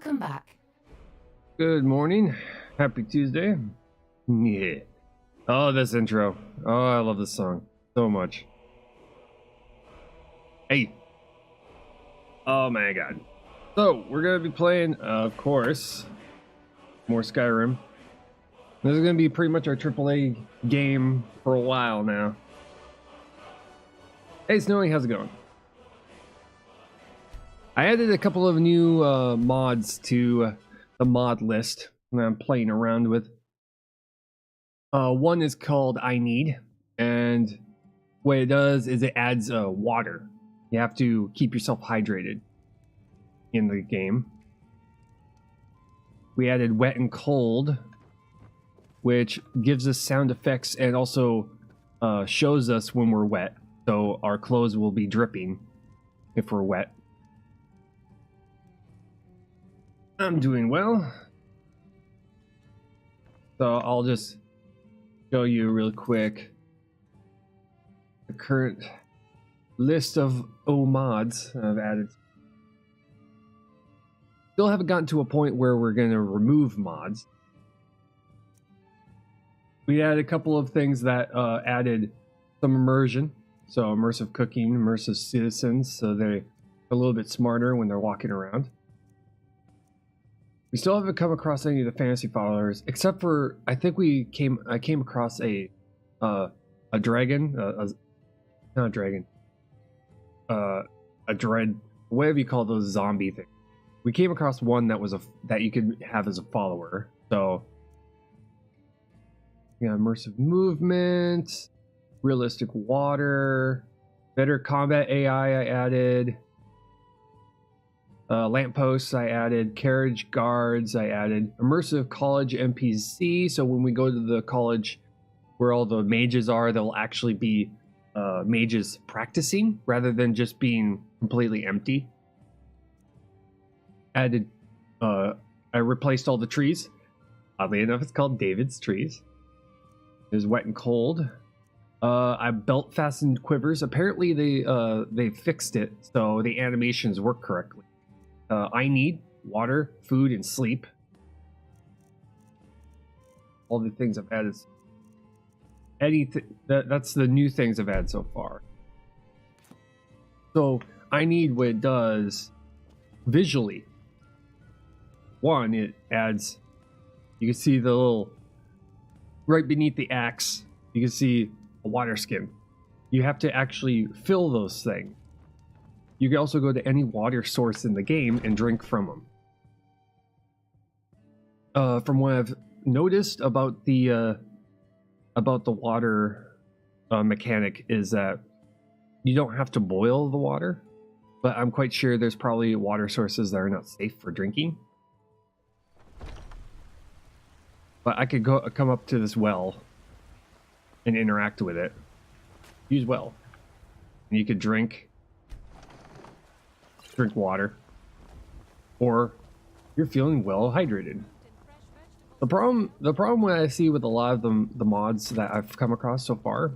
Welcome back. Good morning. Happy Tuesday. Yeah. Oh, this intro. Oh, I love this song so much. Hey. Oh my god. So, we're going to be playing, of course, more Skyrim. This is going to be pretty much our AAA game for a while now. Hey, Snowy, how's it going? I added a couple of new mods to the mod list that I'm playing around with. One is called I Need, and what it does is it adds water. You have to keep yourself hydrated in the game. We added Wet and Cold, which gives us sound effects and also shows us when we're wet. So our clothes will be dripping if we're wet. I'm doing well. So I'll just show you real quick the current list of mods I've added. Still haven't gotten to a point where we're going to remove mods. We added a couple of things that added some immersion. So immersive cooking, immersive citizens, so they're a little bit smarter when they're walking around. We still haven't come across any of the fantasy followers, except for I think I came across a dragon, not a dragon, a dread, whatever you call those zombie things. We came across one that was that you could have as a follower. So yeah, immersive movement, realistic water, better combat AI I added. Lampposts I added, carriage guards I added, immersive college NPC, so when we go to the college where all the mages are, they'll actually be mages practicing rather than just being completely empty. Added, I replaced all the trees. Oddly enough, it's called David's Trees. There's Wet and Cold. I belt fastened quivers. Apparently they fixed it so the animations work correctly. I need water, food, and sleep. All the things I've added. That's the new things I've added so far. So I need what it does visually. One, it adds. You can see the little right beneath the axe. You can see a water skin. You have to actually fill those things. You can also go to any water source in the game and drink from them. From what I've noticed about the water mechanic is that you don't have to boil the water, but I'm quite sure there's probably water sources that are not safe for drinking. But I could come up to this well and interact with it. Use well, and you could drink water, or you're feeling well hydrated. The problem what I see with a lot of the mods that I've come across so far,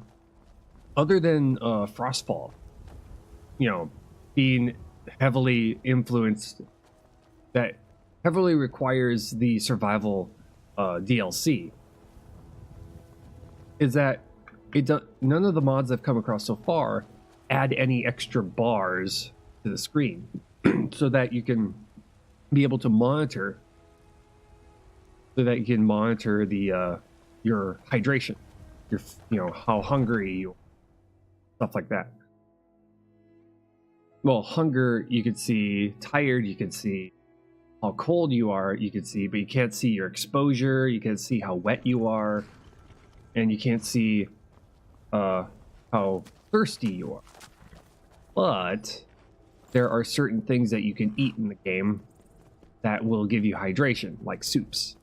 other than Frostfall, you know, being heavily influenced, that heavily requires the survival DLC, is that none of the mods I've come across so far add any extra bars to the screen so that you can be able to monitor the your hydration, how hungry you, stuff like that. Well, hunger you could see, tired you could see, how cold you are you could see, but you can't see your exposure, you can't see how wet you are, and you can't see how thirsty you are. But there are certain things that you can eat in the game that will give you hydration, like soups.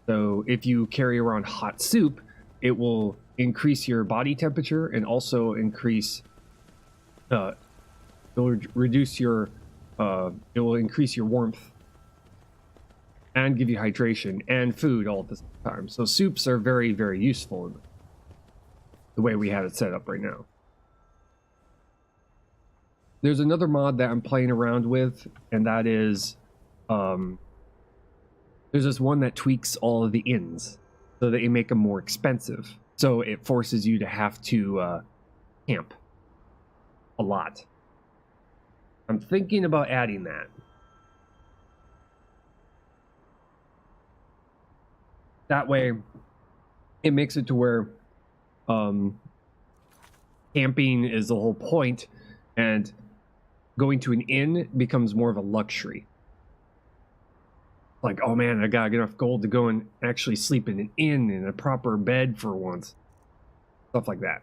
So if you carry around hot soup, it will increase your body temperature and also increase, it will increase your warmth and give you hydration and food all at the same time. So soups are very, very useful in the way we have it set up right now. There's another mod that I'm playing around with, and that is, there's this one that tweaks all of the inns so that you make them more expensive. So it forces you to have to camp a lot. I'm thinking about adding that. That way, it makes it to where camping is the whole point, and going to an inn becomes more of a luxury. Like, oh man, I gotta get enough gold to go and actually sleep in an inn in a proper bed for once. Stuff like that.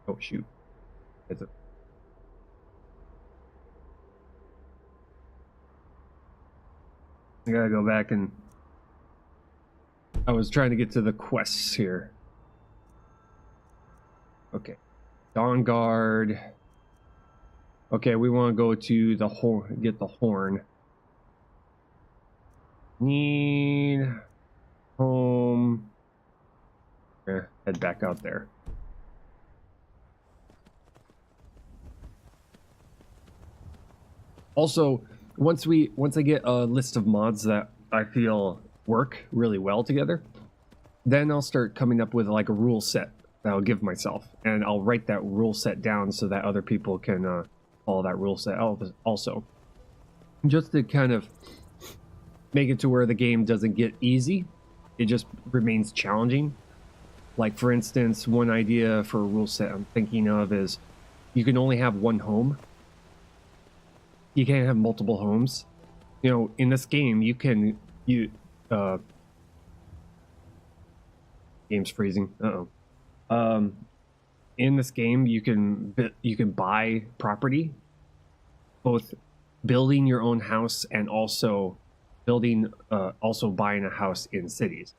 Oh shoot. It's a... I gotta go back and... I was trying to get to the quests here. Okay. Dawn Guard. Okay, we want to go to the horn, get the horn. Need home. Head back out there. Also, once I get a list of mods that I feel work really well together, then I'll start coming up with like a rule set that I'll give myself, and I'll write that rule set down so that other people can follow that rule set also, just to kind of make it to where the game doesn't get easy, it just remains challenging. Like, for instance, one idea for a rule set I'm thinking of is you can only have one home. You can't have multiple homes. You know, in this game, game's freezing. In this game, you can buy property, both building your own house and also buying a house in cities.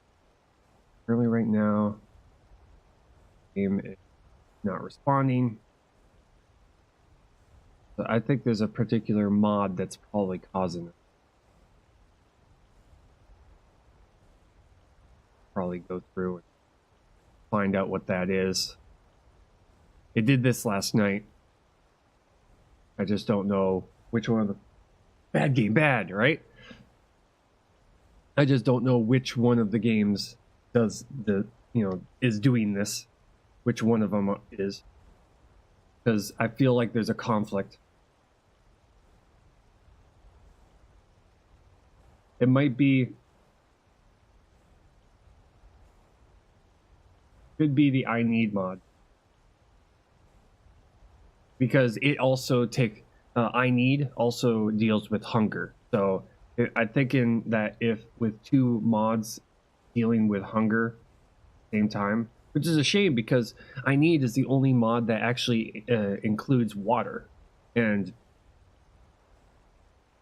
Currently, right now, game is not responding. So I think there's a particular mod that's probably causing it. Probably go through and find out what that is. It did this last night. I just don't know which one of the bad, right? I just don't know which one of the games is doing this, which one of them is, because I feel like there's a conflict. It might be, could be the I Need mod, because it also I Need also deals with hunger. So I'm thinking that if with two mods dealing with hunger at the same time, which is a shame because I Need is the only mod that actually includes water, and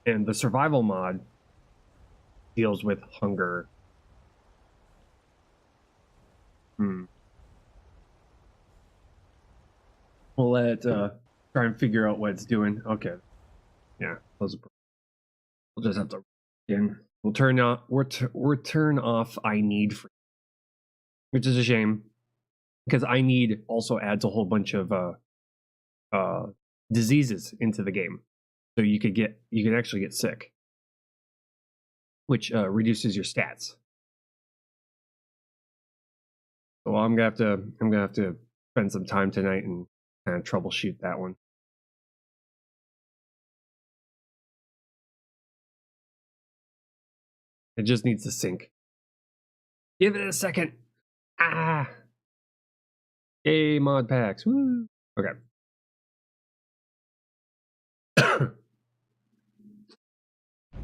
the survival mod deals with hunger. We'll let it try and figure out what it's doing. Okay. Yeah, we'll just have to again. We'll turn off I Need free, which is a shame because I Need also adds a whole bunch of diseases into the game, so you can actually get sick, which reduces your stats. So I'm gonna have to spend some time tonight and kind of troubleshoot that one. It just needs to sync. Give it a second. Ah. Yay, mod packs. Woo. Okay.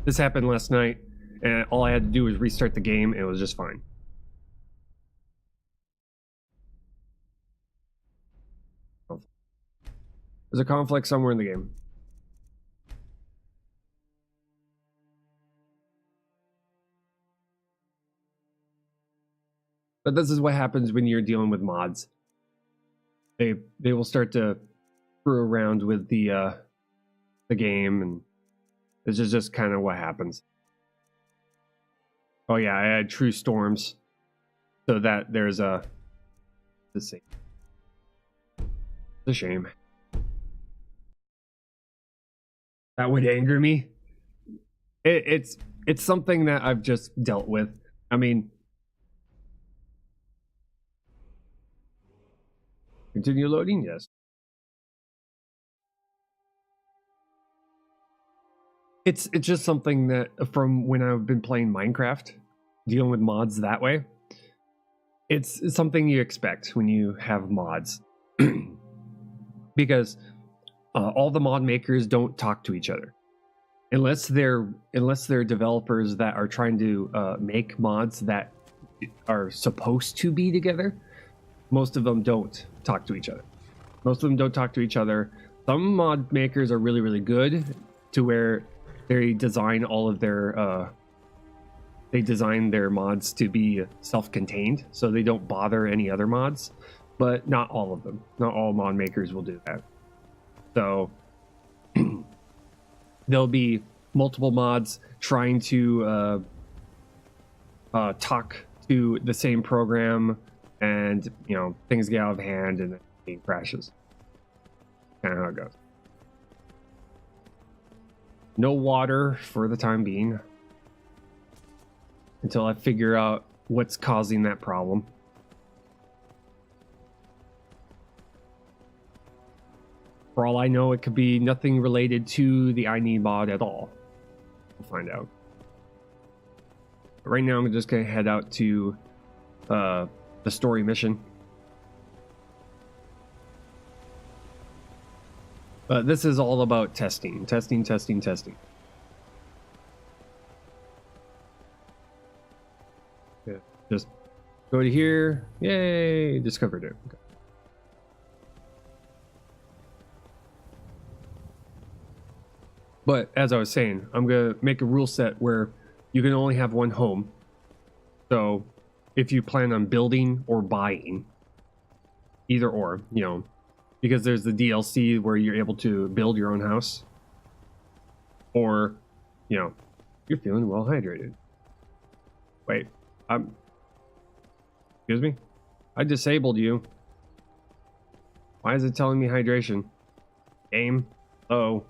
This happened last night, and all I had to do was restart the game, and it was just fine. There's a conflict somewhere in the game. But this is what happens when you're dealing with mods. They will start to screw around with the game, and this is just kind of what happens. Oh yeah, I had true storms, so that there's let's see. It's a shame. That would anger me. It's something that I've just dealt with. I mean, continue loading. Yes. It's just something that from when I've been playing Minecraft, dealing with mods that way. It's something you expect when you have mods, because all the mod makers don't talk to each other, unless they're developers that are trying to make mods that are supposed to be together. Most of them don't talk to each other. Some mod makers are really, really good to where they design all of their mods to be self-contained, so they don't bother any other mods. But not all of them. Not all mod makers will do that. So there'll be multiple mods trying to talk to the same program, and things get out of hand and the game crashes. Kind of how it goes. No water for the time being, until I figure out what's causing that problem. For all I know, it could be nothing related to the I Need mod at all. We'll find out. But right now, I'm just going to head out to the story mission. This is all about testing. Yeah, just go to here. Yay, discovered it. Okay. But as I was saying, I'm going to make a rule set where you can only have one home. So if you plan on building or buying, either or, because there's the DLC where you're able to build your own house, or, you're feeling well hydrated. Wait, excuse me? I disabled you. Why is it telling me hydration? Game? Oh.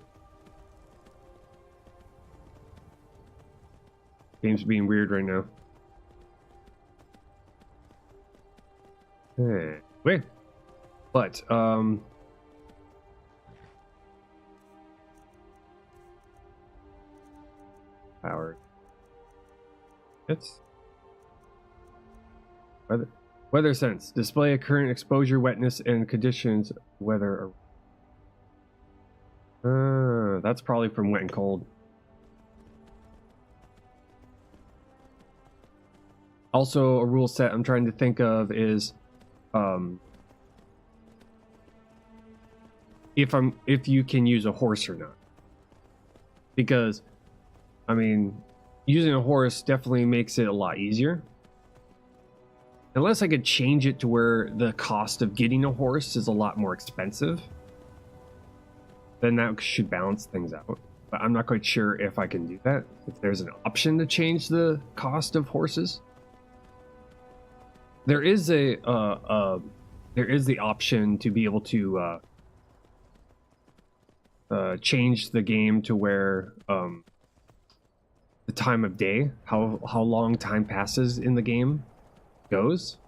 Game's being weird right now. Wait. But, power. It's weather sense. Display a current exposure, wetness, and conditions. Weather. That's probably from wet and cold. Also, a rule set I'm trying to think of is, if you can use a horse or not. Because, I mean, using a horse definitely makes it a lot easier. Unless I could change it to where the cost of getting a horse is a lot more expensive, then that should balance things out. But I'm not quite sure if I can do that. If there's an option to change the cost of horses. There is the option to be able to change the game to where the time of day, how long time passes in the game goes.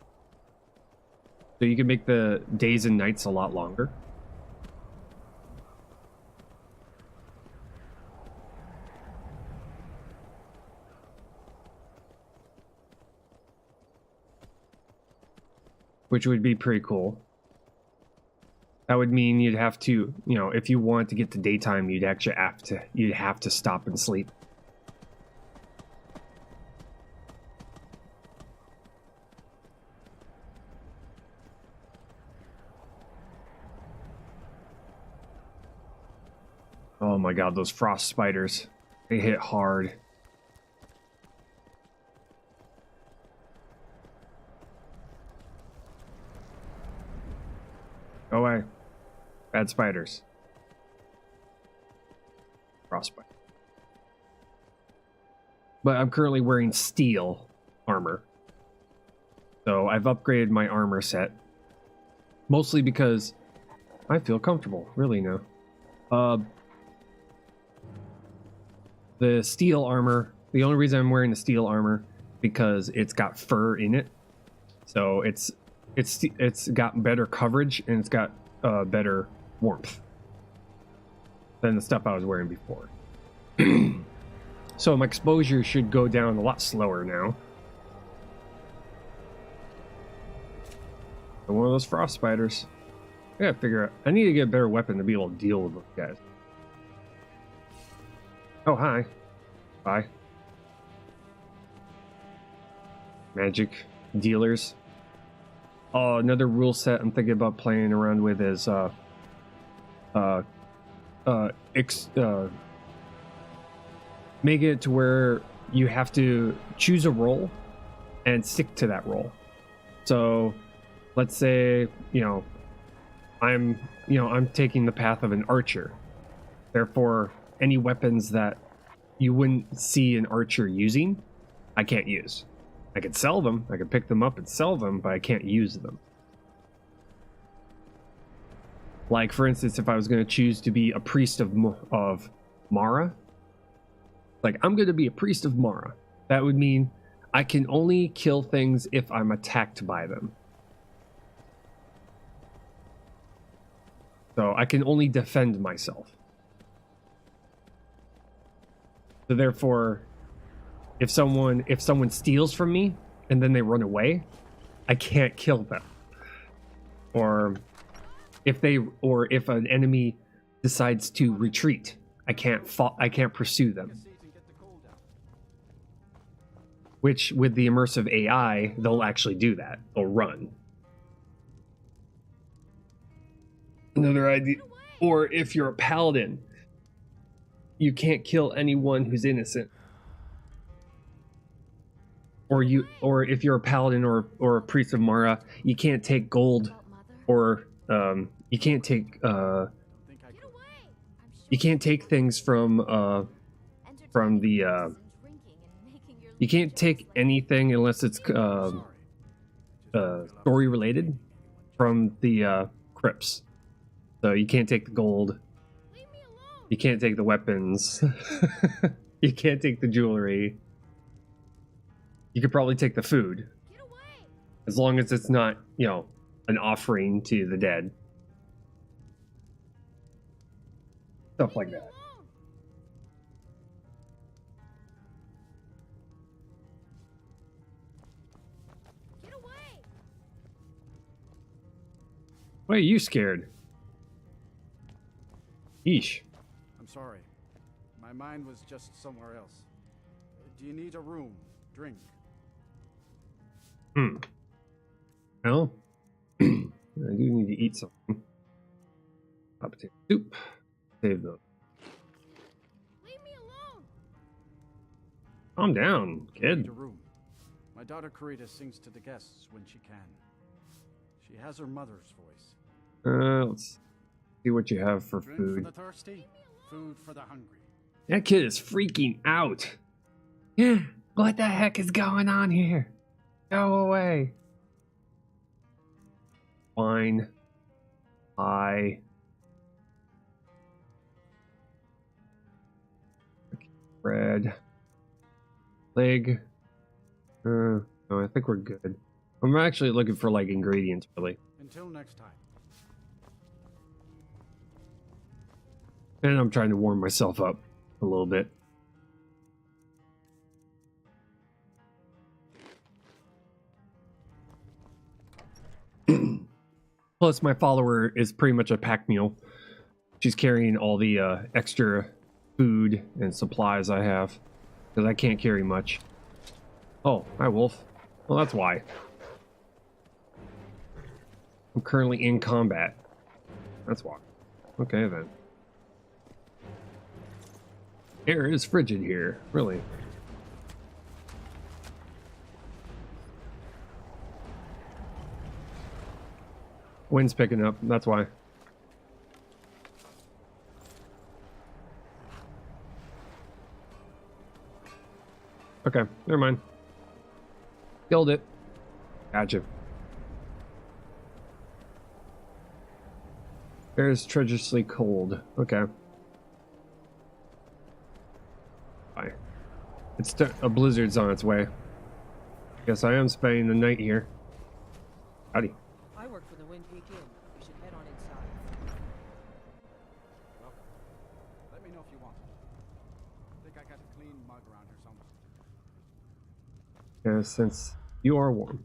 So you can make the days and nights a lot longer. Which would be pretty cool. That would mean you'd have to, if you want to get to daytime, you'd have to stop and sleep. Oh my god, those frost spiders. They hit hard. Go away. Bad spiders. Frostbite. But I'm currently wearing steel armor. So I've upgraded my armor set. Mostly because I feel comfortable, really now. The steel armor, the only reason I'm wearing the steel armor because it's got fur in it. So it's got better coverage and it's got better warmth than the stuff I was wearing before. So my exposure should go down a lot slower now. And one of those frost spiders. I gotta figure out. I need to get a better weapon to be able to deal with those guys. Oh, hi. Bye. Magic dealers. Oh, another rule set I'm thinking about playing around with is make it to where you have to choose a role and stick to that role. So let's say, I'm taking the path of an archer. Therefore, any weapons that you wouldn't see an archer using, I can't use. I could sell them, I could pick them up and sell them, but I can't use them. Like, for instance, if I was going to choose to be a priest of Mara, like, I'm going to be a priest of Mara. That would mean I can only kill things if I'm attacked by them. So I can only defend myself. So therefore, if someone steals from me and then they run away, I can't kill them. Or if an enemy decides to retreat, I can't pursue them. Which, with the immersive AI, they'll actually do that. They'll run. Another idea. Or if you're a paladin, you can't kill anyone who's innocent. Or if you're a paladin or a priest of Mara, you can't take gold, or you can't take things from the you can't take anything unless it's story related from the crypts. So you can't take the gold. You can't take the weapons. You can't take the jewelry. You could probably take the food. As long as it's not, an offering to the dead. Stuff like that. Why are you scared? Yeesh. I'm sorry. My mind was just somewhere else. Do you need a room? Drink? Well, I do need to eat something. Hot potato soup. Save those. Leave me alone. Calm down, I kid. need a room. My daughter Karita sings to the guests when she can. She has her mother's voice. Let's see what you have for Drink food. for the thirsty, food for the hungry. That kid is freaking out. Yeah, what the heck is going on here? Go away. Wine. Pie. Bread. Leg. No, I think we're good. I'm actually looking for like ingredients, really. Until next time. And I'm trying to warm myself up a little bit. Plus, my follower is pretty much a pack mule. She's carrying all the extra food and supplies I have, because I can't carry much. Oh, hi, Wolf. Well, that's why. I'm currently in combat. That's why. Okay, then. Air is frigid here, really. Wind's picking up, that's why. Okay, never mind. Killed it. Gotcha. Air is treacherously cold. Okay. A blizzard's on its way. Guess I am spending the night here. Howdy. I work for the Wind Peak Inn. We should head on inside. Welcome. Let me know if you want. I think I got a clean mug around here somewhere. Yeah, since you are warm.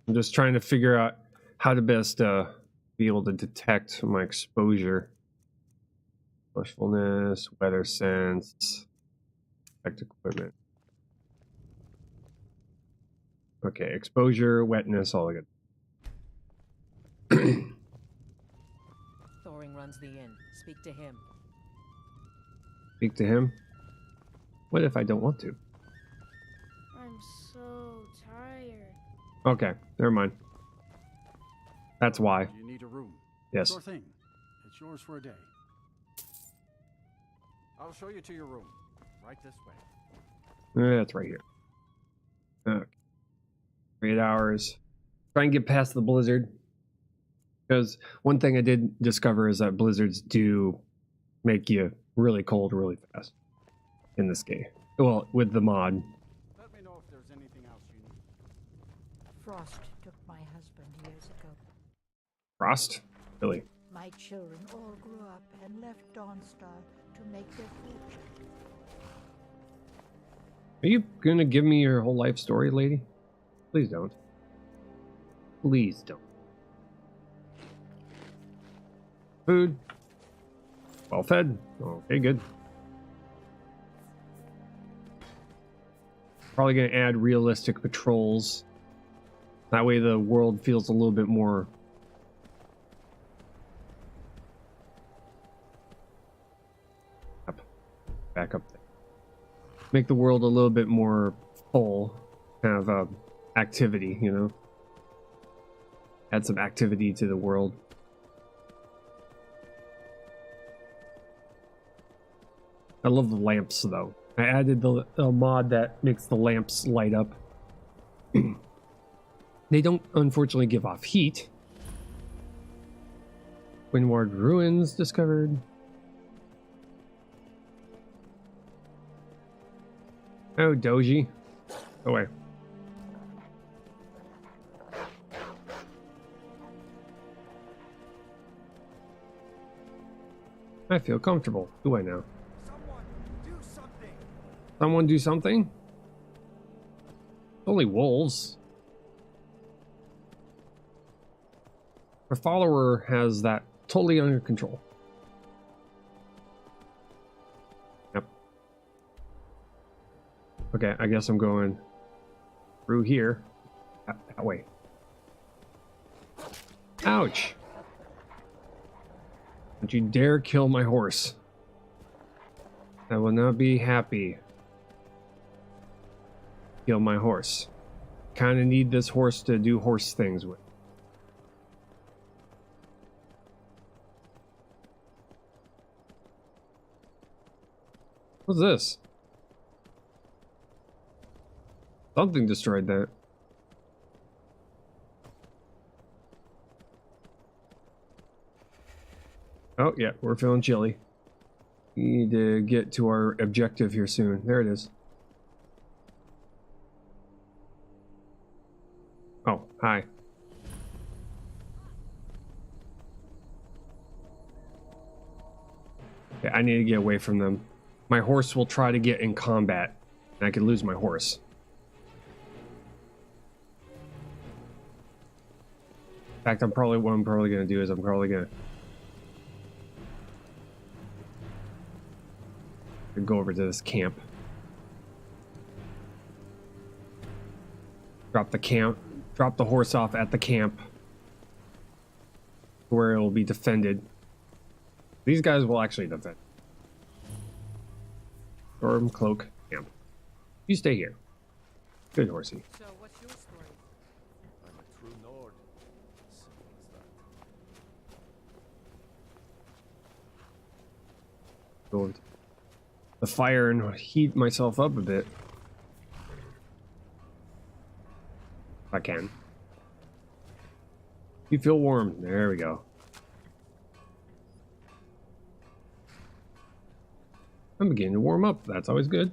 I'm just trying to figure out how to best be able to detect my exposure. Blushfulness, weather sense, detect equipment. Okay, exposure, wetness, all good. Thoring runs the inn. Speak to him. Speak to him? What if I don't want to? I'm so tired. Okay, never mind. That's why. You need a room. Yes. Sure thing. It's yours for a day. I'll show you to your room. Right this way. That's right here. Okay. 8 hours. Try and get past the blizzard. Because one thing I did discover is that blizzards do make you really cold really fast in this game. Well, with the mod. Let me know if there's anything else you need. Frost took my husband years ago. Frost? Really? My children all grew up and left Dawnstar to make their future. Are you gonna give me your whole life story, lady? Please don't. Please don't. Food. Well fed. Okay, good. Probably gonna add realistic patrols. That way the world feels a little bit more back up there. Make the world a little bit more full, kind of activity, you know. Add some activity to the world. I love the lamps though. I added the mod that makes the lamps light up. They don't unfortunately give off heat. Windward ruins discovered. Oh, Doji. Go away. I feel comfortable. Do I now? Someone do something. Someone do something? It's only wolves. Our follower has that totally under control. Yep. Okay, I guess I'm going through here. That way. Ouch! Don't you dare kill my horse. I will not be happy. Kill my horse. Kind of need this horse to do horse things with. What's this? Something destroyed that. Oh, yeah, we're feeling chilly. We need to get to our objective here soon. There it is. Oh, hi. Okay, I need to get away from them. My horse will try to get in combat, and I could lose my horse. In fact, what I'm probably going to do is I'm probably going to go over to this camp. Drop the horse off at the camp where it will be defended. These guys will actually defend. Storm cloak camp. You stay here. Good horsey. So, what's your story? I'm a true Nord. Simple as that. Go into the fire and heat myself up a bit. If I can. You feel warm. There we go. I'm beginning to warm up. That's always good.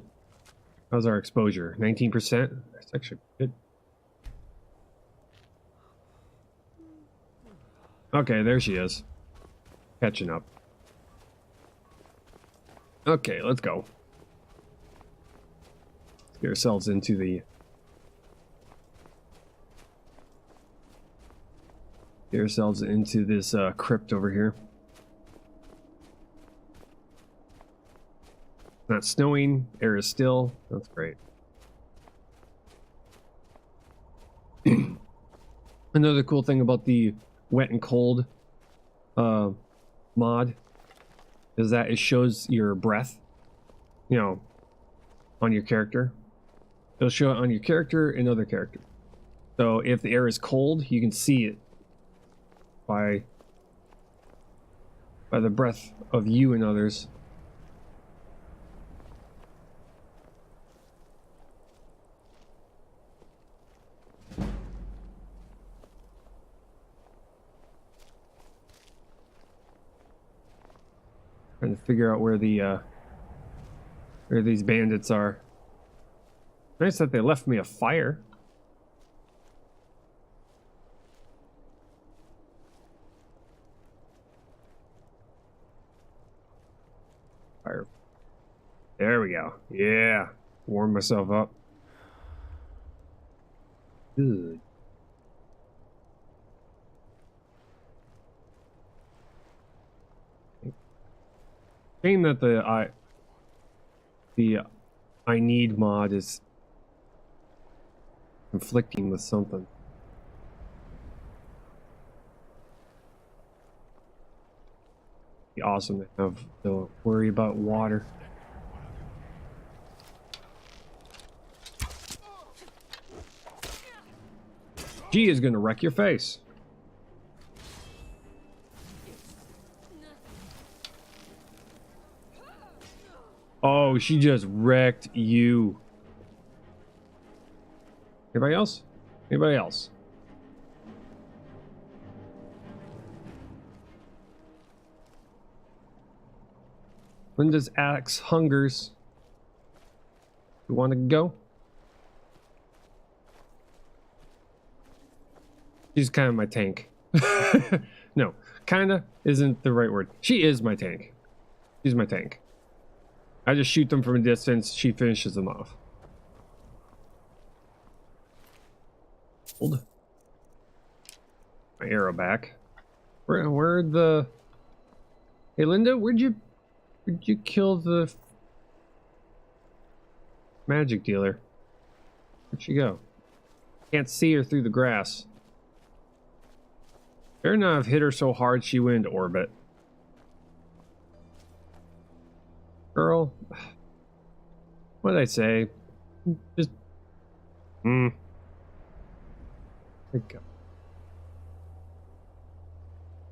How's our exposure? 19%? That's actually good. Okay, there she is. Catching up. Okay, let's go. Let's get ourselves into the... Get ourselves into this crypt over here. Not snowing, air is still. That's great. Another cool thing about the wet and cold mod is that it shows your breath, you know, on your character. It'll show it on your character and other characters. So if the air is cold, you can see it by the breath of you and others. Trying to figure out where these bandits are. Nice that they left me a fire. Fire. There we go. Yeah. Warm myself up. Good. Shame that the I need mod is conflicting with something. Be awesome to have to worry about water. She is gonna wreck your face. Oh, she just wrecked you. Anybody else? Anybody else? Linda's axe hungers. You want to go? She's kind of my tank. No, kinda isn't the right word. She is my tank. She's my tank. I just shoot them from a distance. She finishes them off. Hold my arrow back. Where'd the... Hey Linda, where'd you kill the magic dealer? Where'd she go? Can't see her through the grass. Better not have hit her so hard she went into orbit. Girl, what did I say? Just, there you go.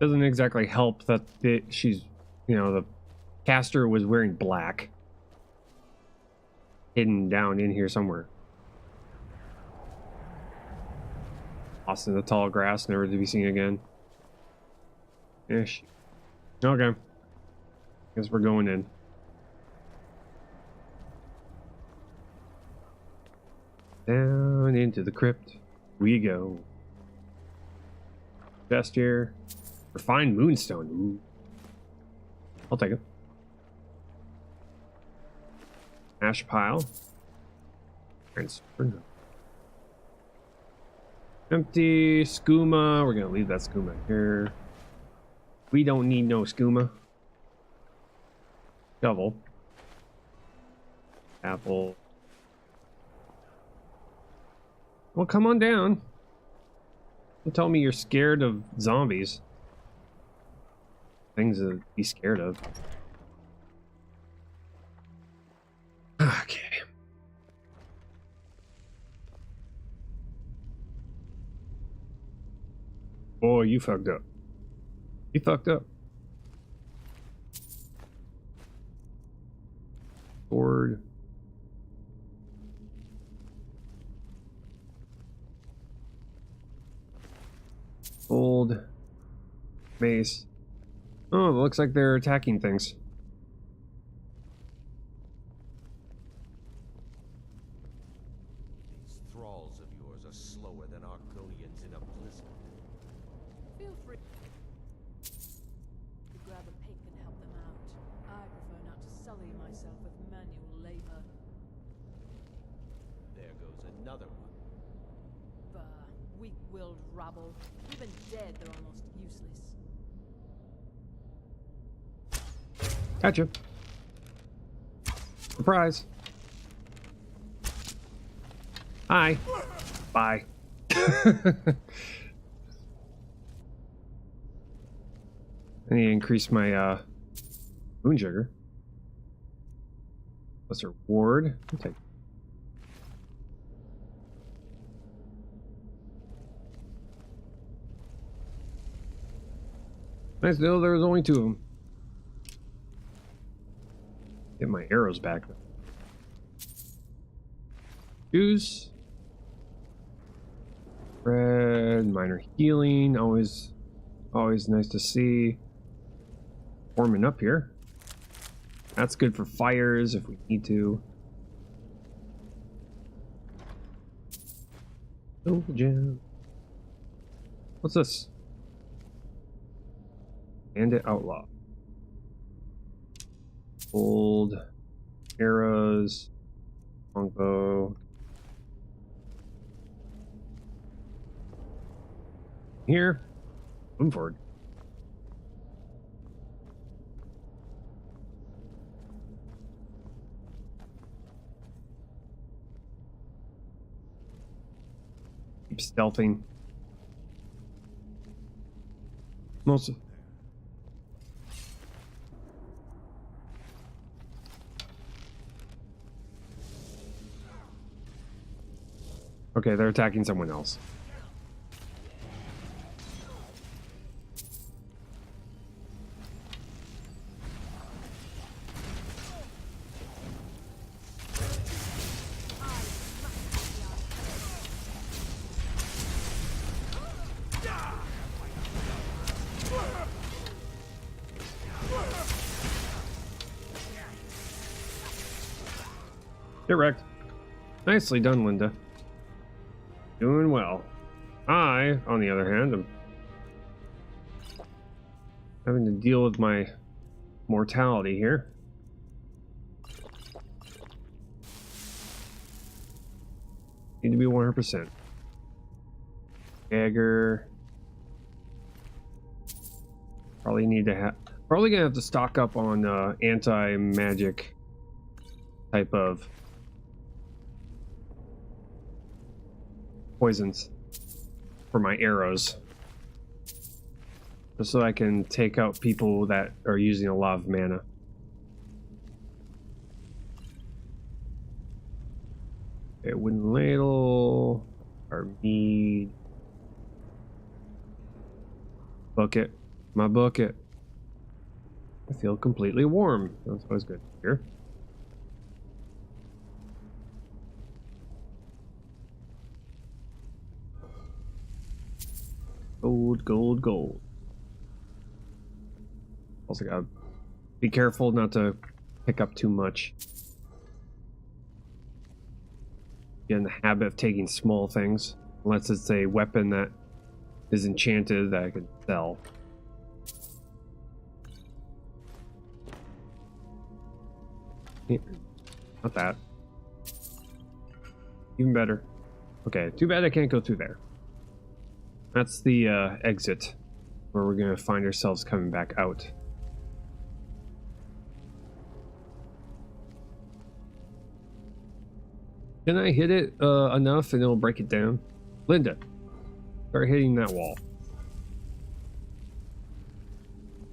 Doesn't exactly help that she's, you know, the caster was wearing black, hidden down in here somewhere. Lost in the tall grass, never to be seen again. Ish. Okay. Guess we're going in. Down into the crypt we go. Chest here. Refined moonstone. Ooh. I'll take it. Ash pile. Empty. Skooma. We're gonna leave that skooma here. We don't need no skooma. Shovel. Apple. Well, come on down. Don't tell me you're scared of zombies. Things to be scared of. Okay. Boy, you fucked up. You fucked up. Sword. Gold. Mace. Oh, it looks like they're attacking things. slower than Argonians in a blizzard. Feel free to grab a pick and help them out. I prefer not to sully myself with manual labor. There goes another one. Bah, weak-willed rabble. Even dead, they're almost useless. Gotcha. Surprise. Hi. Bye. I need to increase my moon sugar. What's her reward? I'll take. Nice to know there was only 2 of them. Get my arrows back. Shoes. Red, minor healing. Always nice to see. Warming up here. That's good for fires if we need to. Oh, gem. What's this? Bandit Outlaw. Gold. Arrows. Longbow. Here. Move forward. Keep stealthing. Most. Okay, they're attacking someone else. Get wrecked. Nicely done, Linda. Doing well. I, on the other hand, am having to deal with my mortality here. Need to be 100%. Dagger. Probably need to have. Probably gonna have to stock up on anti-magic type of poisons for my arrows, just so I can take out people that are using a lot of mana. Okay, wooden ladle, our mead, bucket, my bucket. I feel completely warm. That's always good here. Gold, gold, gold. Also gotta be careful not to pick up too much. Get in the habit of taking small things, unless it's a weapon that is enchanted that I could sell. Yeah, not that. Even better. Okay, too bad I can't go through there. That's the exit where we're going to find ourselves coming back out. Can I hit it enough and it'll break it down? Linda, start hitting that wall.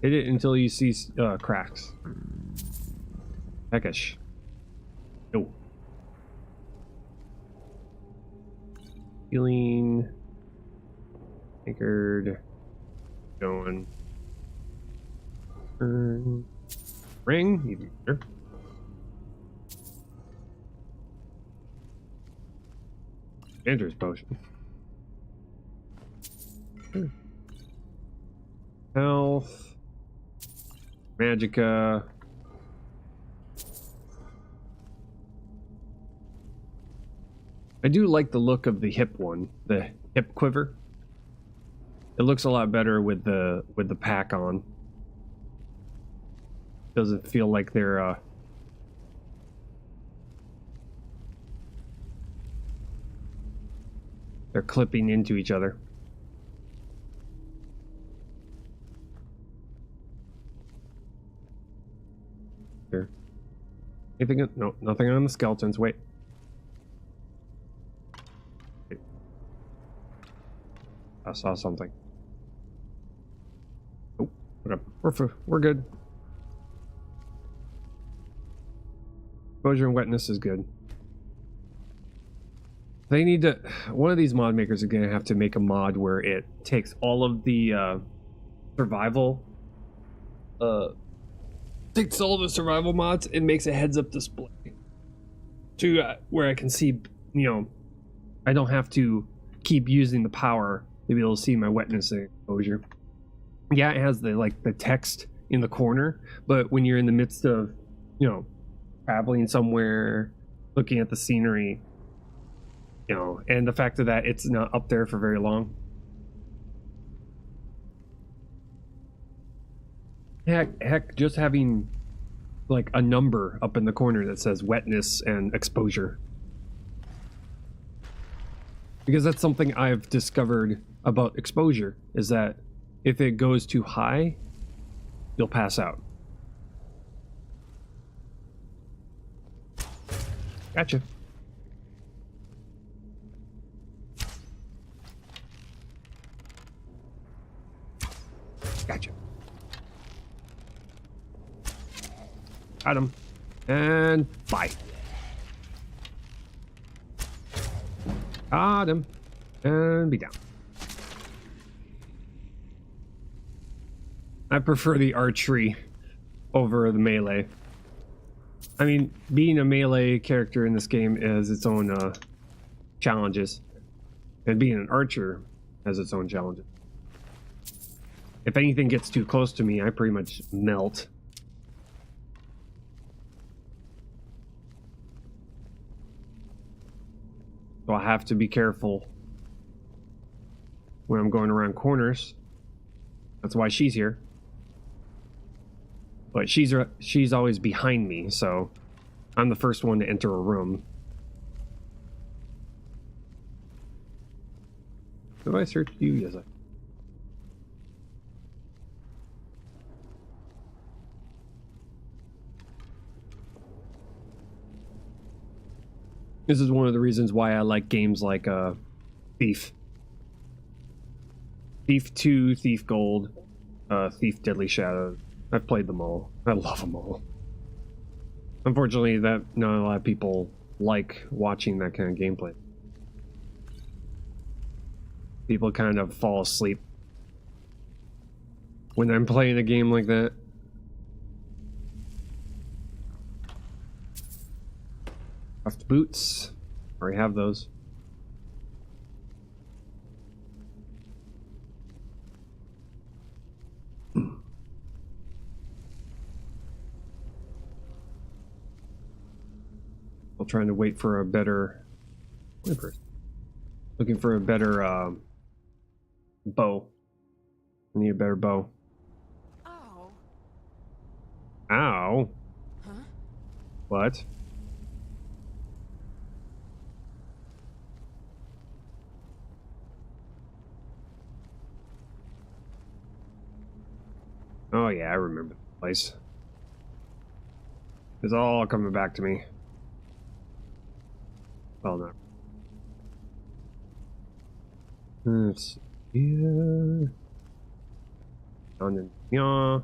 Hit it until you see cracks. Peckish. No. Healing. Anchored. Going. Ring. Even better. Andrew's potion. Health. Magicka. I do like the look of the hip one, the hip quiver. It looks a lot better with the pack on. Doesn't feel like they're clipping into each other. Here. Anything? No, nothing on the skeletons. Wait. I saw something. Oh, okay. We're good. Exposure and wetness is good. They need to. One of these mod makers are gonna have to make a mod where it takes all of the survival. Takes all the survival mods and makes a heads-up display to where I can see. You know, I don't have to keep using the power to be able to see my wetness and exposure. Yeah, it has the text in the corner, but when you're in the midst of, you know, traveling somewhere, looking at the scenery, you know, and the fact of that it's not up there for very long. Heck, just having like a number up in the corner that says wetness and exposure. Because that's something I've discovered about exposure, is that if it goes too high, you'll pass out. Gotcha. Gotcha. Got him. And bye. Got him. And be down. I prefer the archery over the melee. I mean, being a melee character in this game has its own challenges. And being an archer has its own challenges. If anything gets too close to me, I pretty much melt. So I have to be careful when I'm going around corners. That's why she's here. But she's always behind me, so I'm the first one to enter a room. Have I searched you? Yes, I. This is one of the reasons why I like games like Thief. Thief 2, Thief Gold, Thief Deadly Shadows. I've played them all. I love them all. Unfortunately, that not a lot of people like watching that kind of gameplay. People kind of fall asleep when I'm playing a game like that. Cuffed boots. Already have those. Still trying to wait for a better... Looking for a better bow. I need a better bow. Ow. Ow. Huh? What? Oh yeah, I remember the place. It's all coming back to me. Well, not. Let's see here. Down in yeah.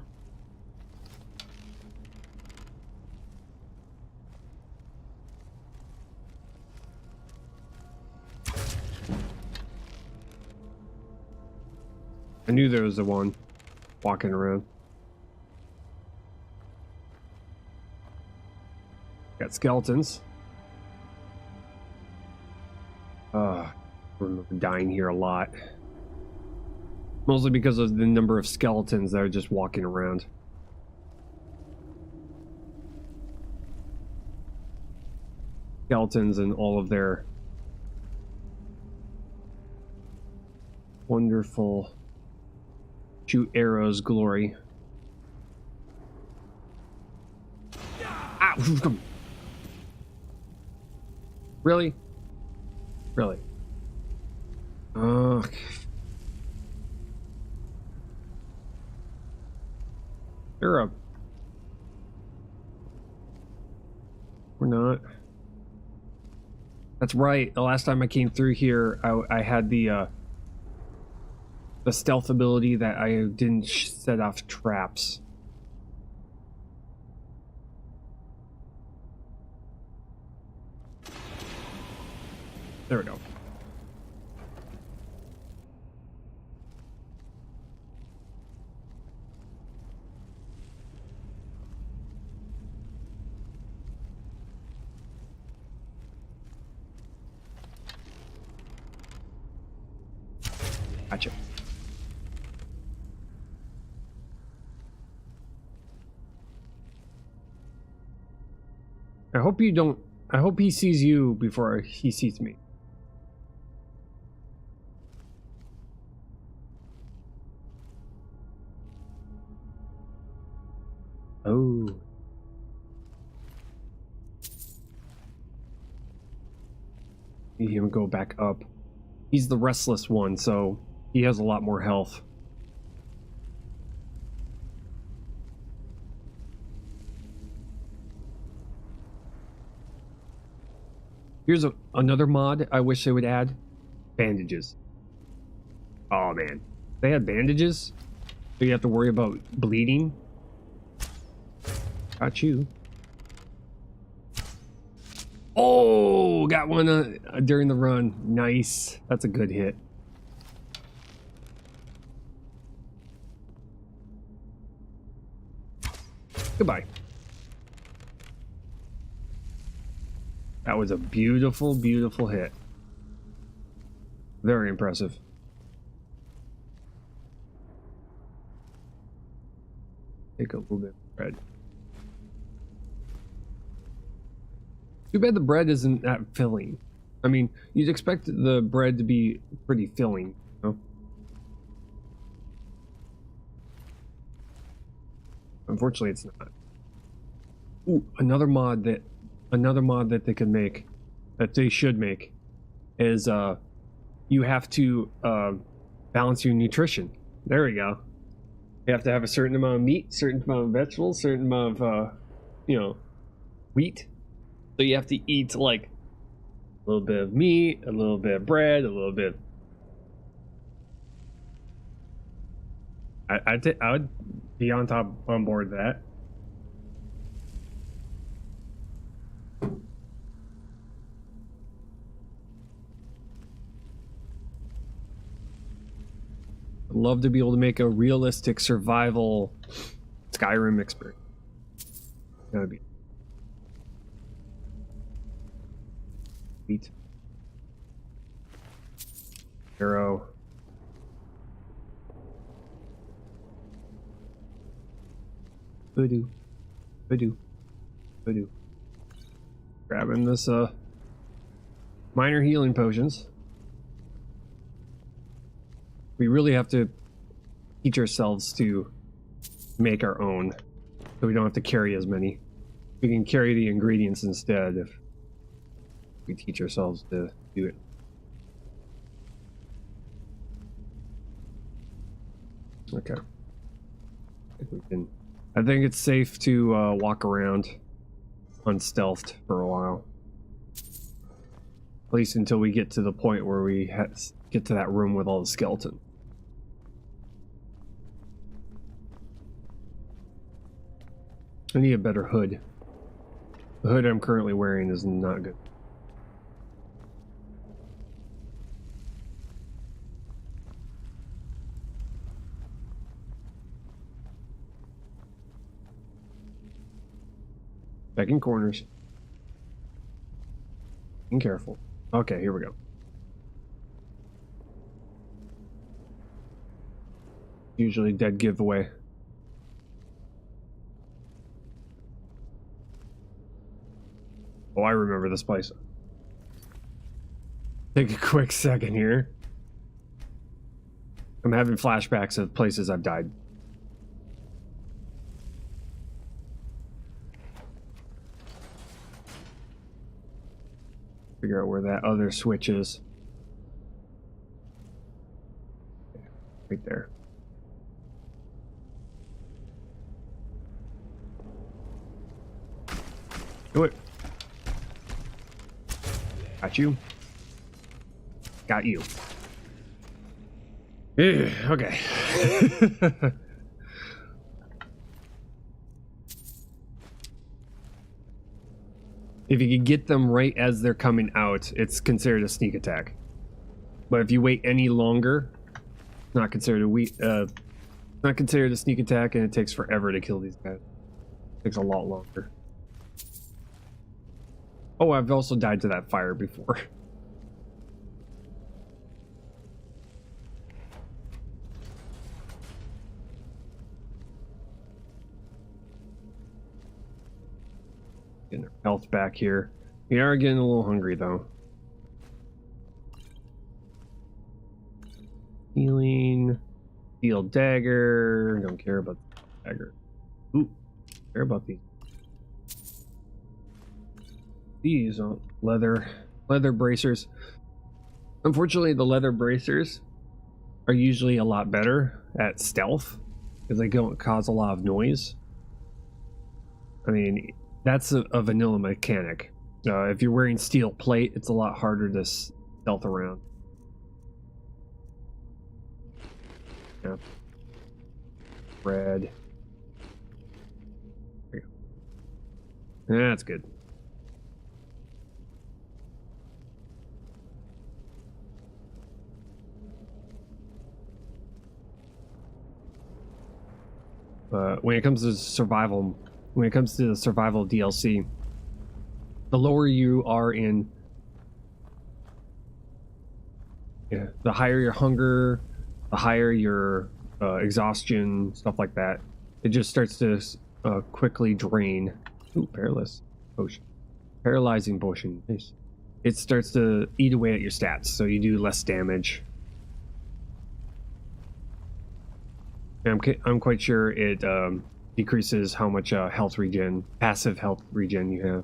I knew there was the one walking around. Got skeletons. I remember dying here a lot. Mostly because of the number of skeletons that are just walking around. Skeletons and all of their wonderful shoot arrows glory. Ah! Really? Really? Okay. You're up. We're not. That's right. The last time I came through here, I had the stealth ability that I didn't set off traps. There we go. Gotcha. I hope you don't. I hope he sees you before he sees me. Oh. See him go back up. He's the restless one, so he has a lot more health. Here's another mod I wish they would add. Bandages. Oh man. They had bandages? So you have to worry about bleeding? Got you. Oh! Got one during the run. Nice. That's a good hit. Goodbye. That was a beautiful, beautiful hit. Very impressive. Take a little bit of bread. Too bad the bread isn't that filling. I mean, you'd expect the bread to be pretty filling, you know? Unfortunately, it's not. Ooh, another mod that they could make, that they should make, is you have to balance your nutrition. There we go. You have to have a certain amount of meat, certain amount of vegetables, certain amount of wheat. So you have to eat like a little bit of meat, a little bit of bread, a little bit. I would be on board that. I'd love to be able to make a realistic survival Skyrim experience. That would be. Sweet. Arrow. Voodoo. Voodoo. Voodoo. Grabbing this minor healing potions. We really have to teach ourselves to make our own, so we don't have to carry as many. We can carry the ingredients instead if we teach ourselves to do it. Okay. I think it's safe to walk around unstealthed for a while. At least until we get to the point where we get to that room with all the skeletons. I need a better hood. The hood I'm currently wearing is not good. Checking corners. Being careful. Okay, here we go. Usually dead giveaway. Oh, I remember this place. Take a quick second here. I'm having flashbacks of places I've died. Figure out where that other switch is. Right there. Do it. Got you. Got you. Ugh, okay. If you can get them right as they're coming out, it's considered a sneak attack. But if you wait any longer, it's not considered not considered a sneak attack, and it takes forever to kill these guys. It takes a lot longer. Oh, I've also died to that fire before. Getting our health back here. We are getting a little hungry though. Healing. Steel dagger. Don't care about the dagger. Ooh. Care about these. These leather bracers. Unfortunately, the leather bracers are usually a lot better at stealth because they don't cause a lot of noise. I mean, that's a vanilla mechanic. If you're wearing steel plate, it's a lot harder to stealth around. Yeah. Red. There you go. That's good. When it comes to survival, when it comes to the survival DLC, the lower you are in, the higher your hunger, the higher your exhaustion, stuff like that. It just starts to quickly drain. Ooh, paralyzing potion. Nice. It starts to eat away at your stats, so you do less damage. I'm quite sure it decreases how much health regen, passive health regen you have.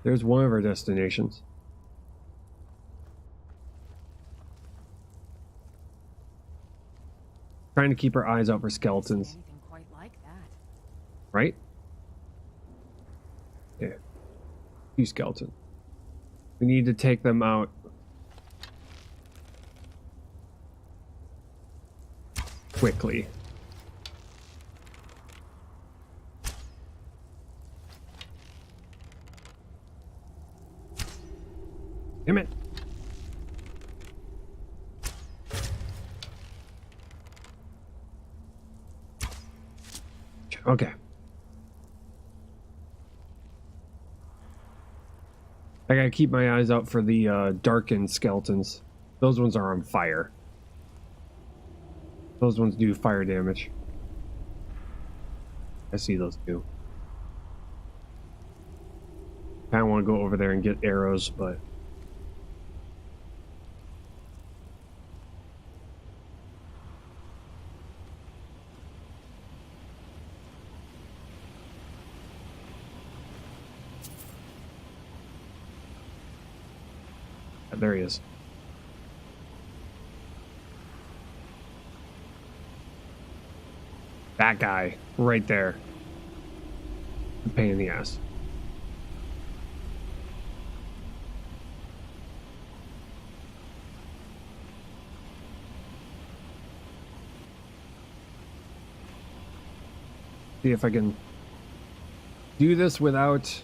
There's one of our destinations. Trying to keep our eyes out for skeletons. Anything quite like that. Right? Yeah. Few skeletons. We need to take them out. Quickly. Damn it. Okay. I gotta keep my eyes out for the darkened skeletons. Those ones are on fire. Those ones do fire damage. I see those two. I want to go over there and get arrows, but there he is. That guy, right there. A pain in the ass. See if I can do this without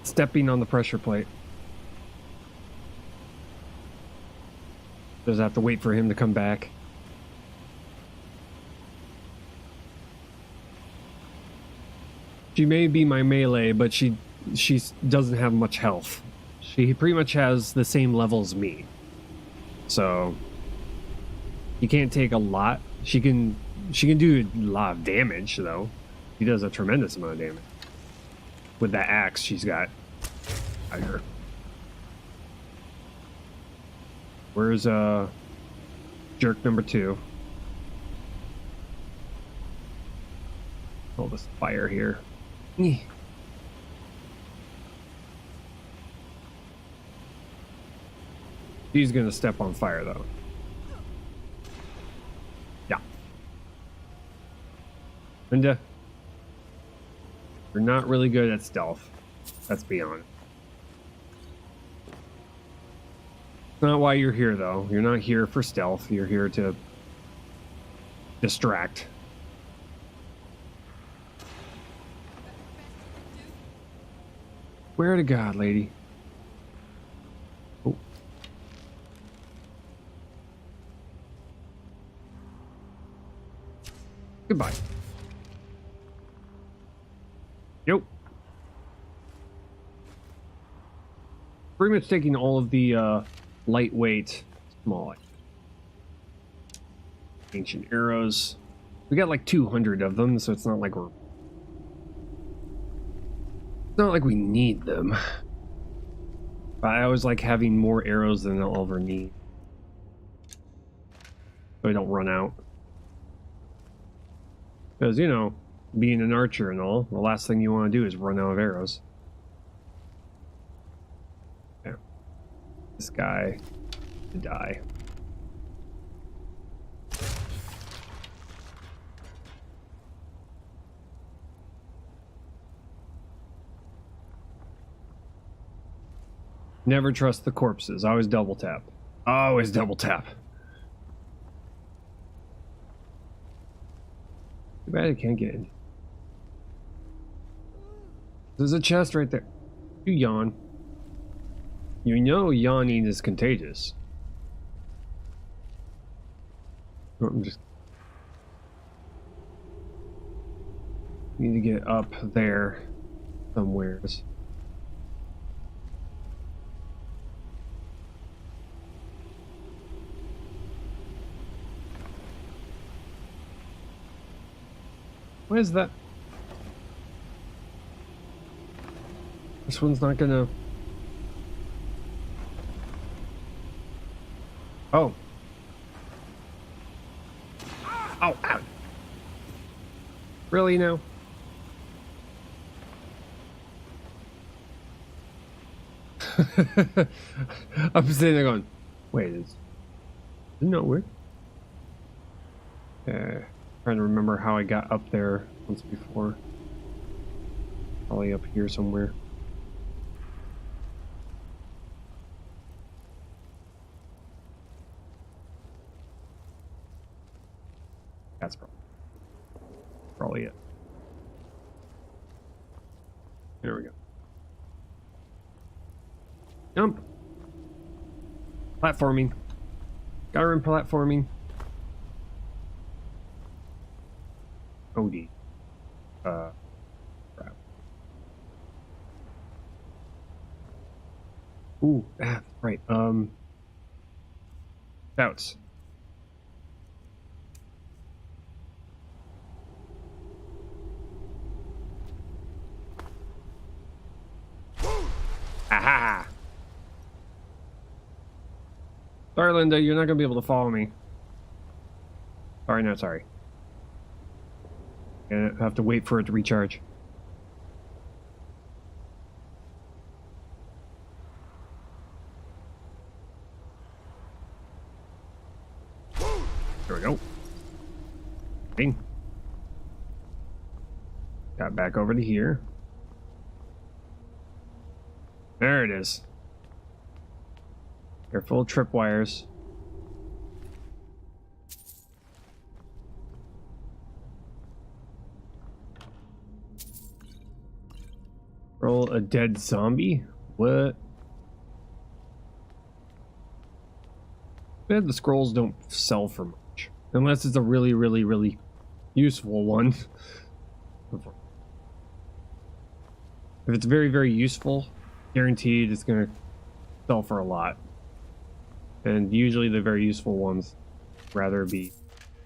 stepping on the pressure plate. Just have to wait for him to come back. She may be my melee, but she doesn't have much health. She pretty much has the same level as me. So you can't take a lot. She can do a lot of damage though. She does a tremendous amount of damage. with that axe she's got. I hear. Where's jerk number 2? All this fire here. She's gonna step on fire though. Yeah. Linda, you're not really good at stealth. Let's be honest. It's not why you're here though. You're not here for stealth. You're here to distract. Swear to God, lady. Oh. Goodbye. Nope. Pretty much taking all of the lightweight, small, ancient arrows. We got like 200 of them, so it's not like we're. It's not like we need them. But I always like having more arrows than I'll ever need, so I don't run out. Because, you know, being an archer and all, the last thing you want to do is run out of arrows. Yeah. This guy to die. Never trust the corpses. Always double tap. Always double tap. Too bad I can't get in. There's a chest right there. You yawn. You know yawning is contagious. Oh, I'm just... Need to get up there somewheres. What is that? This one's not gonna... Oh. Oh, ow. Really now? I'm sitting there going, wait, isn't that weird? Trying to remember how I got up there once before. Probably up here somewhere. That's probably it. There we go. Jump. Platforming. Skyrim platforming. OD. Crap. Ooh, right. Shouts. Aha! Sorry, Linda, you're not gonna be able to follow me. Sorry, not sorry. I have to wait for it to recharge. There we go. Bing. Got back over to here. There it is. Careful, tripwires. Roll a dead zombie? What? The scrolls don't sell for much. Unless it's a really, really, really useful one. If it's very, very useful, guaranteed it's going to sell for a lot. And usually the very useful ones rather be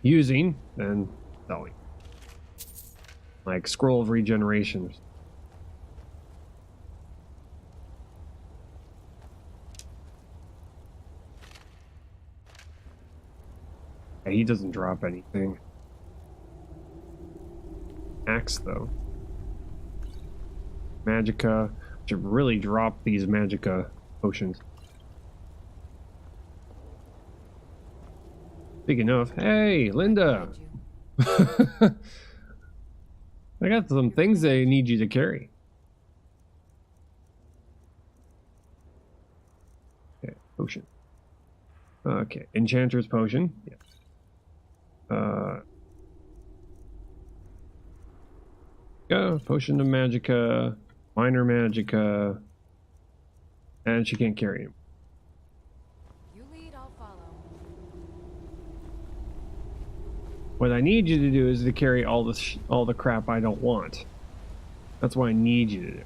using than selling. Like Scroll of Regeneration. He doesn't drop anything. Axe, though. Magicka. Should really drop these Magicka potions. Speaking of, hey, Linda! Behind you. I got some things I need you to carry. Okay, potion. Okay, Enchanter's Potion. Yeah. Potion of Magicka, Minor Magicka, and she can't carry him. You lead, I'll follow. What I need you to do is to carry all the crap I don't want. That's what I need you to do.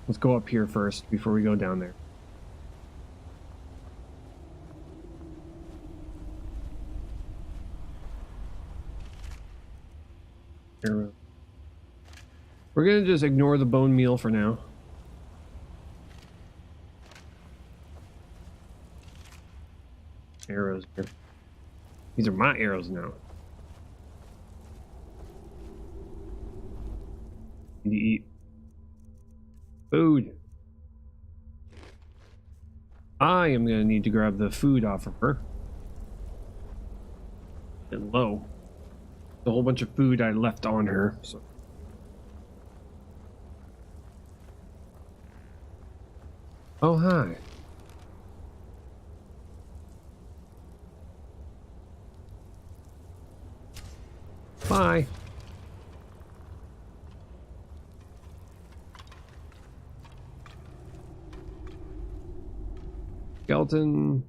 Let's go up here first before we go down there. Arrow. We're gonna just ignore the bone meal for now. Arrows here. These are my arrows now. Need to eat food. I am gonna need to grab the food off of her. And low. A whole bunch of food I left on her. So. Oh, hi. Bye. Skeleton.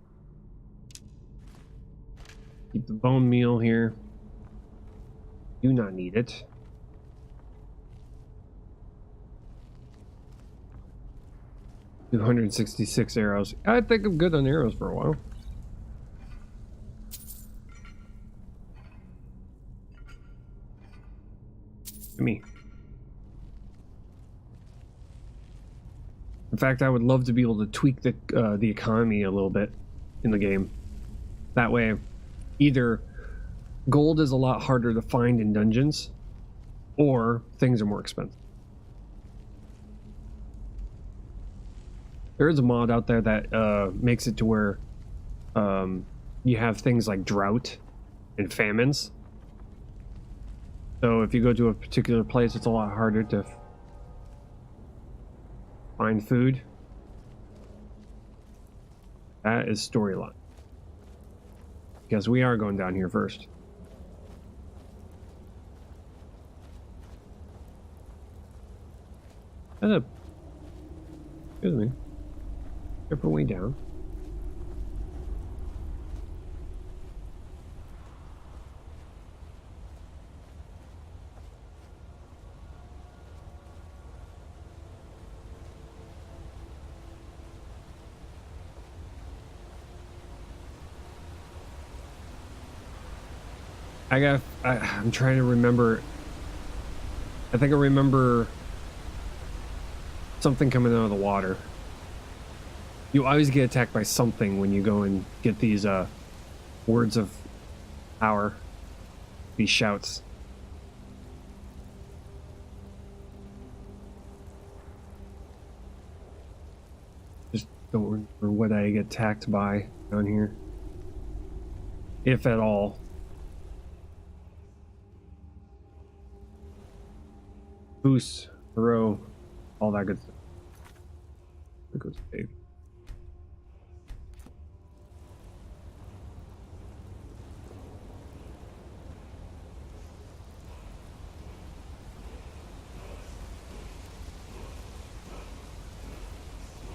Keep the bone meal here. Do not need it. $266 arrows. I think I'm good on arrows for a while. Me. In fact, I would love to be able to tweak the economy a little bit in the game. That way, either gold is a lot harder to find in dungeons, or things are more expensive. There is a mod out there that makes it to where you have things like drought and famines. So if you go to a particular place, it's a lot harder to find food. That is storyline. Because we are going down here first. That's a... Excuse me. Different way down. I'm trying to remember. I think I remember something coming out of the water. You always get attacked by something when you go and get these words of power, these shouts. Just don't remember what I get attacked by down here, if at all. Boost, row, all that good stuff. There goes Dave.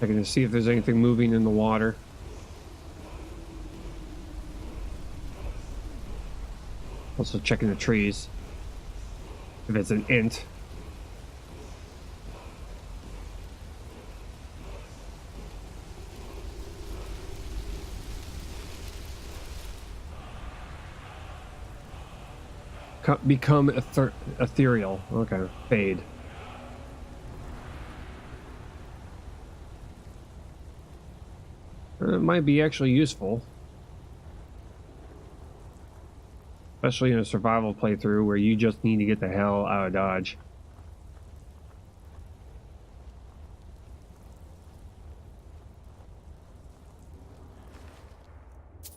Checking to see if there's anything moving in the water. Also checking the trees. If it's an int. Become ethereal. Okay. Fade. It might be actually useful. Especially in a survival playthrough where you just need to get the hell out of Dodge.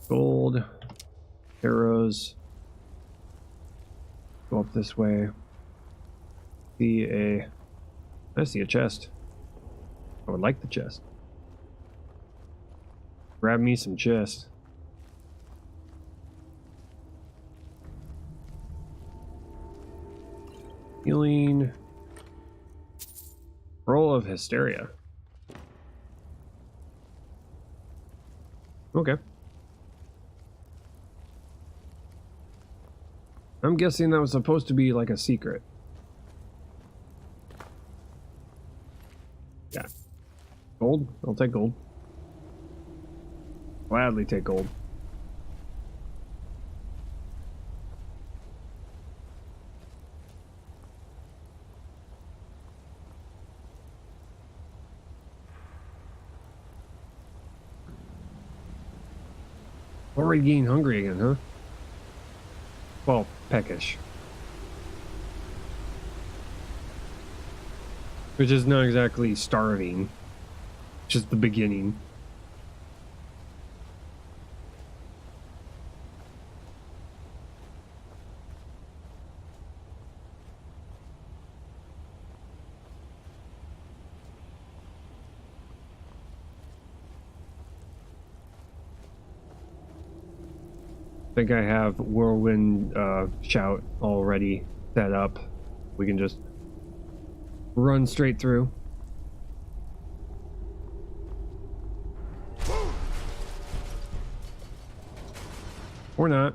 Gold. Arrows. Go up this way. I see a chest. I would like the chest. Grab me some chest. Healing. Roll of Hysteria. Okay. I'm guessing that was supposed to be like a secret. Yeah. Gold? I'll take gold. Gladly take gold. Already getting hungry again, huh? Well, peckish. Which is not exactly starving. Just the beginning. I think I have Whirlwind Shout already set up. We can just run straight through. Or not.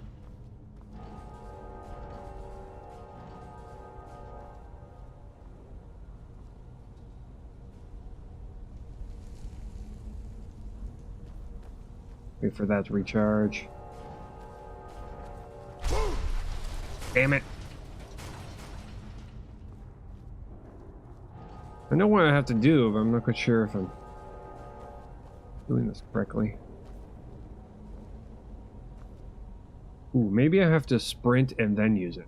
Wait for that to recharge. Damn it. I know what I have to do, but I'm not quite sure if I'm doing this correctly. Ooh, maybe I have to sprint and then use it.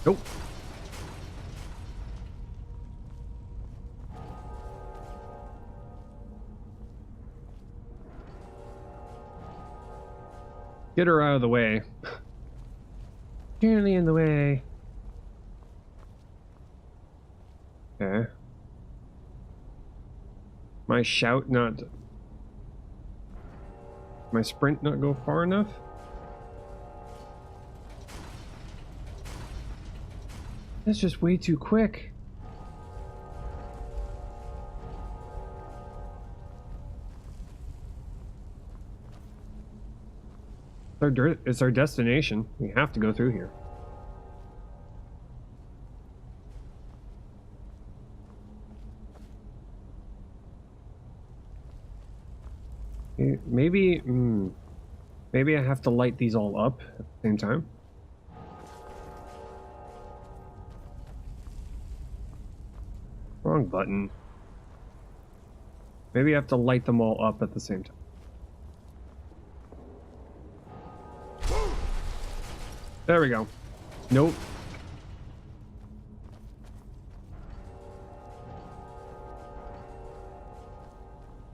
Nope. Get her out of the way. Nearly in the way. Okay. My shout not... My sprint not go far enough? That's just way too quick. It's our destination. We have to go through here. Maybe I have to light these all up at the same time. Wrong button. Maybe I have to light them all up at the same time. There we go. Nope.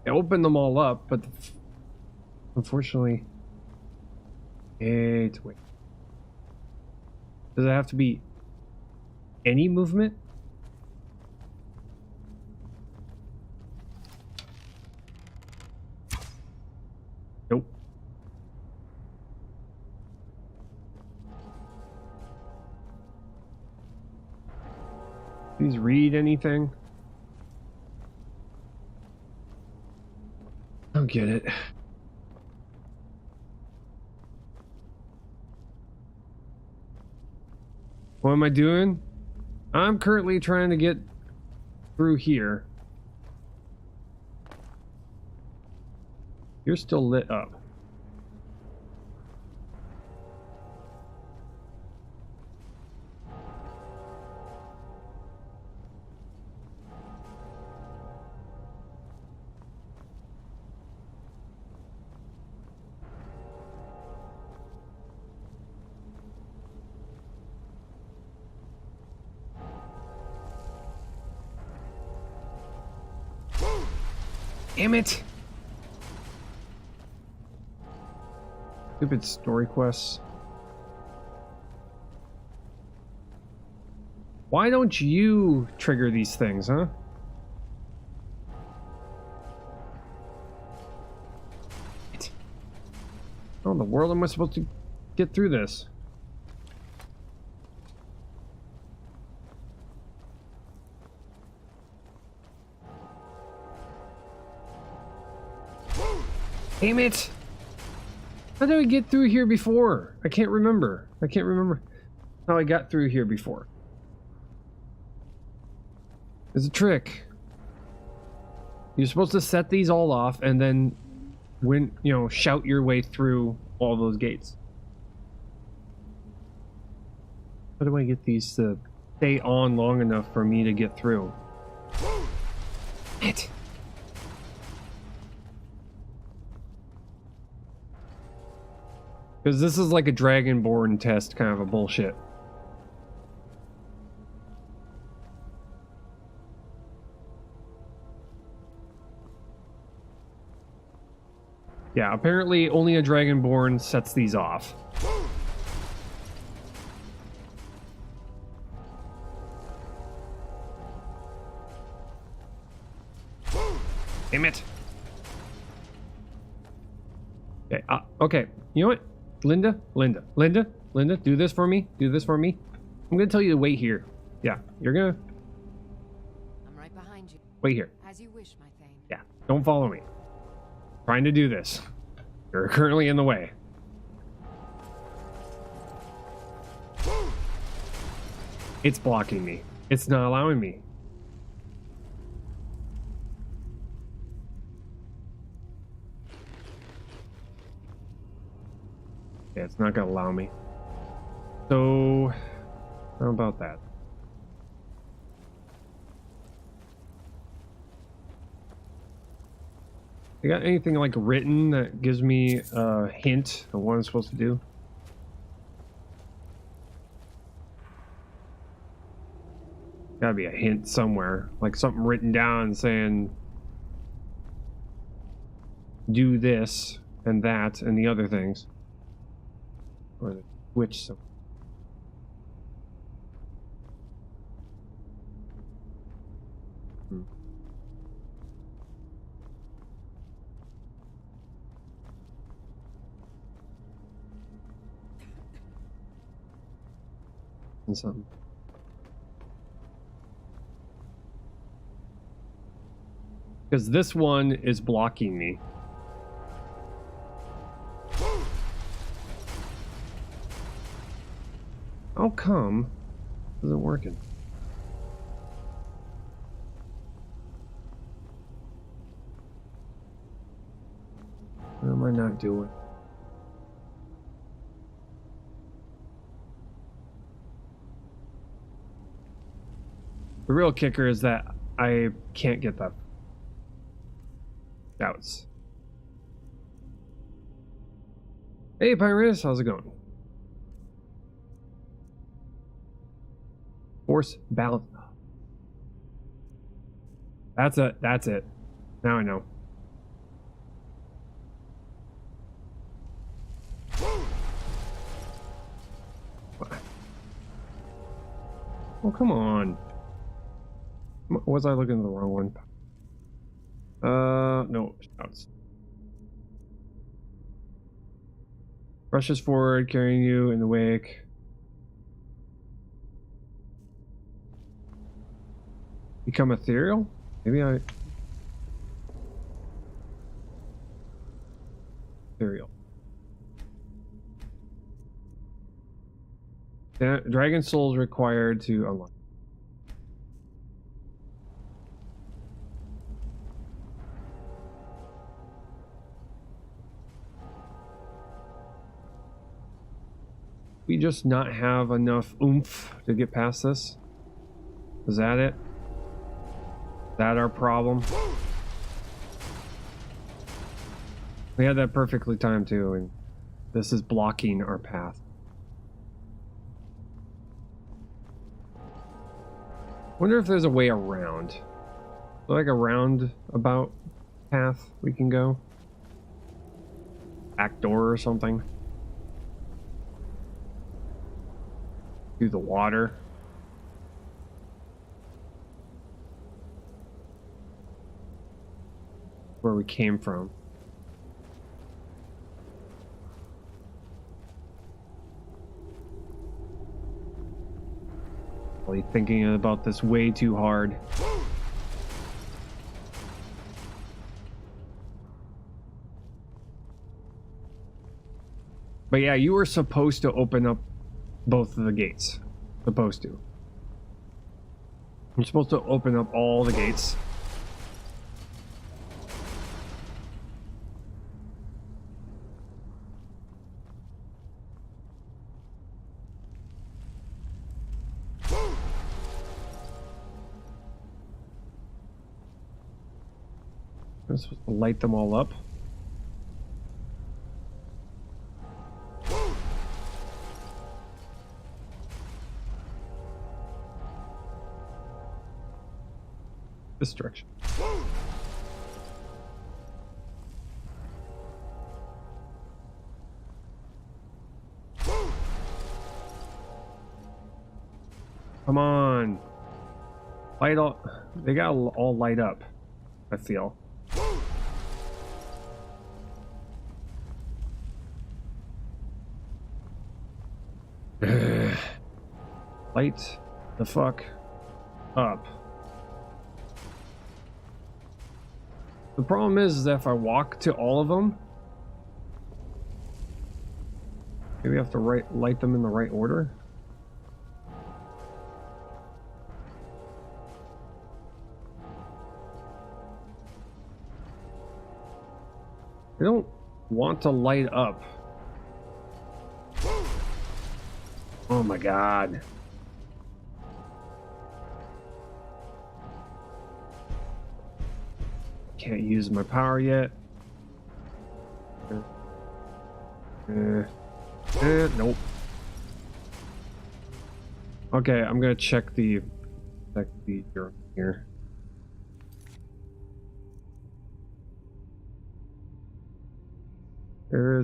I opened them all up, but unfortunately... Wait. Does it have to be any movement? Nope. Please read anything. I don't get it. What am I doing? I'm currently trying to get through here. You're still lit up. Damn it! Stupid story quests. Why don't you trigger these things, huh? How in the world am I supposed to get through this? Damn it! How did I get through here before? I can't remember. I can't remember how I got through here before. There's a trick. You're supposed to set these all off and then shout your way through all those gates. How do I get these to stay on long enough for me to get through? It. Because this is like a Dragonborn test kind of a bullshit. Yeah, apparently only a Dragonborn sets these off. Damn it. Okay, okay. You know what? Linda, do this for me. Do this for me. I'm gonna tell you to wait here. Yeah, you're gonna I'm right behind you. wait here. As you wish, my Thane. Yeah, don't follow me. Trying to do this. You're currently in the way. It's blocking me. It's not allowing me. Yeah, it's not gonna allow me. So, how about that? You got anything like written that gives me a hint of what I'm supposed to do? Gotta be a hint somewhere, like something written down saying do this and that and the other things. Or the switch some. And something. Because this one is blocking me. How come it isn't working? What am I not doing? The real kicker is that I can't get that. Doubts. Hey Pyrus, how's it going? Force balance. That's it. That's it. Now I know. Oh, come on. Was I looking at the wrong one? No. Shouts. Rushes forward, carrying you in the wake. Become ethereal? Maybe I... Ethereal. Dragon souls required to unlock. We just not have enough oomph to get past this? Is that it? Is that our problem? We had that perfectly timed too, and this is blocking our path. Wonder if there's a way around. Like a roundabout path we can go. Back door or something. Through the water. Where we came from. Probably thinking about this way too hard. But yeah, you were supposed to open up both of the gates. Supposed to. You're supposed to open up all the gates. I'm supposed to light them all up. This direction. Come on. Light all. They got all light up, I feel. Light the fuck up. The problem is that if I walk to all of them, maybe I have to light them in the right order. I don't want to light up. Oh my god. Can't use my power yet. Nope. Okay, I'm gonna check the here.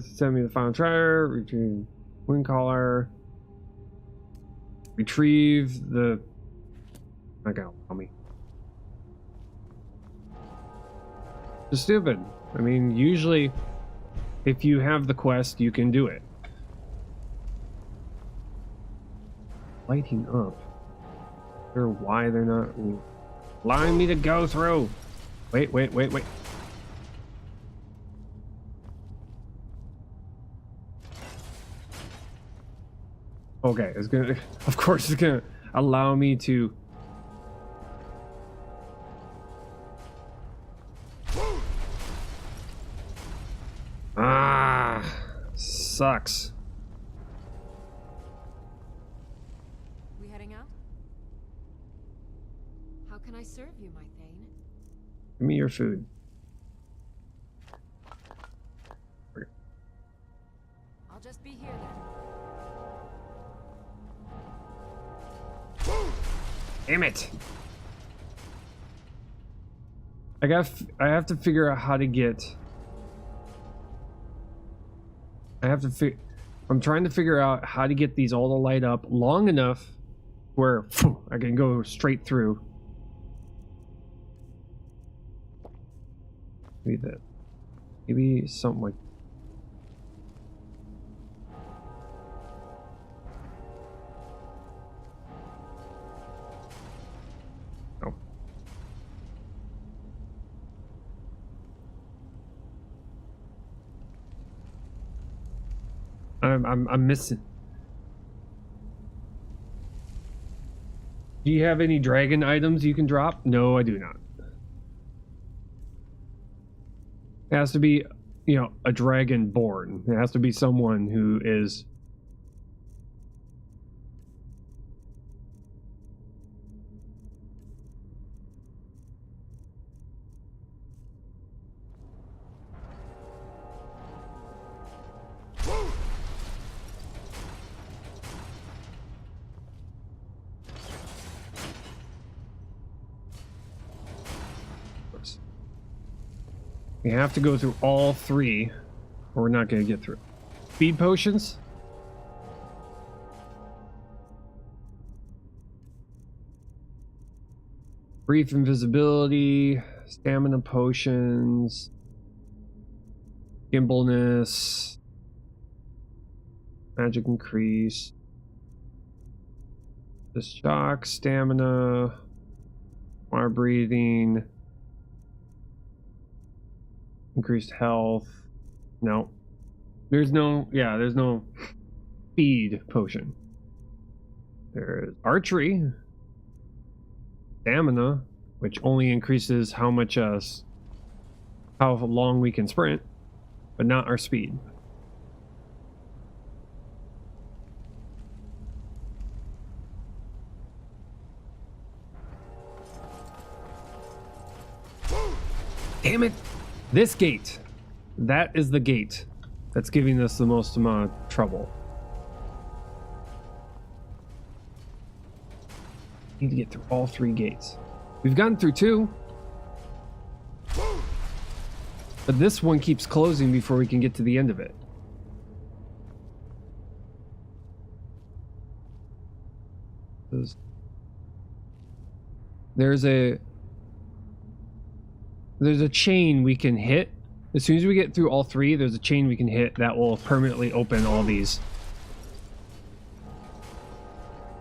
Send me the final trier, retrieve wind collar, retrieve the. Not gonna allow me. It's stupid. I mean, usually, if you have the quest, you can do it. Lighting up. I wonder why they're not allowing me to go through. Wait. Okay, it's gonna. Of course, it's gonna allow me to. Sucks. We heading out? How can I serve you, my Thane? Give me your food. I'll just be here then. Damn it! I have to figure out how to get. I'm trying to figure out how to get these all to light up long enough where I can go straight through. Maybe that. Maybe something like. No. I'm missing. Do you have any dragon items you can drop? No, I do not. It has to be, you know, a dragon born. It has to be someone who is. We have to go through all 3, or we're not going to get through. Speed potions. Brief invisibility, stamina potions, gimbalness, magic increase, the shock, stamina, water breathing, increased health. No, there's no speed potion. There's archery. Stamina, which only increases how long we can sprint, but not our speed. Damn it! This gate. That is the gate that's giving us the most amount of trouble. Need to get through all 3 gates. We've gotten through 2, but this one keeps closing before we can get to the end of it. There's a chain we can hit. As soon as we get through all 3, there's a chain we can hit that will permanently open all these.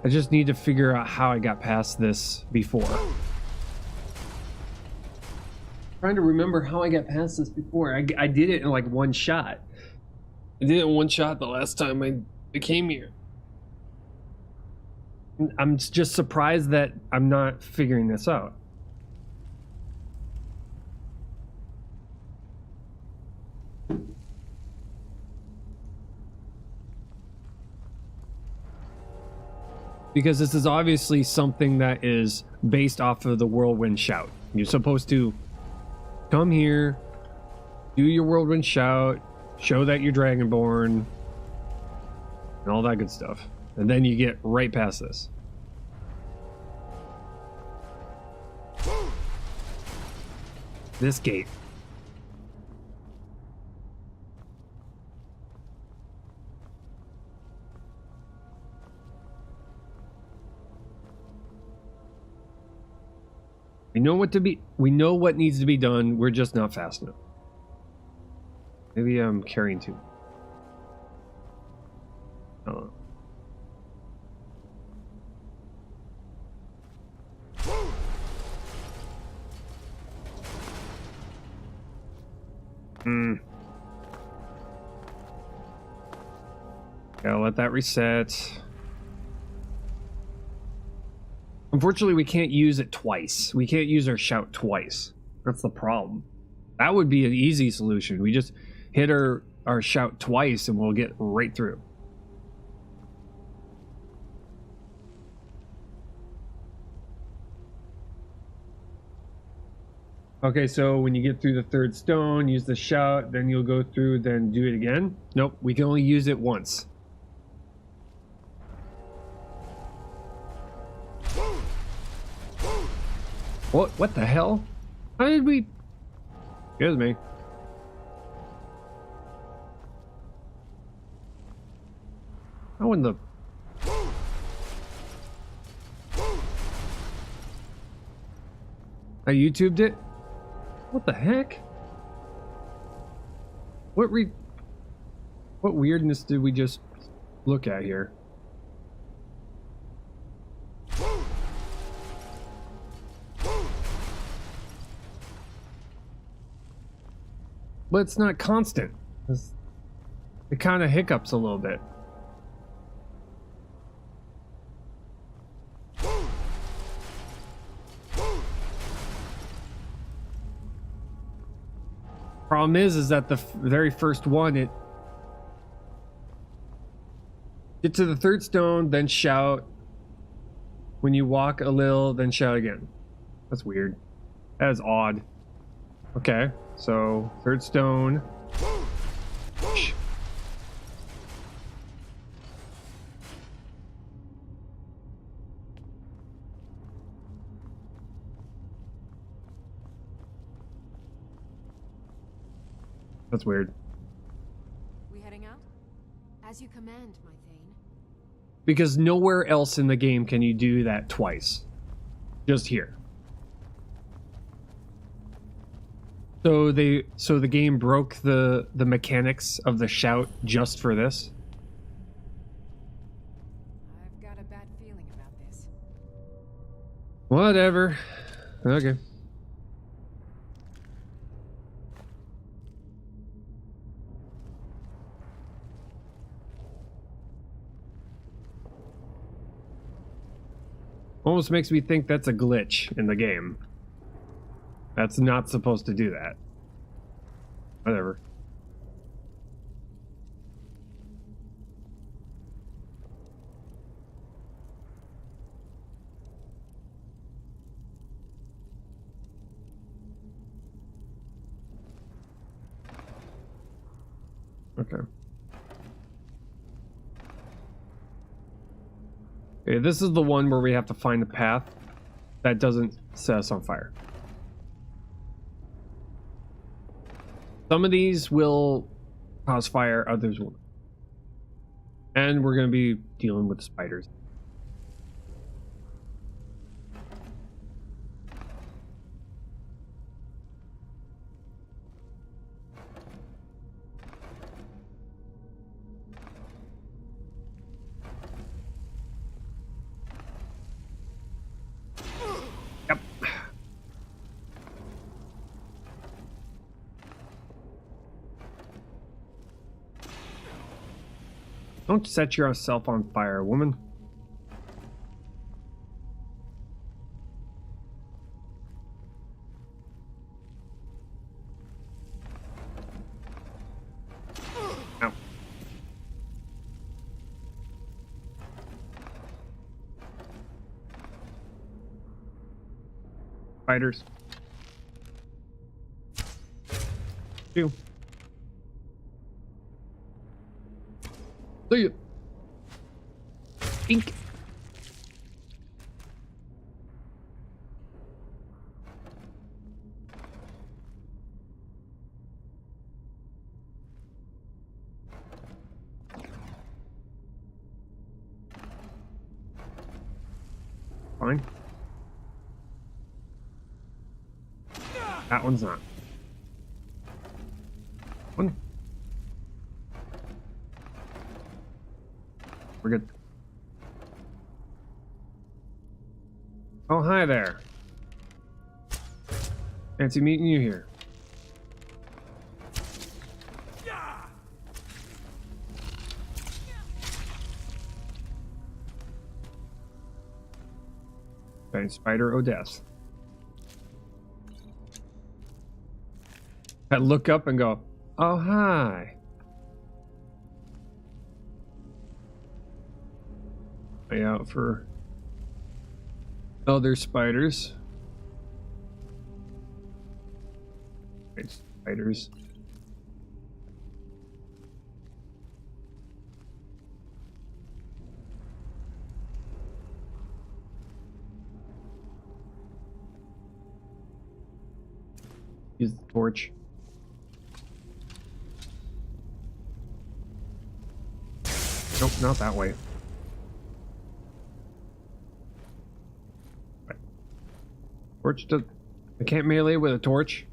I just need to figure out how I got past this before. Trying to remember how I got past this before. I did it in like one shot. I did it in one shot the last time I came here. I'm just surprised that I'm not figuring this out. Because this is obviously something that is based off of the Whirlwind Shout. You're supposed to come here, do your Whirlwind Shout, show that you're Dragonborn, and all that good stuff. And then you get right past this. This gate. We know what needs to be done. We're just not fast enough. Maybe I'm carrying too. I don't know. Gotta let that reset. Unfortunately, we can't use it twice. We can't use our shout twice. That's the problem. That would be an easy solution. We just hit our shout twice and we'll get right through. Okay, so when you get through the 3rd stone, use the shout, then you'll go through, then do it again. Nope, we can only use it once. What the hell? How did we... Excuse me. How in the... I YouTubed it? What the heck? What weirdness did we just look at here? But it's not constant. It kind of hiccups a little bit. Problem is that the very first one, it get to the 3rd stone, then shout. When you walk a little, then shout again. That's weird. That is odd. Okay, so 3rd stone. Shh. That's weird. We heading out? As you command, my Thane. Because nowhere else in the game can you do that twice. Just here. So the game broke the mechanics of the shout just for this. I've got a bad feeling about this. Whatever. Okay. Almost makes me think that's a glitch in the game. That's not supposed to do that. Whatever. Okay. Okay, this is the one where we have to find a path that doesn't set us on fire. Some of these will cause fire, others won't. And we're going to be dealing with spiders. Yep. Don't set yourself on fire, woman. Ow. Spiders. Two. See ya. Ink. Fine. That one's not. One. We're good. Oh, hi there. Fancy meeting you here. Giant spider Odess. I look up and go, oh, hi. Way out for other spiders. Right, spiders. Use the torch. Nope, not that way. Right. Torch does. I can't melee with a torch.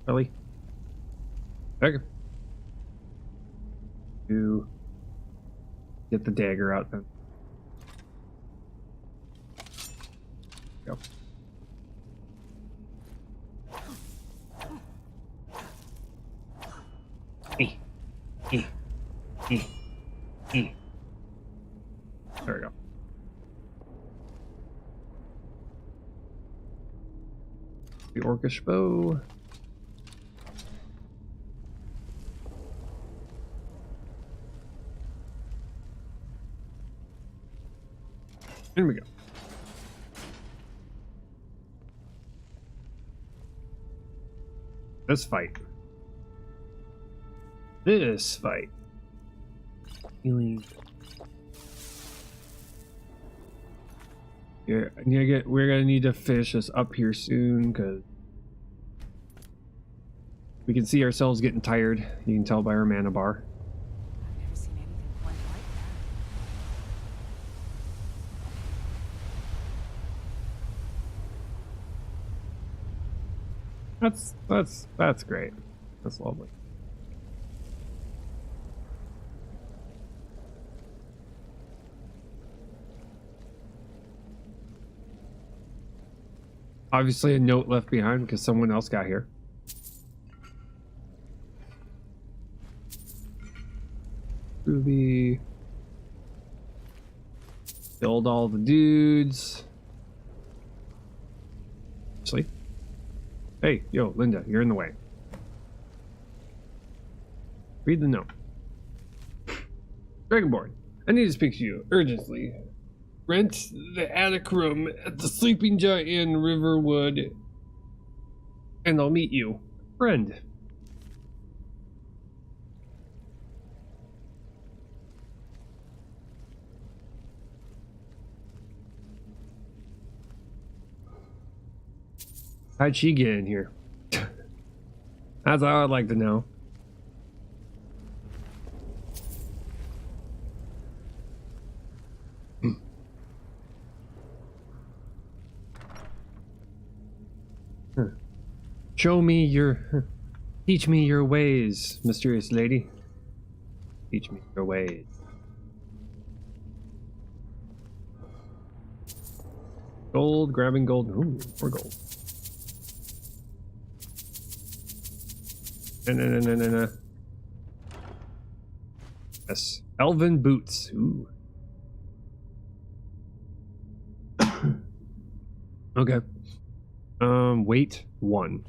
Really? Okay. To get the dagger out then. Go. E. E. E. E. There we go. The orcish bow. Here we go. This fight. Healing. Yeah, we're gonna need to finish this up here soon, because We can see ourselves getting tired. You can tell by our mana bar. I've never seen anything quite like that. That's great. That's lovely. Obviously a note left behind because someone else got here. Ruby. Killed all the dudes. Sleep. Hey, yo, Linda, you're in the way. Read the note. Dragonborn, I need to speak to you urgently. Rent the attic room at the Sleeping Giant Inn, Riverwood, and I'll meet you. Friend. How'd she get in here? That's all I'd like to know. Show me your... Teach me your ways, mysterious lady. Teach me your ways. Gold, grabbing gold. Ooh, more gold. No. Yes. Elven boots. Ooh. Okay. Weight 1.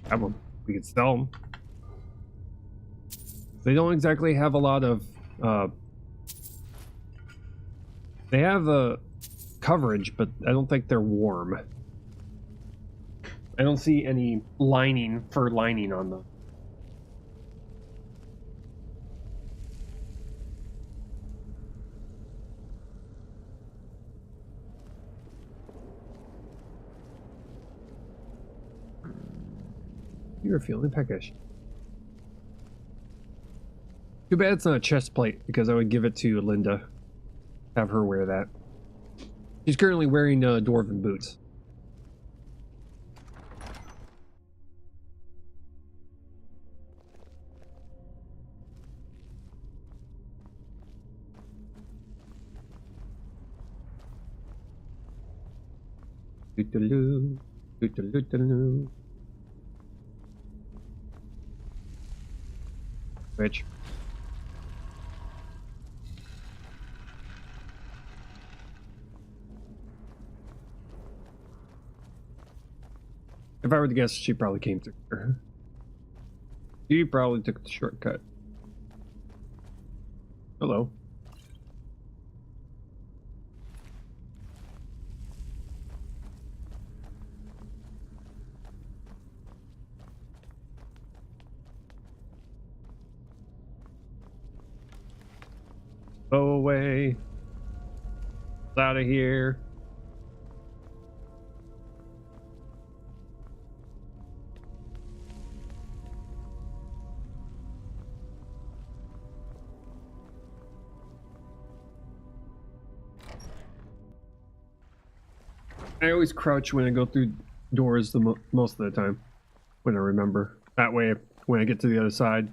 Have them. We could sell them. They don't exactly have a lot of, they have a coverage, but I don't think they're warm. I don't see any lining, fur lining on them. You're feeling peckish. Too bad it's not a chest plate, because I would give it to Linda. Have her wear that. She's currently wearing dwarven boots. Doo-doo-doo, doo-doo-doo-doo. Which? If I were to guess, she probably came through here. She probably took the shortcut. Hello. Go away. Out of here. I always crouch when I go through doors most of the time, when I remember. That way, when I get to the other side,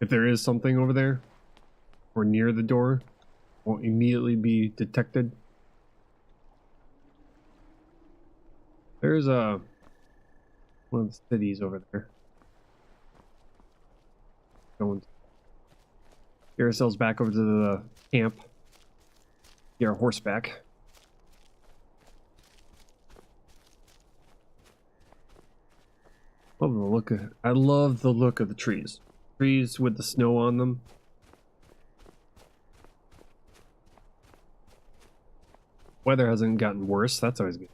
if there is something over there, or near the door, won't immediately be detected. There's one of the cities over there. Going to get ourselves back over to the camp. Get our horse back. Love the look of, I love the look of the trees. Trees with the snow on them. Weather hasn't gotten worse. That's always good.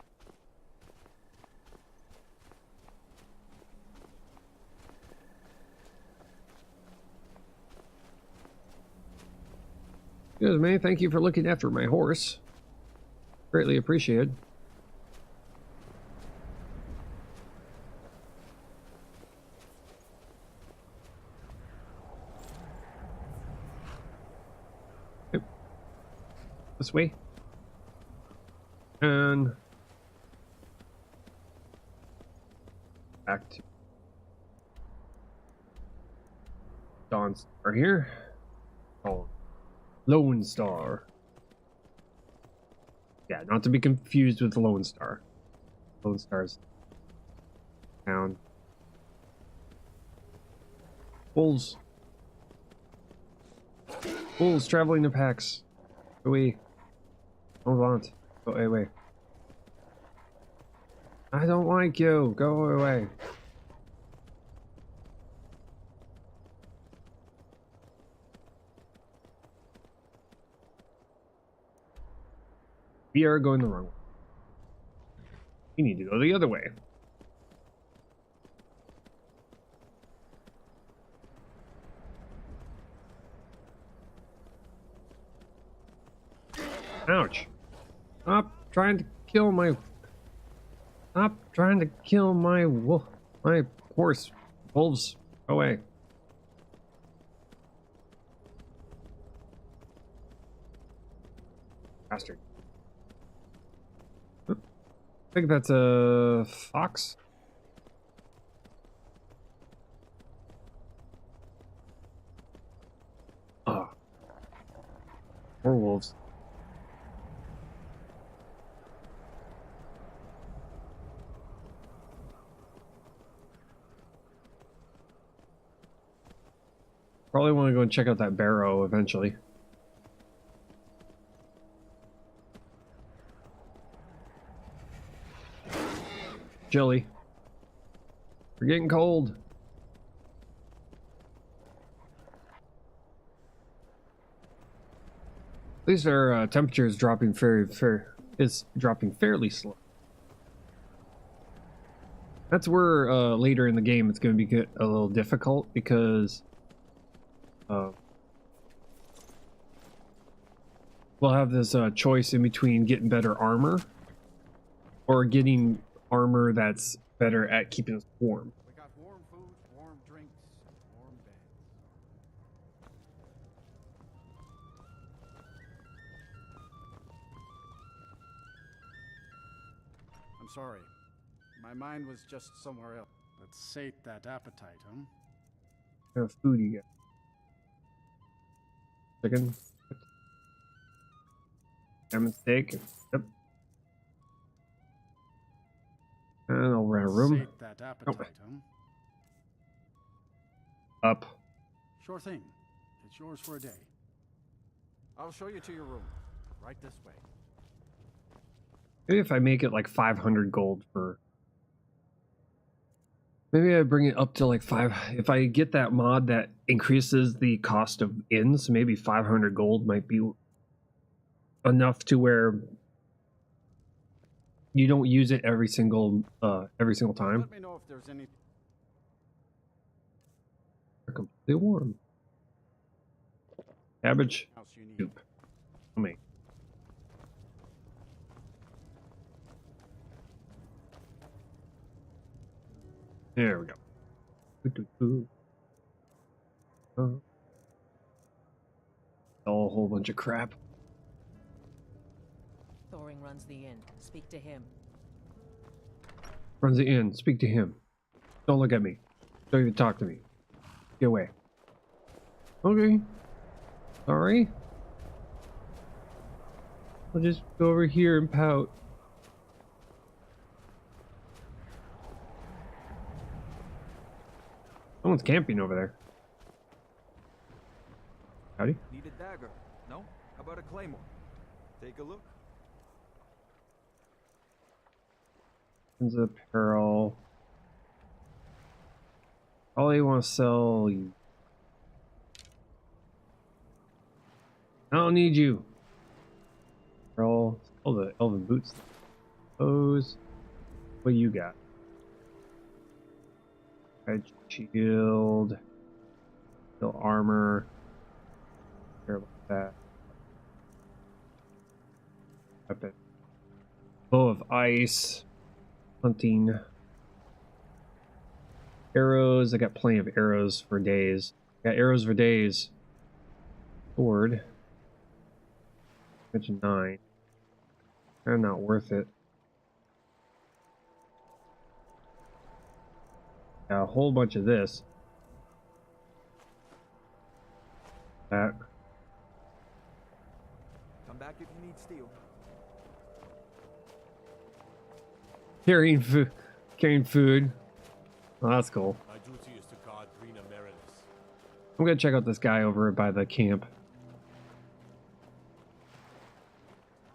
Good, man. Thank you for looking after my horse. Greatly appreciated. This way. And back to Dawn Star here. Oh, Lone Star. Yeah, not to be confused with Lone Star. Lone Star's town. Wolves. Wolves traveling in packs. Go away. Hold on. Go away. I don't like you. Go away. We are going the wrong way. We need to go the other way. Ouch. Stop trying to kill my... Stop trying to kill my wolf... My horse. Wolves. Go away. Bastard. I think that's a fox. Ah. Or wolves. Probably want to go and check out that barrow eventually. Chilly. We're getting cold. At least our temperature is dropping dropping fairly slow. That's where later in the game it's going to be a little difficult because we'll have this choice in between getting better armor or getting armor that's better at keeping us warm. We got warm food, warm drinks, warm beds. I'm sorry. My mind was just somewhere else. Let's sate that appetite, huh? What kind of food you get? Chicken? Salmon steak? Yep. And I'll rent a room. Sate that appetite, huh? Up. Sure thing. It's yours for a day. I'll show you to your room. Right this way. Maybe if I make it like 500 gold for... Maybe I bring it up to like 5... If I get that mod that increases the cost of inns, maybe 500 gold might be enough to where you don't use it every single time. Let me know if there's any... They're completely warm. Cabbage else you need. soup. I'll make. There we go. All a whole bunch of crap. Thoring runs the inn. Speak to him. Runs the inn. Speak to him. Don't look at me. Don't even talk to me. Get away. Okay. Sorry. I'll just go over here and pout. Someone's camping over there. Howdy. Need a dagger? No? How about a claymore? Take a look. Tons of apparel. All you want to sell you. I don't need you. Apparel. All the elven boots. Those. What you got? Red shield. Steel armor. Care about that. Weapon. Bow of ice. Hunting. Arrows. I got plenty of arrows for days. Got arrows for days. Sword. Mention 9. They're not worth it. Yeah, a whole bunch of this. That. Come back if you need steel. Carrying food. Carrying food. Oh, that's cool. My duty is to guard Green Emeritus. I'm gonna check out this guy over by the camp.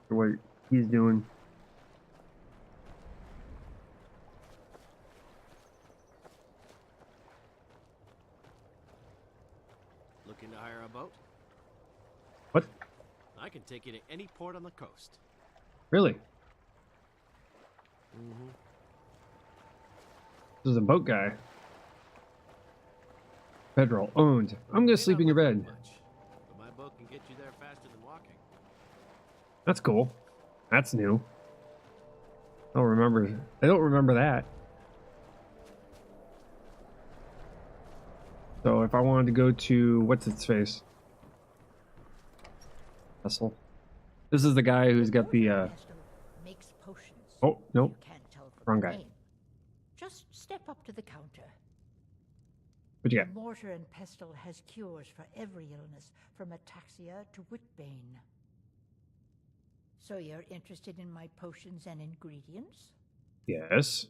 What he's doing. Looking to hire a boat? What? I can take you to any port on the coast. Really? Mm-hmm. This is a boat guy. Federal owned. I'm gonna sleep in your bed. Much, but my boat can get you there faster than walking. That's cool. That's new. I don't remember that. So if I wanted to go to what's its face? Vessel. This is the guy who's got the Pestle makes potions. oh nope. You can't tell from Wrong the guy. name. Just step up to the counter. What you got? Mortar and Pestle has cures for every illness, from ataxia to whitbane. So you're interested in my potions and ingredients? Yes.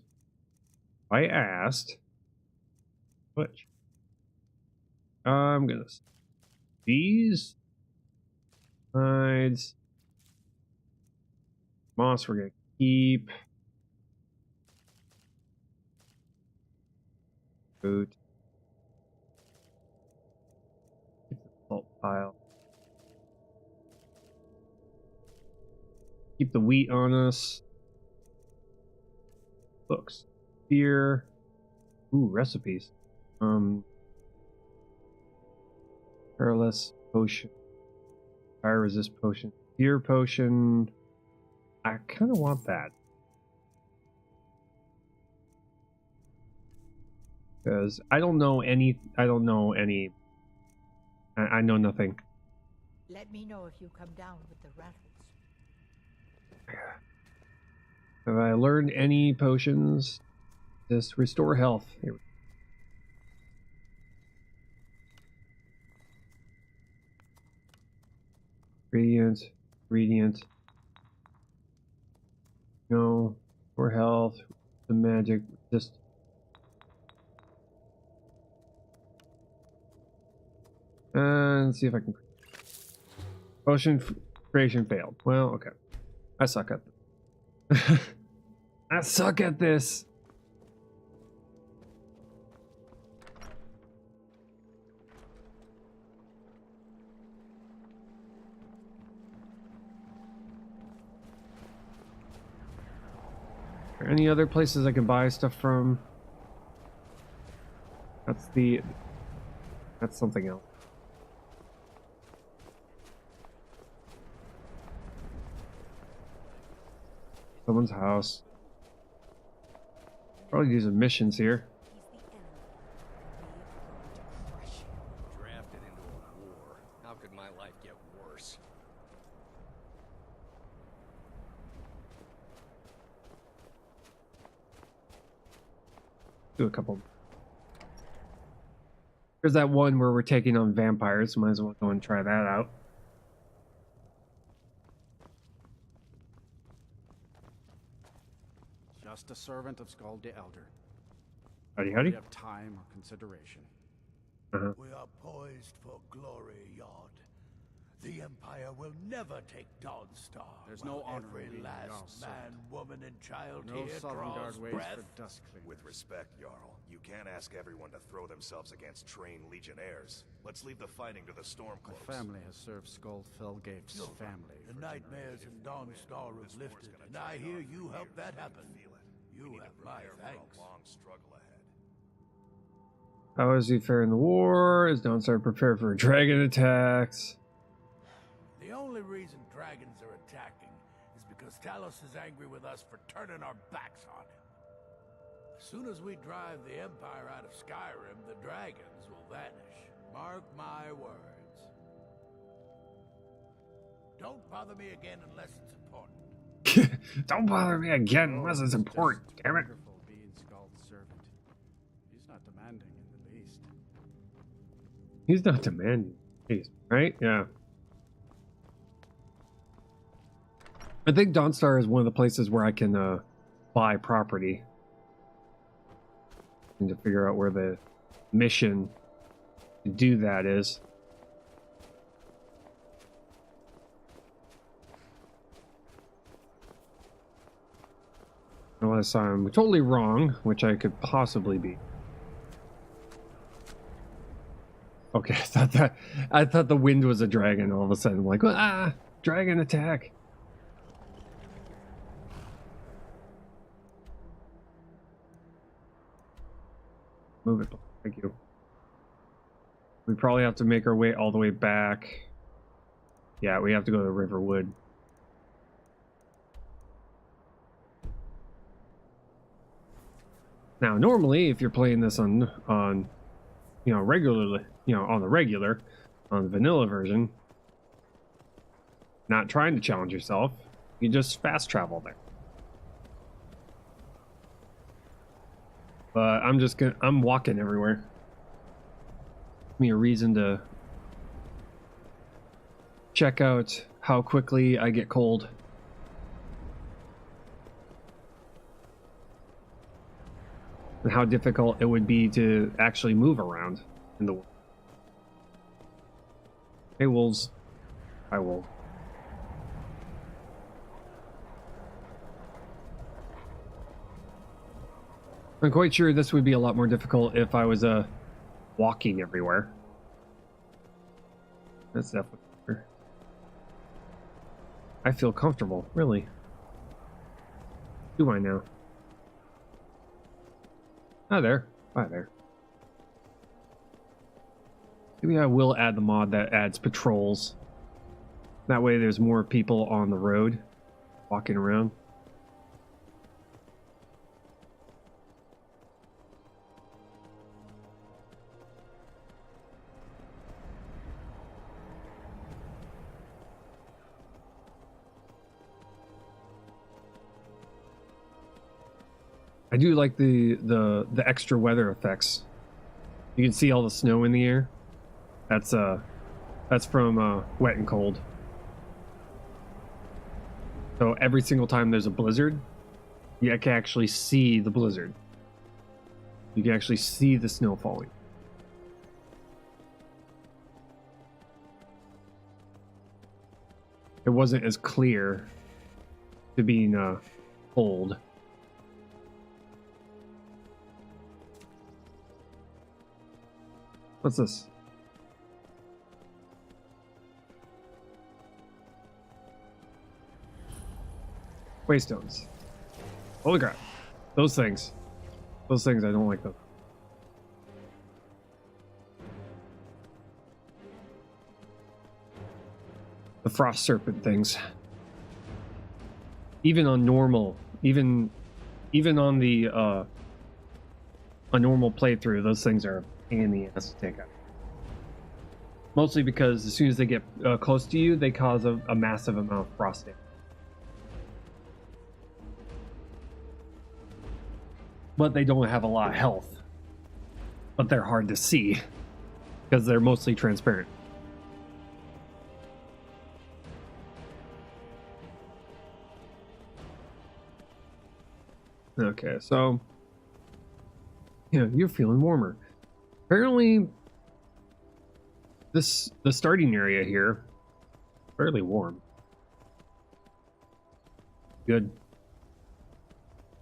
I asked. Which? I'm gonna these sides. Moss we're gonna keep. Boot. Keep the salt pile. Keep the wheat on us. Books. Beer. Ooh, recipes. Perilous potion. Fire resist potion. Fear potion. I kind of want that. Because I don't know any. I know nothing. Let me know if you come down with the rattles. Have I learned any potions? Just restore health. Here we go. Ingredient. No. For health. The magic. Just. And see if I can. Potion creation failed. Well, okay. I suck at this. I suck at this. Are there any other places I can buy stuff from? That's something else. Someone's house. Probably do some missions here. Drafted into a war. How could my life get worse? Do a couple. There's that one where we're taking on vampires. Might as well go and try that out. Just a servant of Skull the Elder. Howdy, We howdy. have time or consideration. We are poised for glory, Yod. The Empire will never take Dawnstar. There's while no honor in every being last Jarl's man, servant. woman, and child No here Southern draws Guard waits breath. for dusk clean. With respect, Jarl, you can't ask everyone to throw themselves against trained legionnaires. Let's leave the fighting to the Stormcloaks. My family has served Skull Felgate's family. The for nightmares in Dawnstar have lifted, and I hear you helped that happen. You have my thanks. Long struggle ahead. How is he faring in the war? Is Dawnstar prepared for dragon attacks? The only reason dragons are attacking is because Talos is angry with us for turning our backs on him. As soon as we drive the Empire out of Skyrim, the dragons will vanish. Mark my words. Don't bother me again unless it's important. Don't bother me again unless it's important. Damn it. Wonderful being Skull's servant. He's not demanding in the least. He's not demanding. Jeez, right? Yeah. I think Dawnstar is one of the places where I can buy property. Need to figure out where the mission to do that is. Unless I'm totally wrong, which I could possibly be. Okay, I thought the wind was a dragon all of a sudden. I'm like, ah, dragon attack. Move it. Thank you. We probably have to make our way all the way back. Yeah, we have to go to Riverwood. Now, normally, if you're playing this on you know, regularly, you know, on the vanilla version, not trying to challenge yourself, you just fast travel there. But I'm walking everywhere. Give me a reason to check out how quickly I get cold. And how difficult it would be to actually move around in the world. Hey, wolves. Hi, wolf. I'm quite sure this would be a lot more difficult if I was walking everywhere. That's definitely better. I feel comfortable, really. Do I now? Hi there. Hi there. Maybe I will add the mod that adds patrols. That way there's more people on the road walking around. I do like the extra weather effects. You can see all the snow in the air. That's from Wet and Cold. So every single time there's a blizzard, you can actually see the blizzard. You can actually see the snow falling. It wasn't as clear to being cold. What's this? Waystones. Holy crap. Those things. Those things, I don't like them. The frost serpent things. Even on normal, even on the a normal playthrough, those things are a pain in the ass to take out. Mostly because as soon as they get close to you, they cause a massive amount of frosting. But they don't have a lot of health. But they're hard to see because they're mostly transparent. Okay, so yeah, you're feeling warmer. Apparently, the starting area here fairly warm. Good.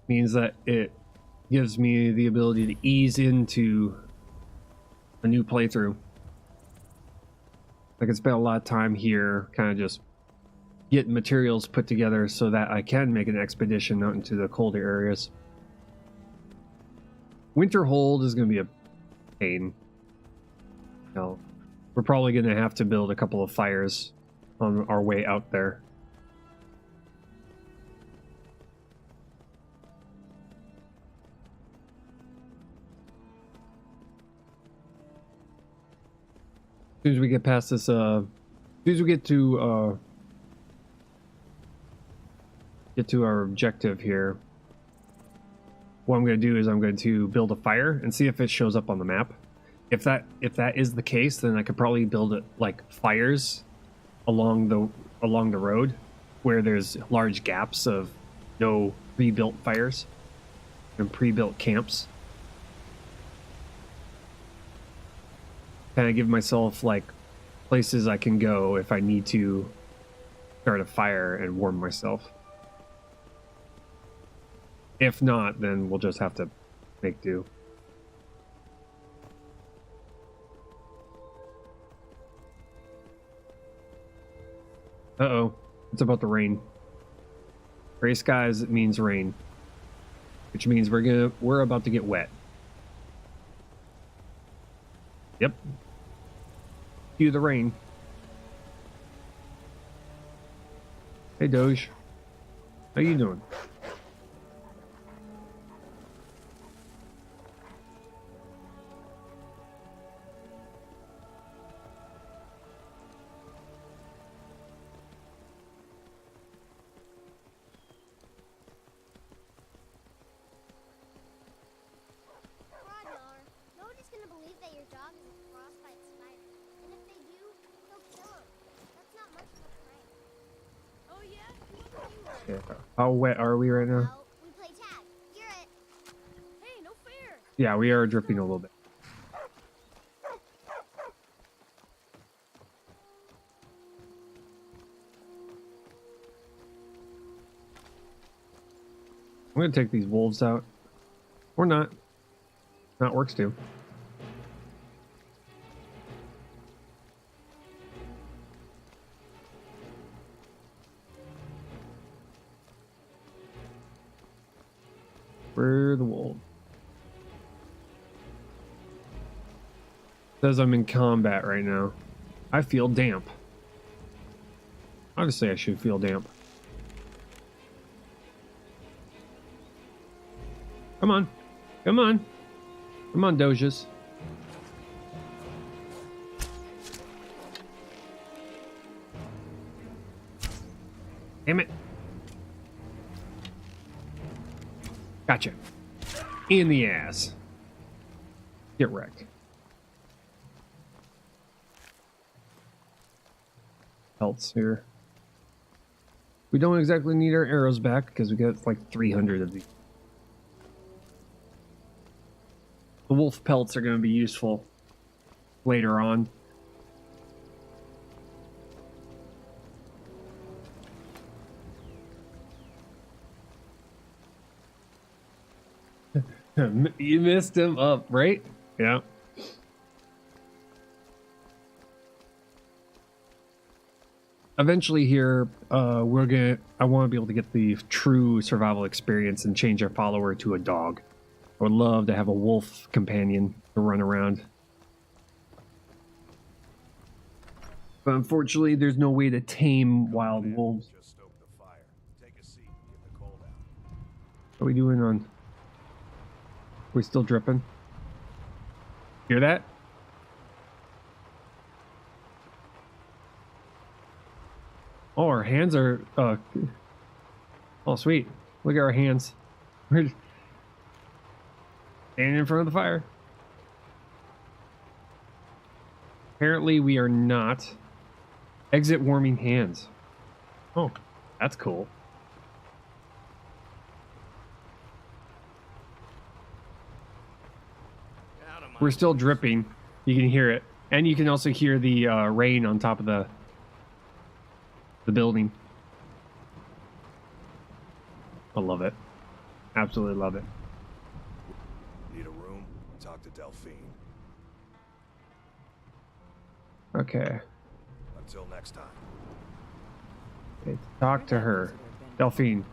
Means that it gives me the ability to ease into a new playthrough. I can spend a lot of time here, kind of just getting materials put together so that I can make an expedition out into the colder areas. Winterhold is going to be a pain. No, we're probably going to have to build a couple of fires on our way out there. As soon as we get past this, as soon as we get to get to our objective here, what I'm going to do is I'm going to build a fire and see if it shows up on the map. If that is the case, then I could probably build it like fires along the road where there's large gaps of no pre-built fires and pre-built camps. Kind of give myself like places I can go if I need to start a fire and warm myself. If not, then we'll just have to make do. Uh-oh, it's about to rain. Gray skies means rain, which means we're about to get wet. Yep. Cue the rain. Hey Doge, how you doing? Nobody's gonna believe that your dog is a frostbite spider. And if they do, they'll kill him. That's not much of a prank. Oh yeah? Yeah. How wet are we right now? Well, we play tag. Hear it. Hey, no fair. Yeah, we are dripping a little bit. I'm gonna take these wolves out. Or not. Not works too. Where are the wolves? Says I'm in combat right now. I feel damp. Obviously I should feel damp. Come on. Come on. Come on, Doges. Damn it. Gotcha. In the ass. Get wrecked. Pelts here. We don't exactly need our arrows back because we got like 300 of these. The wolf pelts are going to be useful later on. You missed him up, right? Yeah. Eventually here, I want to be able to get the true survival experience and change our follower to a dog. I would love to have a wolf companion to run around. But unfortunately, there's no way to tame wild wolves. Just stoke the fire. Take a seat, get the cold out. What are we doing on? Are we still dripping? Hear that? Oh, our hands are... oh, sweet. Look at our hands. We're standing in front of the fire. Apparently, we are not. Exit warming hands. Oh, that's cool. We're still dripping. You can hear it. And you can also hear the rain on top of the building. I love it. Absolutely love it. Need a room? Talk to Delphine. Okay. Until next time. Okay, talk to her. Delphine.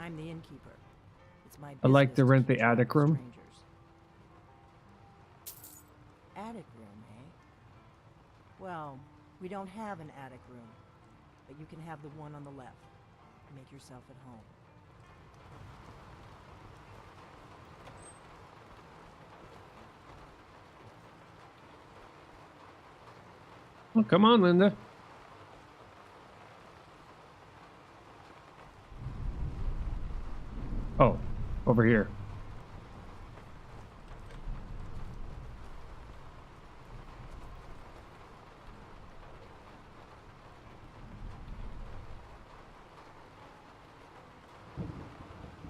I'm the innkeeper. It's my I'd like to business rent the keep track of attic room. strangers. Attic room, eh? Well, we don't have an attic room, but you can have the one on the left. Make yourself at home. Well, come on, Linda. over here.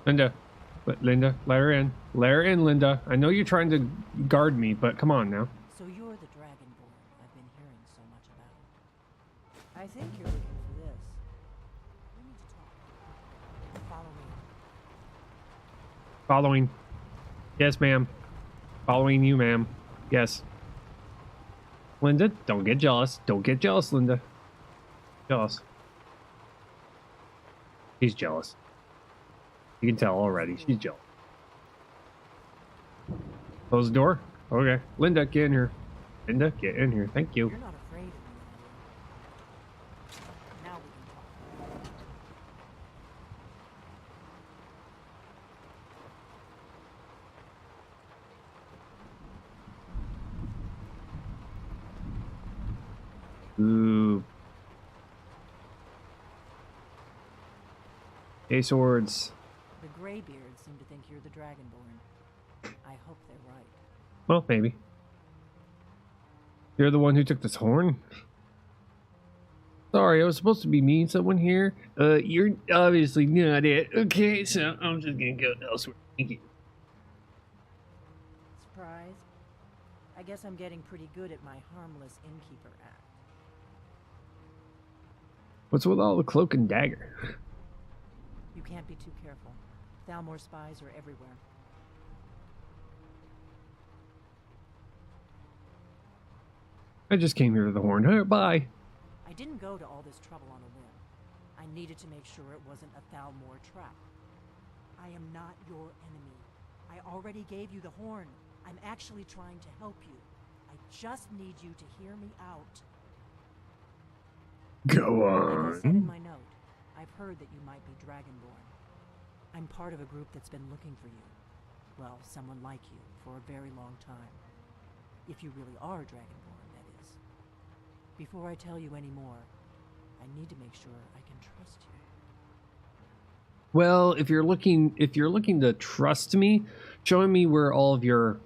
Linda, Linda, let her in. Let her in, Linda. I know you're trying to guard me, but come on now. So you're the Dragonborn I've been hearing so much about. I think you're looking for this. We need to talk. Follow me. Following. Yes, ma'am. Following you, ma'am. Yes. Linda, don't get jealous. Don't get jealous, Linda. Jealous. She's jealous. You can tell already. She's jealous. Close the door. Okay. Linda, get in here. Linda, get in here. Thank you. You're not afraid of me, are you? Now we can talk. Ooh. Hey, swords. The Greybeards seem to think you're the Dragonborn. I hope they're right. Well, maybe. You're the one who took this horn? Sorry, I was supposed to be meeting someone here. You're obviously not it. Okay, so I'm just gonna go elsewhere. Thank you. Surprise? I guess I'm getting pretty good at my harmless innkeeper act. What's with all the cloak and dagger? You can't be too careful. Thalmor spies are everywhere. I just came here to the horn. Bye. I didn't go to all this trouble on a whim. I needed to make sure it wasn't a Thalmor trap. I am not your enemy. I already gave you the horn. I'm actually trying to help you. I just need you to hear me out. Go Like I said in on. my note, I've heard that you might be Dragonborn. I'm part of a group that's been looking for you. Well, someone like you, for a very long time. If you really are Dragonborn, that is. Before I tell you any more, I need to make sure I can trust you. Well, if you're looking to trust me, showing me where all of your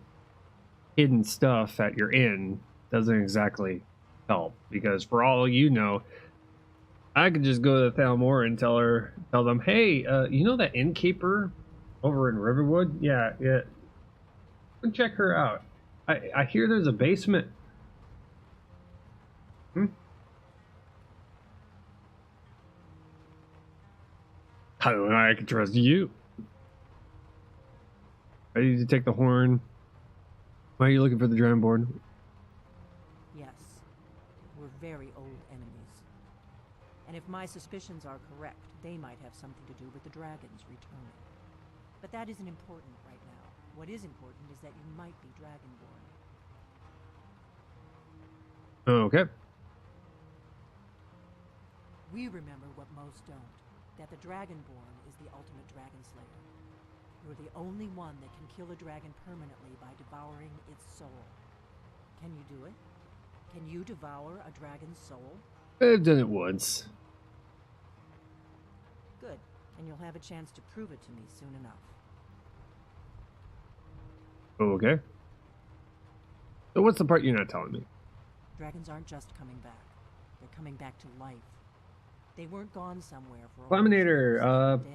hidden stuff that you're in doesn't exactly help, because for all you know, I could just go to Thalmor and tell them, hey, you know that innkeeper over in Riverwood? Yeah. Go check her out. I hear there's a basement. How do I can trust you? Ready to take the horn? Why are you looking for the Dragonborn? Yes, we're very old enemies. And if my suspicions are correct, they might have something to do with the dragons returning. But that isn't important right now. What is important is that you might be Dragonborn. Okay. We remember what most don't, that the Dragonborn is the ultimate dragon slayer. You're the only one that can kill a dragon permanently by devouring its soul. Can you do it? Can you devour a dragon's soul? I've done it once. Good, and you'll have a chance to prove it to me soon enough. Okay. So what's the part you're not telling me? Dragons aren't just coming back. They're coming back to life. They weren't gone somewhere for a Flaminator, dead.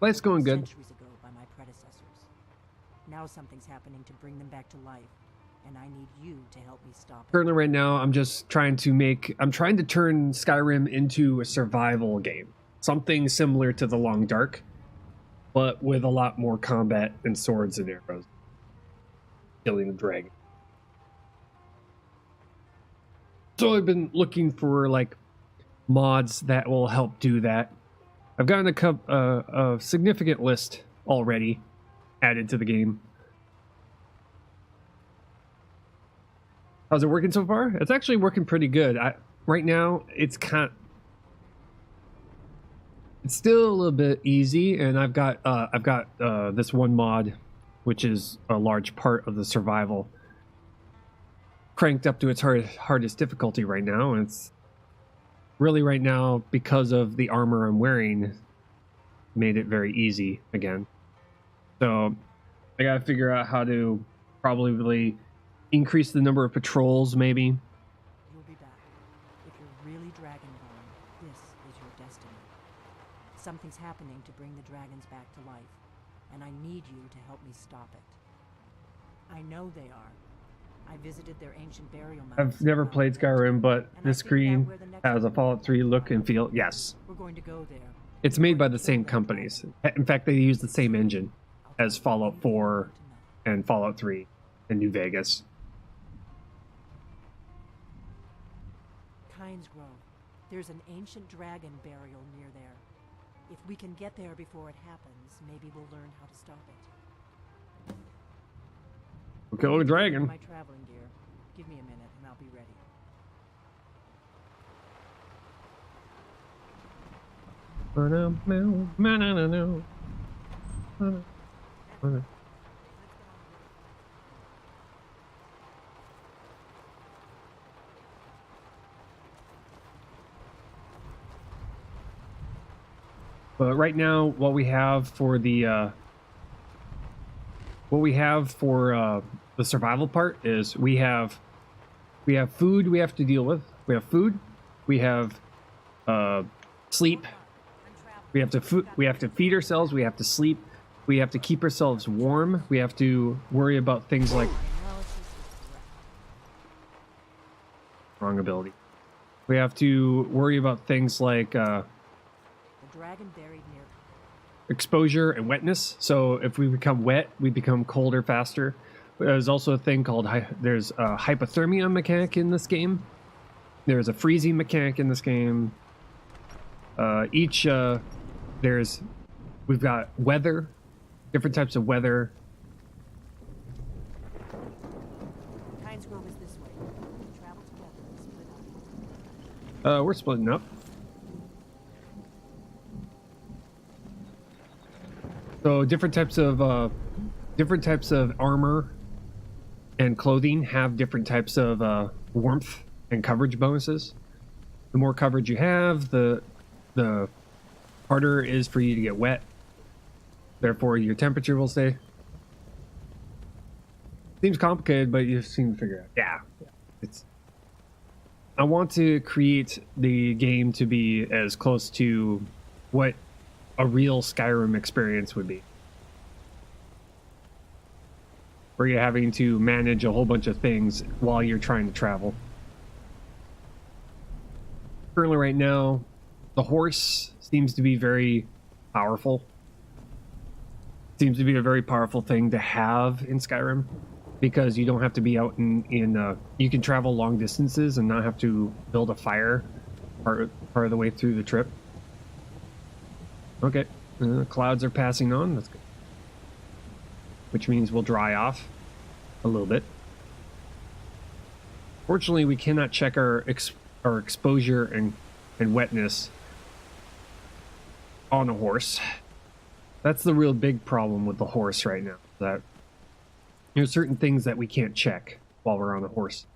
life's going good. Centuries ago by my predecessors. Now something's happening to bring them back to life, and I need you to help me stop it. Currently right now, I'm trying to turn Skyrim into a survival game. Something similar to The Long Dark, but with a lot more combat and swords and arrows. Killing the dragon. So I've been looking for like mods that will help do that. I've gotten a significant list already added to the game. How's it working so far? It's actually working pretty good. Right now, it's still a little bit easy, and I've got this one mod, which is a large part of the survival, cranked up to its hardest difficulty right now, and it's really right now, because of the armor I'm wearing, made it very easy again. So I gotta figure out how to probably increase the number of patrols, maybe. You'll be back. If you're really Dragonborn, this is your destiny. Something's happening to bring the dragons back to life, and I need you to help me stop it. I know they are. I visited their ancient burial mounds. I've never played Skyrim, but this screen has a Fallout 3 look and feel. Yes. We're going to go there. It's made by the same companies. In fact, they use the same engine as Fallout 4 and Fallout 3 in New Vegas. Kynes Grove. There's an ancient dragon burial near there. If we can get there before it happens, maybe we'll learn how to stop it. We'll kill a dragon. My traveling gear. Give me a minute and I'll be ready. But right now, what we have for the survival part is we have food we have to deal with. We have food. We have sleep. We have to feed ourselves. We have to sleep. We have to keep ourselves warm. We have to worry about things like wrong ability. We have to worry about things like Dragon buried near exposure and wetness. So if we become wet, we become colder faster. There's also a thing called there's a hypothermia mechanic in this game. There's a freezing mechanic in this game. We've got weather, different types of weather. Kynes Grove is this way. We travel together and split up. We're splitting up. So different types of armor and clothing have different types of warmth and coverage bonuses. The more coverage you have, the harder it is for you to get wet. Therefore, your temperature will stay. Seems complicated, but you seem to figure it out. Yeah, I want to create the game to be as close to what a real Skyrim experience would be, where you're having to manage a whole bunch of things while you're trying to travel. Currently right now, the horse seems to be very powerful. Seems to be a very powerful thing to have in Skyrim, because you don't have to be out you can travel long distances and not have to build a fire part of the way through the trip. Okay, clouds are passing on. That's good. Which means we'll dry off a little bit. Fortunately, we cannot check our exposure and wetness on a horse. That's the real big problem with the horse right now. That there's certain things that we can't check while we're on a horse.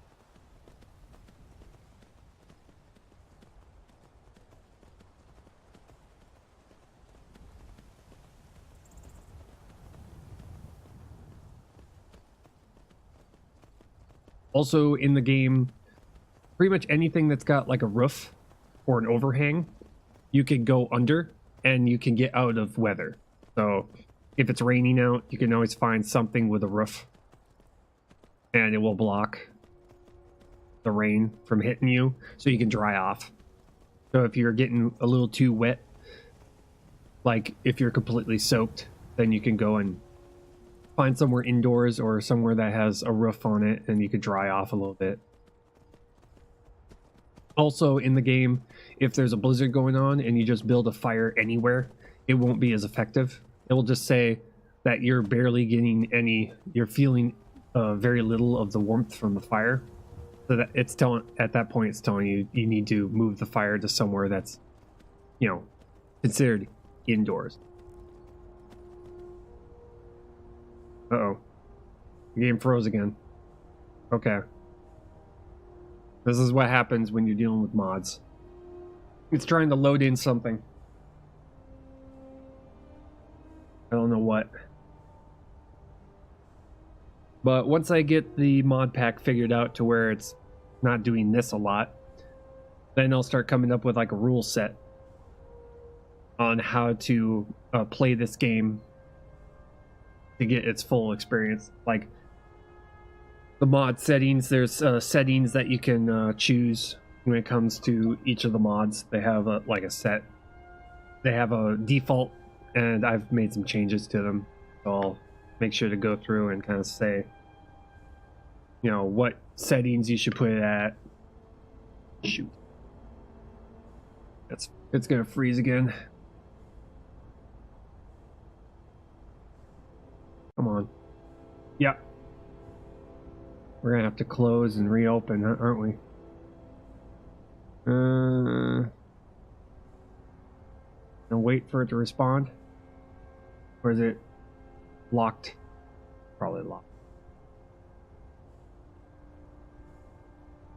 Also in the game, pretty much anything that's got like a roof or an overhang, you can go under and you can get out of weather. So if it's raining out, you can always find something with a roof and it will block the rain from hitting you so you can dry off. So if you're getting a little too wet, like if you're completely soaked, then you can go and find somewhere indoors or somewhere that has a roof on it and you could dry off a little bit. Also in the game, if there's a blizzard going on and you just build a fire anywhere, it won't be as effective. It will just say that you're barely getting you're feeling very little of the warmth from the fire. So that at that point it's telling you you need to move the fire to somewhere that's, considered indoors. Uh-oh. The game froze again. Okay. This is what happens when you're dealing with mods. It's trying to load in something. I don't know what. But once I get the mod pack figured out to where it's not doing this a lot, then I'll start coming up with like a rule set on how to play this game to get its full experience. Like the mod settings, there's settings that you can choose when it comes to each of the mods. They have like a set. They have a default, and I've made some changes to them. So I'll make sure to go through and kind of say, you know, what settings you should put it at. Shoot. It's gonna freeze again. Come on. Yeah. We're gonna have to close and reopen, aren't we? And wait for it to respond? Or is it locked? Probably locked.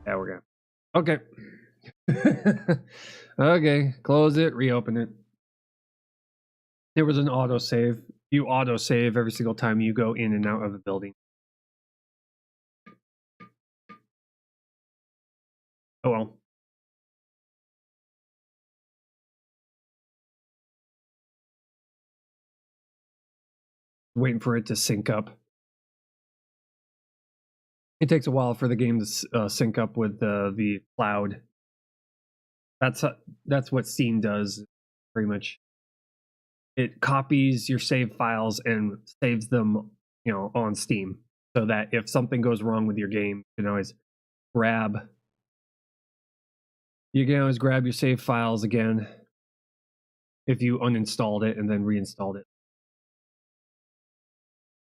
Yeah, we're good. Okay. Okay, close it, reopen it. There was an autosave. You autosave every single time you go in and out of a building. Oh well. Waiting for it to sync up. It takes a while for the game to sync up with the cloud. That's what Steam does, pretty much. It copies your save files and saves them, you know, on Steam, so that if something goes wrong with your game, you can always grab your save files again if you uninstalled it and then reinstalled it.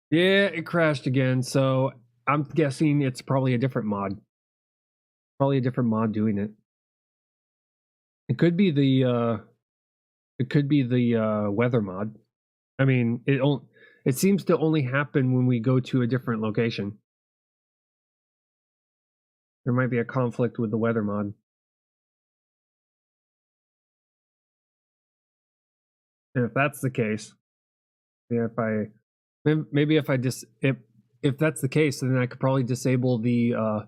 Yeah, it crashed again, so I'm guessing it's probably a different mod. Probably a different mod doing it. It could be the weather mod. I mean, it seems to only happen when we go to a different location. There might be a conflict with the weather mod. And if that's the case, yeah, if that's the case, then I could probably disable the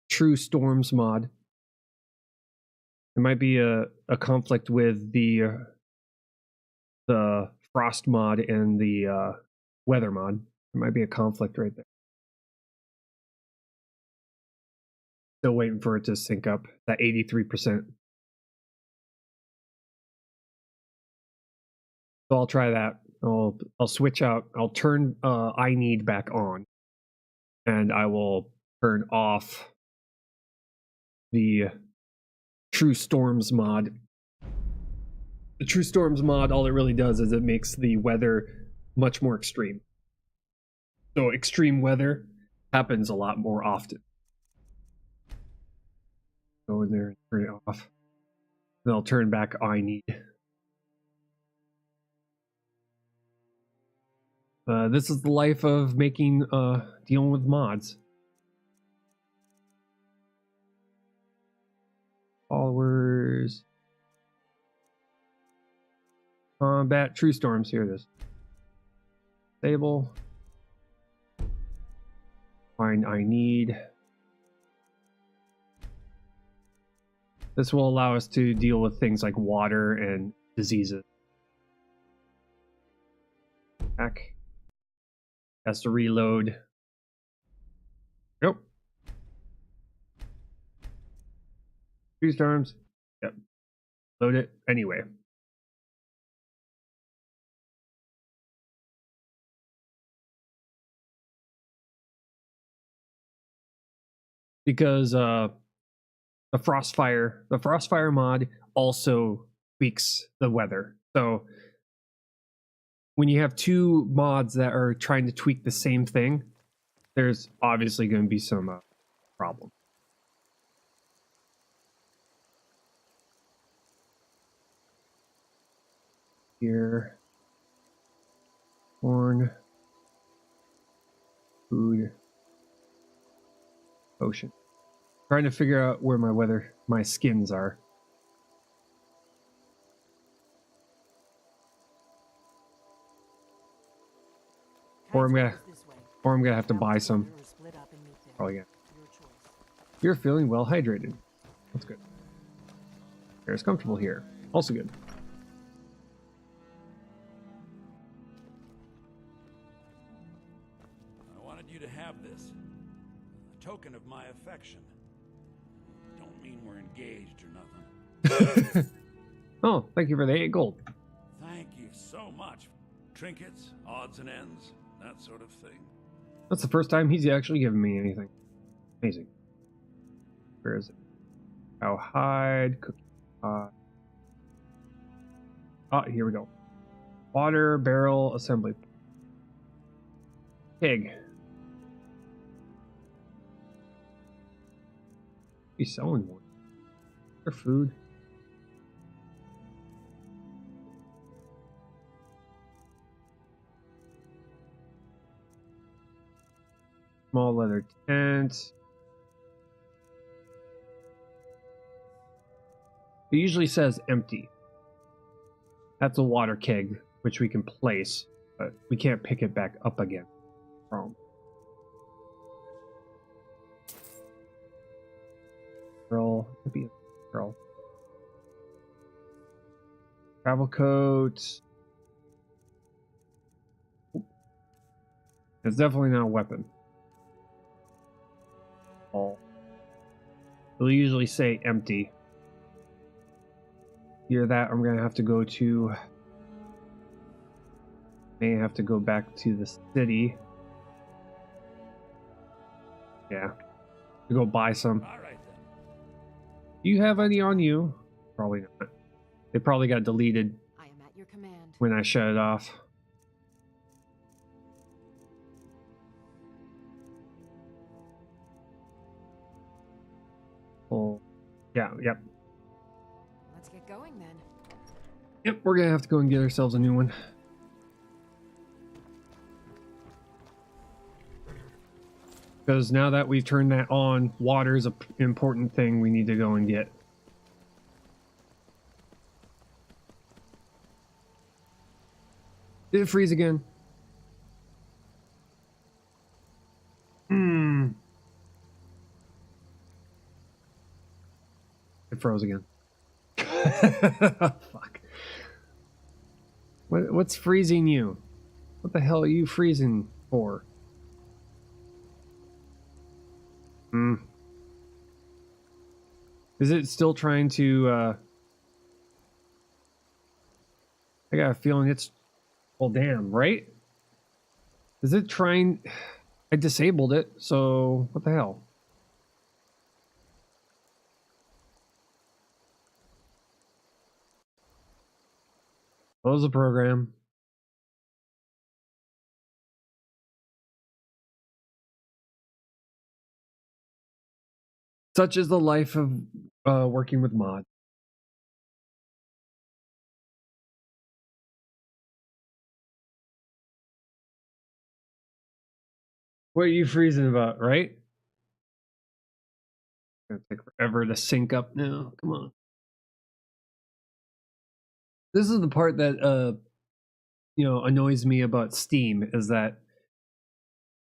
True Storms mod. There might be a conflict with the Frost mod and the weather mod. There might be a conflict right there. Still waiting for it to sync up. That 83%. So I'll try that. I'll switch out. I'll turn I need back on, and I will turn off the True Storms mod. The True Storms mod, all it really does is it makes the weather much more extreme. So extreme weather happens a lot more often. Go in there and turn it off. Then I'll turn back I need. This is the life of dealing with mods. Followers. Combat True Storms. Here it is. Stable. Find I need. This will allow us to deal with things like water and diseases. Back. Has to reload. Nope. True Storms. Yep. Load it anyway. Because the Frostfire mod also tweaks the weather. So when you have two mods that are trying to tweak the same thing, there's obviously going to be some problem. Here, corn, food, ocean. Trying to figure out where my skins are. Or I'm gonna Or I'm gonna have to buy some. Oh yeah. You're feeling well hydrated. That's good. Air is comfortable here. Also good. I wanted you to have this. A token of my affection. Don't mean we're engaged or nothing. Oh, thank you for the 8 gold. Thank you so much. Trinkets, odds and ends, that sort of thing. That's the first time he's actually given me anything. Amazing. Where is it? Cow hide, cookie pot. Ah, here we go. Water barrel assembly. Pig. He's selling more. Their food. Small leather tent. It usually says empty. That's a water keg, which we can place, but we can't pick it back up again. Wrong. Girl, could be a girl. Travel coat. It's definitely not a weapon. It'll usually say empty. Hear that? I'm gonna have to go to. May have to go back to the city. Yeah, to go buy some. All right then. Do you have any on you? Probably not. They probably got deleted I am at your command. when I shut it off. Oh, yeah, yep. Let's get going then. Yep, we're gonna have to go and get ourselves a new one. Because now that we've turned that on, water is an important thing we need to go and get. Did it freeze again? It froze again. Fuck. What's freezing you? What the hell are you freezing for? Is it still trying to, I got a feeling it's, well, damn, right? Is it trying, I disabled it, so what the hell? Close the program. Such is the life of working with mods. What are you freezing about, right? It's gonna take forever to sync up now. Come on. This is the part that annoys me about Steam, is that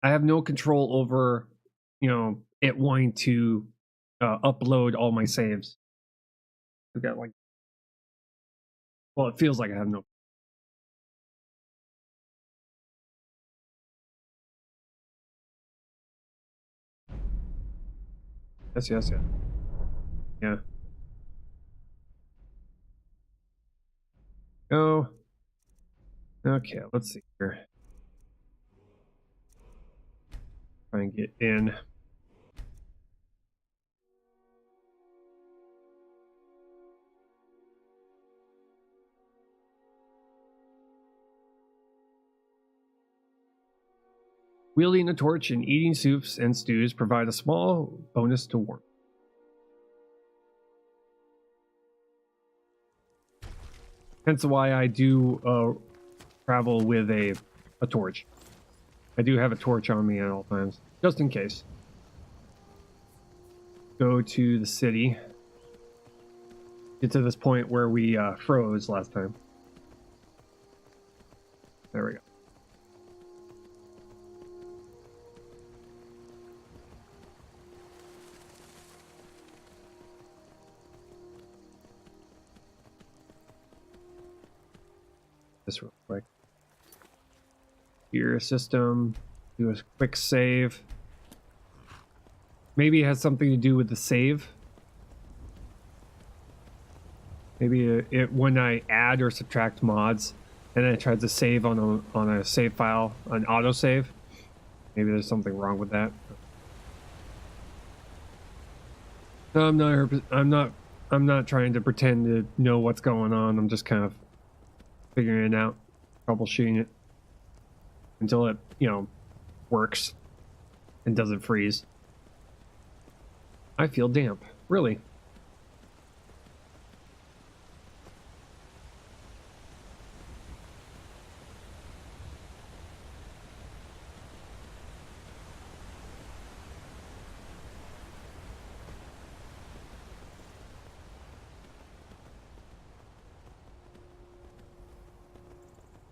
I have no control over it wanting to upload all my saves. I've got like, well, it feels like I have no. Yes. Yeah. Go. Okay, let's see here. Try and get in. Wielding a torch and eating soups and stews provide a small bonus to warmth. Hence why I do travel with a torch. I do have a torch on me at all times, just in case. Go to the city. Get to this point where we froze last time. There we go. this real quick. Gear system. Do a quick save. Maybe it has something to do with the save. Maybe it when I add or subtract mods, and then it tries to save on a save file, an autosave. Maybe there's something wrong with that. No, I'm not trying to pretend to know what's going on. I'm just kind of figuring it out, troubleshooting it until it, works and doesn't freeze. I feel damp. Really?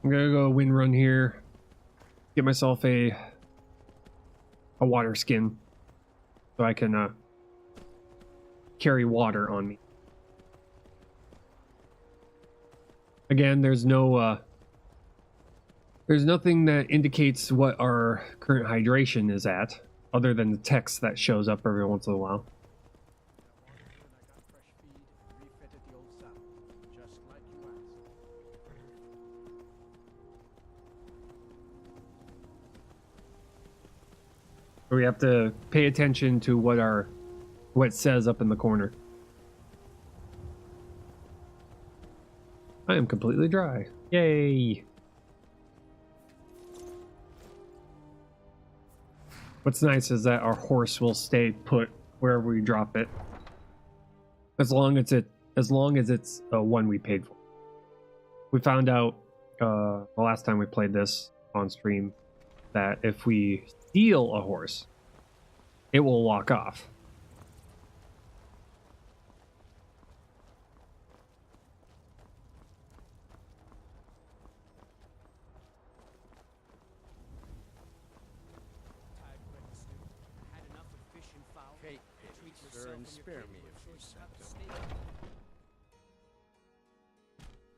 I'm gonna go wind run here, get myself a water skin so I can carry water on me. Again, there's nothing that indicates what our current hydration is at, other than the text that shows up every once in a while. We have to pay attention to what it says up in the corner. I am completely dry. Yay! What's nice is that our horse will stay put wherever we drop it, as long as it's one we paid for. We found out the last time we played this on stream that if we steal a horse, it will walk off.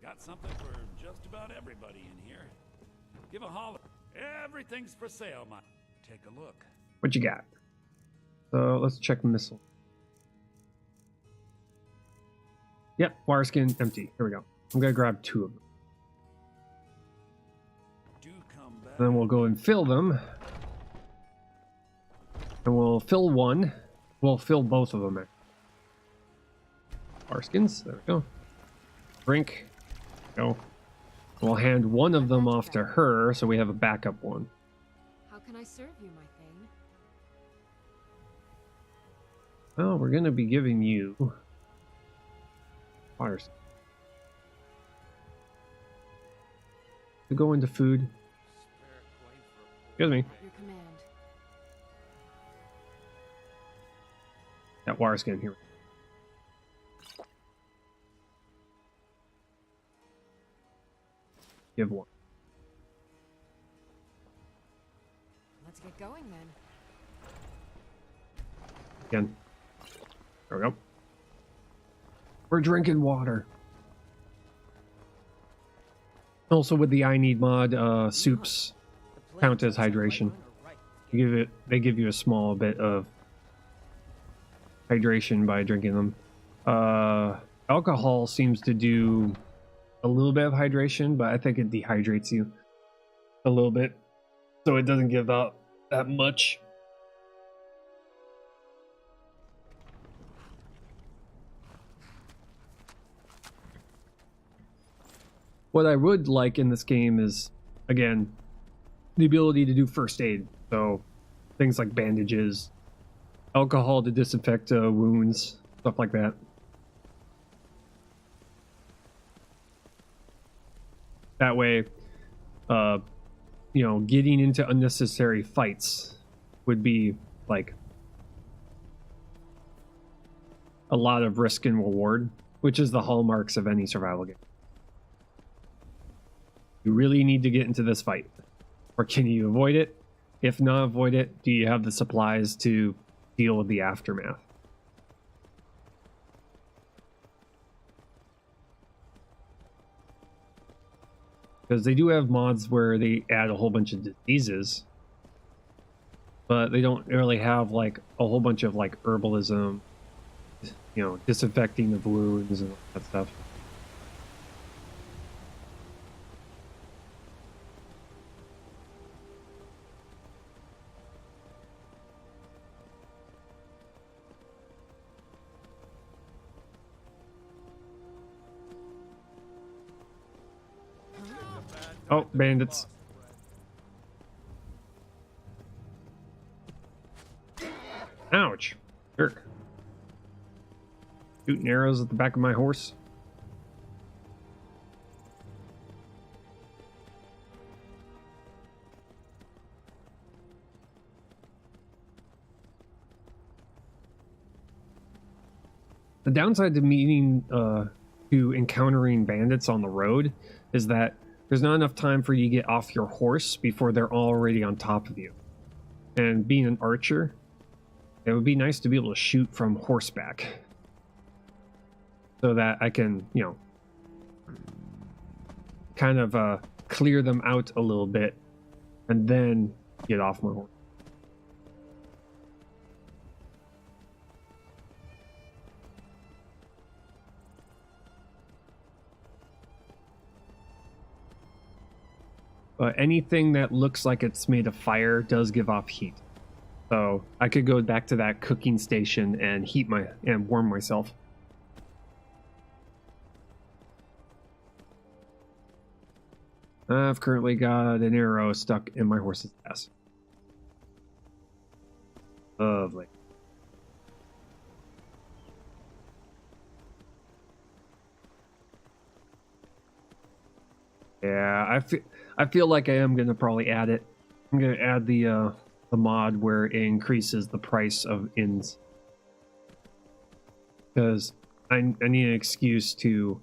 Got something for just about everybody in here. Give a holler. Everything's for sale, man. Take a look. What you got? So let's check missile. Yep, wire skin empty. Here we go. I'm gonna grab 2 of them. Then we'll go and fill them. And we'll fill one. We'll fill both of them. Wire skins. There we go. Drink. Go. We'll hand one of them off to her, so we have a backup one. How can I serve you, my thane? Well, we're gonna be giving you water. To go into food. Excuse me. Your command. That wire skin here. Give one. Let's get going then. Again. There we go. We're drinking water. Also with the I Need mod, soups count as hydration. They give you a small bit of hydration by drinking them. Alcohol seems to do a little bit of hydration, but I think it dehydrates you a little bit, so it doesn't give out that much. What I would like in this game is, again, the ability to do first aid. So things like bandages, alcohol to disinfect wounds, stuff like that. That way, getting into unnecessary fights would be like a lot of risk and reward, which is the hallmarks of any survival game. You really need to get into this fight, or can you avoid it? If not avoid it, do you have the supplies to deal with the aftermath? Because they do have mods where they add a whole bunch of diseases, but they don't really have like a whole bunch of like herbalism, you know, disinfecting of wounds and all that stuff. Oh, bandits. Ouch. Jerk. Shooting arrows at the back of my horse. The downside to to encountering bandits on the road is that there's not enough time for you to get off your horse before they're already on top of you. And being an archer, it would be nice to be able to shoot from horseback. So that I can, you know, kind of clear them out a little bit and then get off my horse. But anything that looks like it's made of fire does give off heat. So I could go back to that cooking station and warm myself. I've currently got an arrow stuck in my horse's ass. Lovely. Yeah, I feel like I am gonna probably add it. I'm gonna add the mod where it increases the price of inns, because I need an excuse to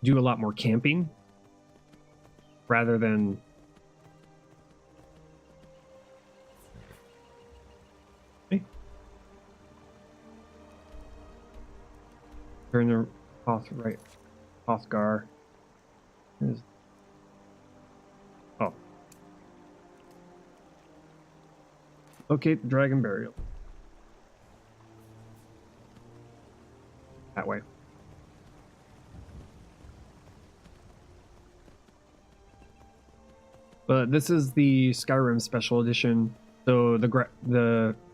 do a lot more camping rather than turn the Hothgar. Oh. Locate the dragon burial. That way. But this is the Skyrim special edition, so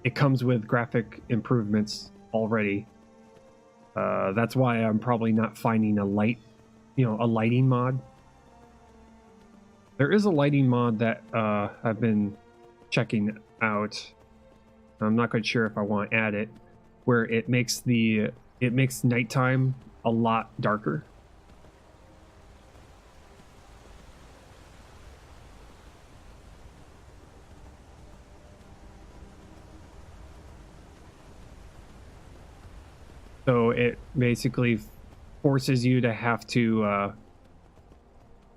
it comes with graphic improvements already. That's why I'm probably not finding a lighting mod. There is a lighting mod that I've been checking out. I'm not quite sure if I want to add it, where it makes nighttime a lot darker. So it basically forces you to have to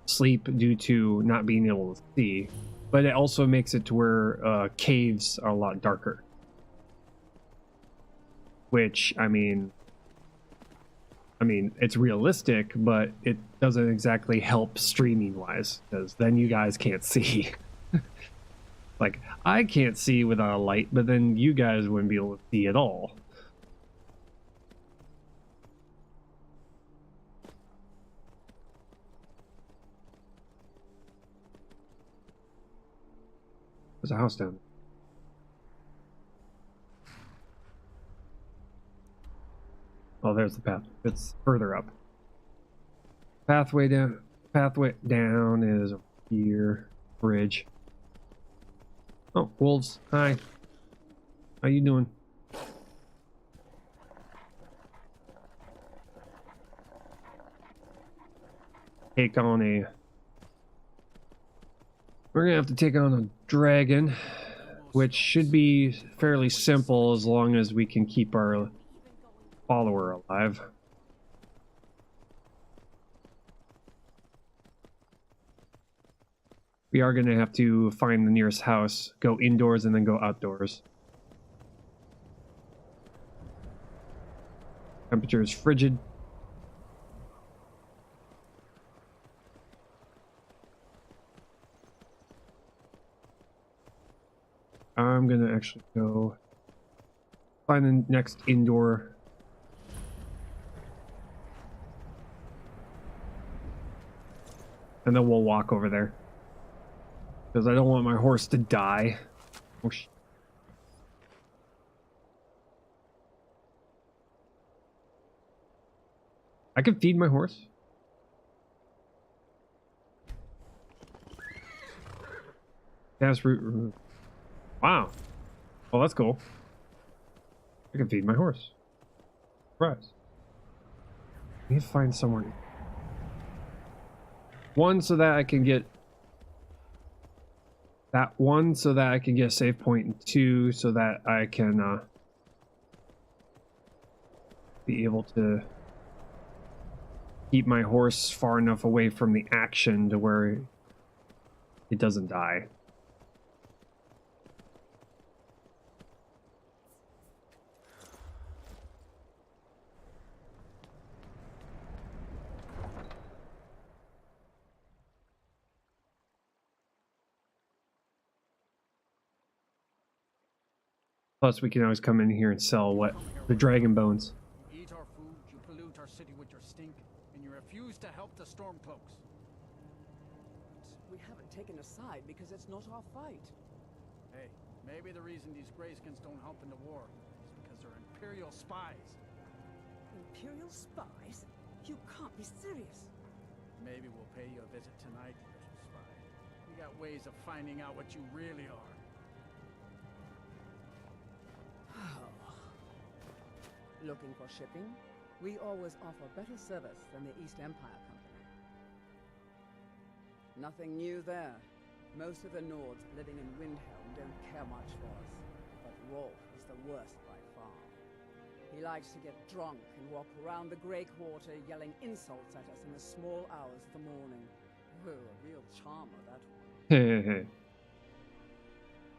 sleep due to not being able to see, but it also makes it to where caves are a lot darker. Which, I mean, it's realistic, but it doesn't exactly help streaming-wise, because then you guys can't see. Like, I can't see without a light, but then you guys wouldn't be able to see at all. There's a house down there. Oh, there's the path. It's further up. Pathway down is here. Bridge. Oh, wolves. Hi. How you doing? We're gonna have to take on a dragon, which should be fairly simple as long as we can keep our follower alive. We are gonna have to find the nearest house, go indoors, and then go outdoors. Temperature is frigid. actually go find the next indoor. And then we'll walk over there. Because I don't want my horse to die. Oh, I can feed my horse. Gas root. Wow. Oh, that's cool. I can feed my horse. Surprise. I need to find somewhere. One, so that I can get that one, so that I can get a save point, and two, so that I can be able to keep my horse far enough away from the action to where it doesn't die. Plus, we can always come in here and sell what the dragon bones. You eat our food, you pollute our city with your stink, and you refuse to help the Stormcloaks. We haven't taken a side because it's not our fight. Hey, maybe the reason these Greyskins don't help in the war is because they're Imperial spies. Imperial spies? You can't be serious. Maybe we'll pay you a visit tonight, little spy. We got ways of finding out what you really are. Looking for shipping? We always offer better service than the East Empire Company. Nothing new there. Most of the Nords living in Windhelm don't care much for us. But Rolf is the worst by far. He likes to get drunk and walk around the Grey Quarter yelling insults at us in the small hours of the morning. Oh, a real charmer, that one.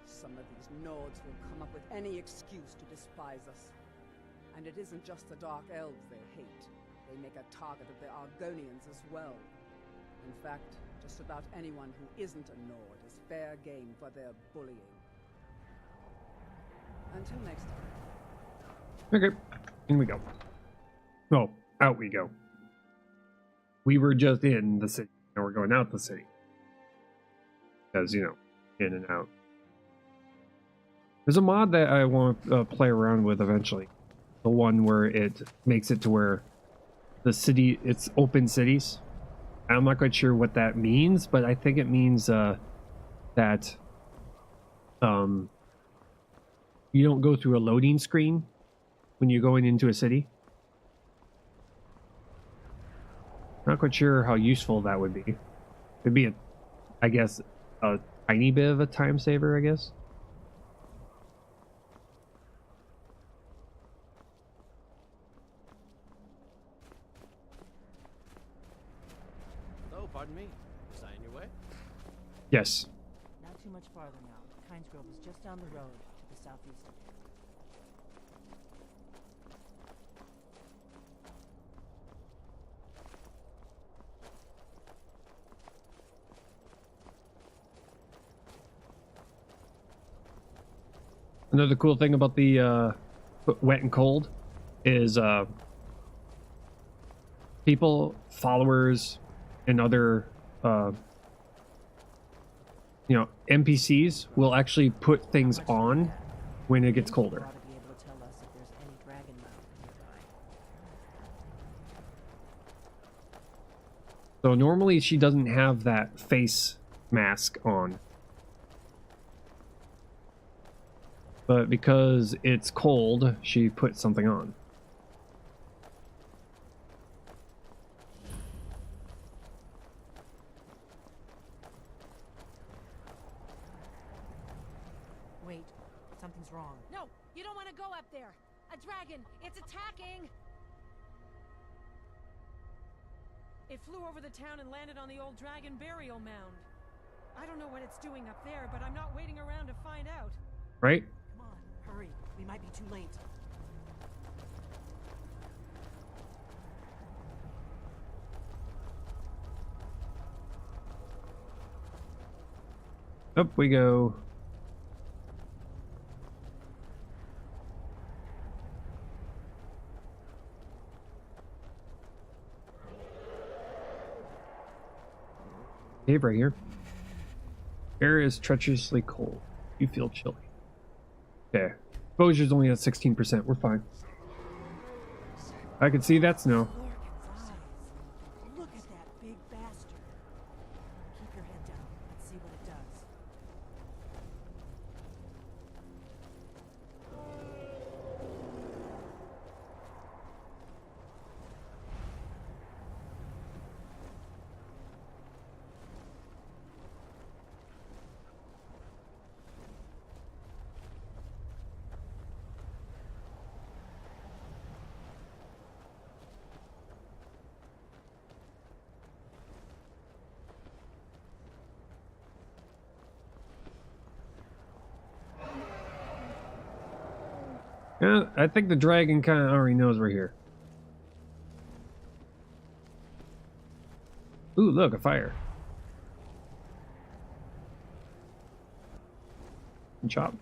Some of these Nords will come up with any excuse to despise us. And it isn't just the Dark Elves they hate. They make a target of the Argonians as well. In fact, just about anyone who isn't a Nord is fair game for their bullying. Until next time. Okay, in we go. Oh, out we go. We were just in the city. Now we're going out the city. Because, you know, in and out. There's a mod that I want to play around with eventually. The one where it makes it to where the city, it's open cities. I'm not quite sure what that means, but I think it means that you don't go through a loading screen when you're going into a city. Not quite sure how useful that would be. It'd be, I guess, a tiny bit of a time saver, I guess. Pardon me? Was I in your way? Yes. Not too much farther now. Kynes Grove is just down the road to the southeast of here. Another cool thing about the wet and cold is people, followers, and other you know, NPCs will actually put things on when it gets colder. So normally she doesn't have that face mask on, but because it's cold, she put something on. Wait, something's wrong. No, you don't want to go up there. A dragon, it's attacking. It flew over the town and landed on the old dragon burial mound. I don't know what it's doing up there, but I'm not waiting around to find out. Right? Come on, hurry. We might be too late. Up we go. Cave right here. Air is treacherously cold. You feel chilly. Okay. Exposure's only at 16%. We're fine. I can see that snow. Look at that big bastard. Keep your head down. Let's see what it does. Yeah, I think the dragon kind of already knows we're here. Ooh, look, a fire. And chop.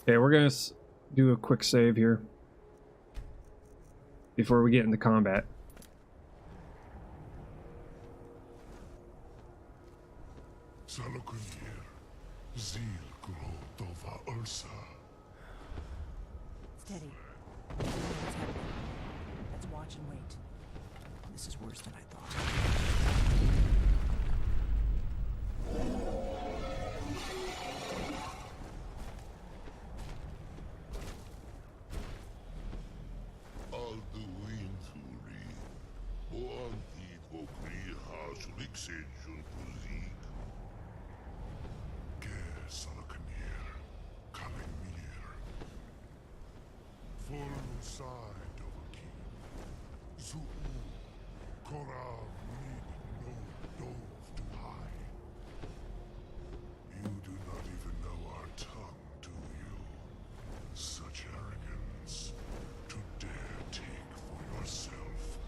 Okay, we're gonna do a quick save here before we get into combat. Steady. I know what's happening. Let's watch and wait. This is worse than I thought. You do not even know our tongue, do you? Such arrogance to dare take for yourself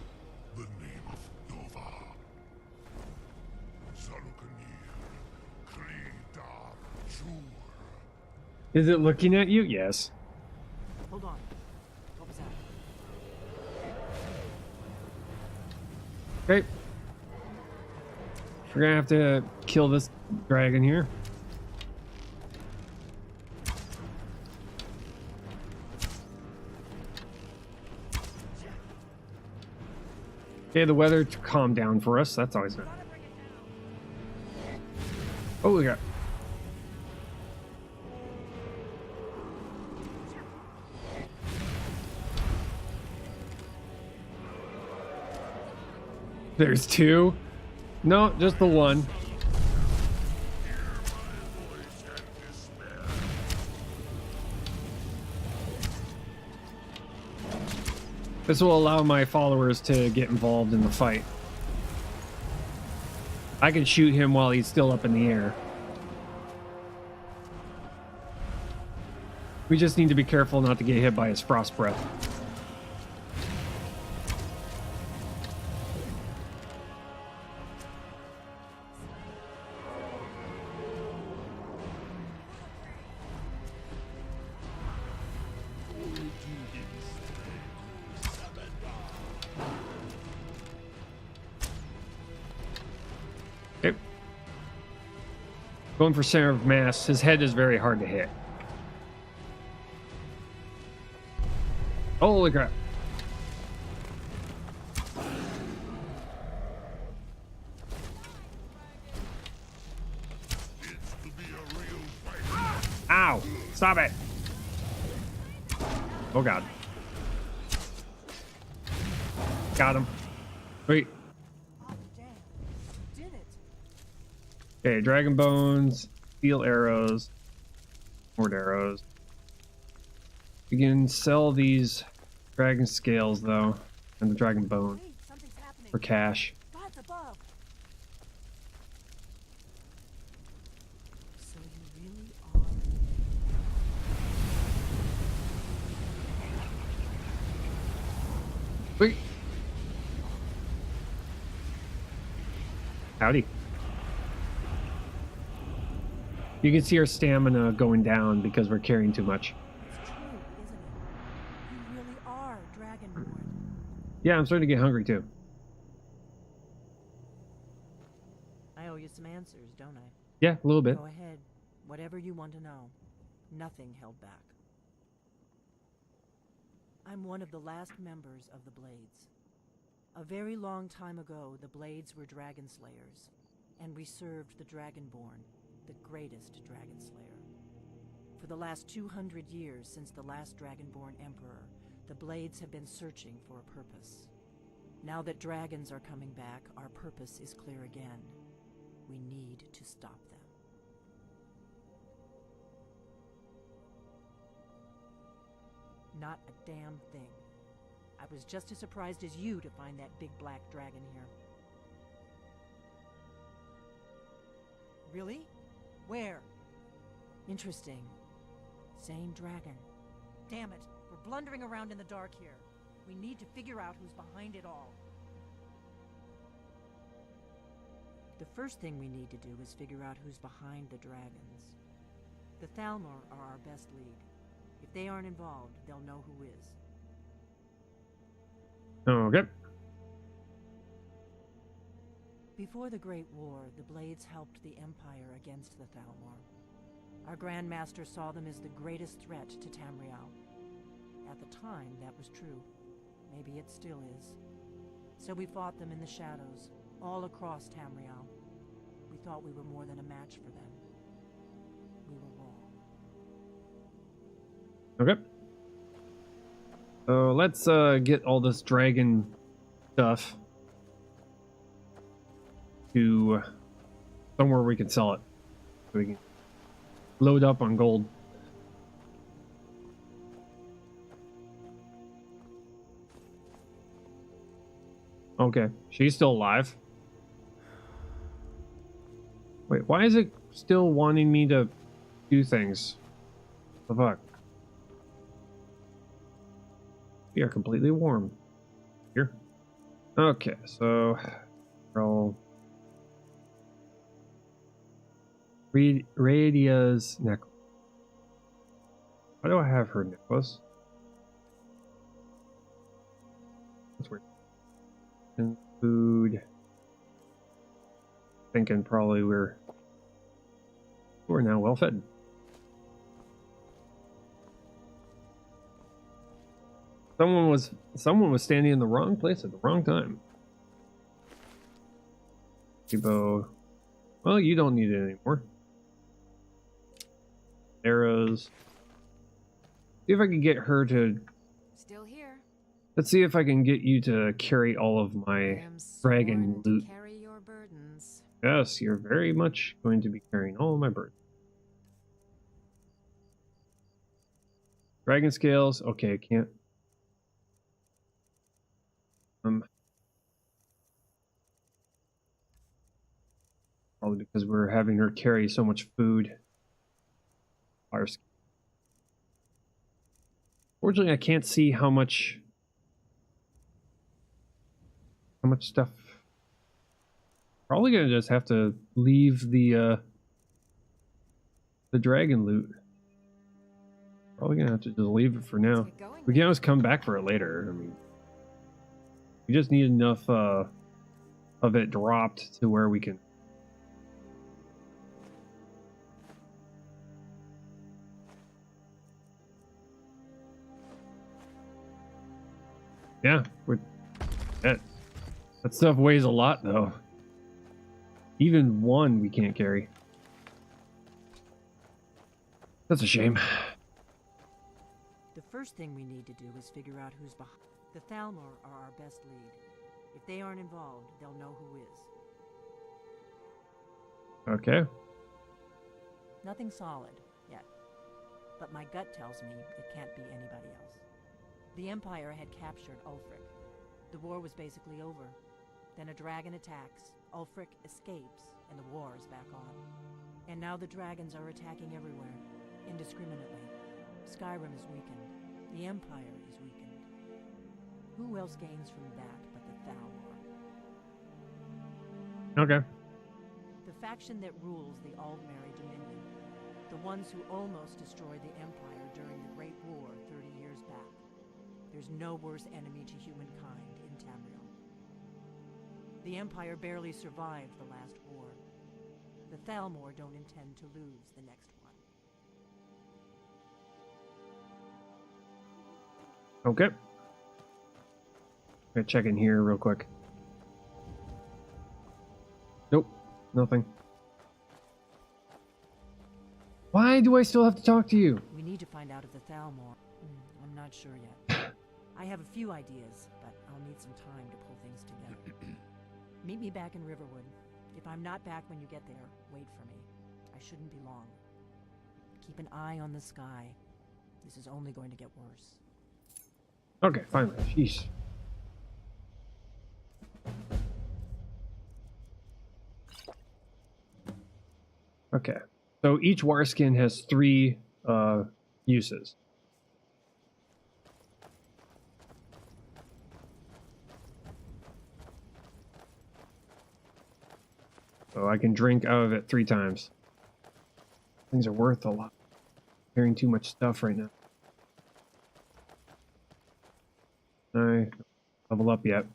the name of Nova. Zalukanir, Kridar, Jur. Is it looking at you? Yes. Hold on. What was that? Okay. We're gonna have to kill this dragon here. Okay, the weather calmed down for us. That's always good. Oh, we got. There's two? No, just the one. This will allow my followers to get involved in the fight. I can shoot him while he's still up in the air. We just need to be careful not to get hit by his frost breath. Okay. Going for center of mass. His head is very hard to hit. Holy crap. Ow! Stop it! Oh god. Got him. Wait. Okay, dragon bones, steel arrows, sword arrows. We can sell these dragon scales though, and the dragon bone for cash. God's above. So you really are. Wait. Howdy. You can see our stamina going down because we're carrying too much. It's true, isn't it? You really are Dragonborn. Yeah, I'm starting to get hungry too. owe you some answers, don't I? Yeah, a little bit. Go ahead. Whatever you want to know. Nothing held back. I'm one of the last members of the Blades. A very long time ago, the Blades were dragon slayers, and we served the Dragonborn, the greatest dragon slayer. For the last 200 years since the last Dragonborn Emperor, the Blades have been searching for a purpose. Now that dragons are coming back, our purpose is clear again. We need to stop them. Not a damn thing. I was just as surprised as you to find that big black dragon here. Really? Where? Interesting. Same dragon. Damn it, we're blundering around in the dark here. We need to figure out who's behind it all. The first thing we need to do is figure out who's behind the dragons. The Thalmor are our best lead. If they aren't involved, they'll know who is. Okay. Before the Great War, the Blades helped the Empire against the Thalmor. Our Grand Master saw them as the greatest threat to Tamriel. At the time, that was true. Maybe it still is. So we fought them in the shadows, all across Tamriel. We thought we were more than a match for them. We were wrong. Okay. So let's get all this dragon stuff to somewhere we can sell it. So we can load up on gold. Okay, she's still alive. Wait, why is it still wanting me to do things? The fuck? We are completely warm. Here. Okay, so roll. Radia's necklace. Why do I have her necklace? That's weird. And food. Thinking probably we're now well fed. Someone was standing in the wrong place at the wrong time.Ebo. Well, you don't need it anymore. Arrows. See if I can get her to. Still here. Let's see if I can get you to carry all of my dragon loot. Carry your burdens. Yes, you're very much going to be carrying all of my burdens. Dragon scales. Okay, I can't. Probably because we're having her carry so much food. Fortunately, I can't see how much stuff. Probably gonna just have to leave the dragon loot. Probably gonna have to just leave it for now. We can always come back for it later. I mean, we just need enough of it dropped to where we can. Yeah, that stuff weighs a lot though. Even one we can't carry. That's a shame. The first thing we need to do is figure out who's behind. The Thalmor are our best lead. If they aren't involved, they'll know who is. Okay. Nothing solid yet, but my gut tells me it can't be anybody else. The Empire had captured Ulfric. The war was basically over. Then a dragon attacks, Ulfric escapes, and the war is back on. And now the dragons are attacking everywhere, indiscriminately. Skyrim is weakened. The Empire is weakened. Who else gains from that but the Thalmor? Okay. The faction that rules the Aldmeri Dominion. The ones who almost destroyed the Empire during the Great War 30 years back. There's no worse enemy to humankind in Tamriel. The Empire barely survived the last war. The Thalmor don't intend to lose the next one. Okay. Gonna check in here real quick. Nope, nothing. Why do I still have to talk to you? We need to find out if the Thalmor... I'm not sure yet. I have a few ideas, but I'll need some time to pull things together. Meet me back in Riverwood. If I'm not back when you get there, wait for me. I shouldn't be long. Keep an eye on the sky. This is only going to get worse. Okay, finally. Jeez. Okay. So each war skin has 3 uses. So I can drink out of it 3 times. Things are worth a lot. Carrying too much stuff right now. I level up yet.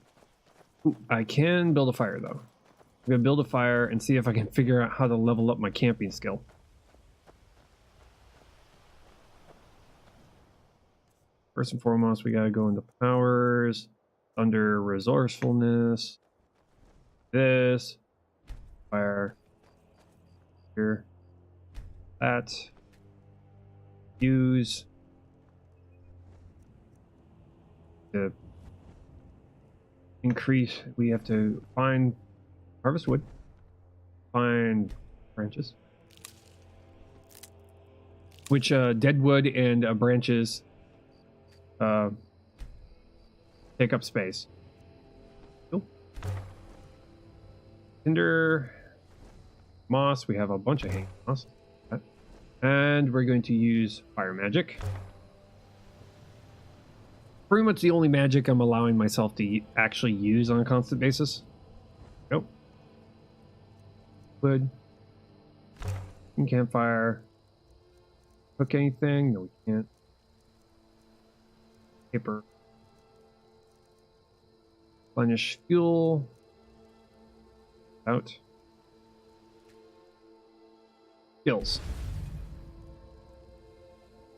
Ooh, I can build a fire though. I'm gonna build a fire and see if I can figure out how to level up my camping skill. First and foremost, we gotta go into powers, under resourcefulness, this, fire, here, that, use, to increase, we have to find, harvest wood, find branches, which dead wood and branches take up space. Cool. Tinder, moss, we have a bunch of hay moss. Okay. And we're going to use fire magic. Pretty much the only magic I'm allowing myself to actually use on a constant basis. Nope. Wood. Campfire. Cook anything? No, we can't. Paper. Replenish fuel. Out. Skills.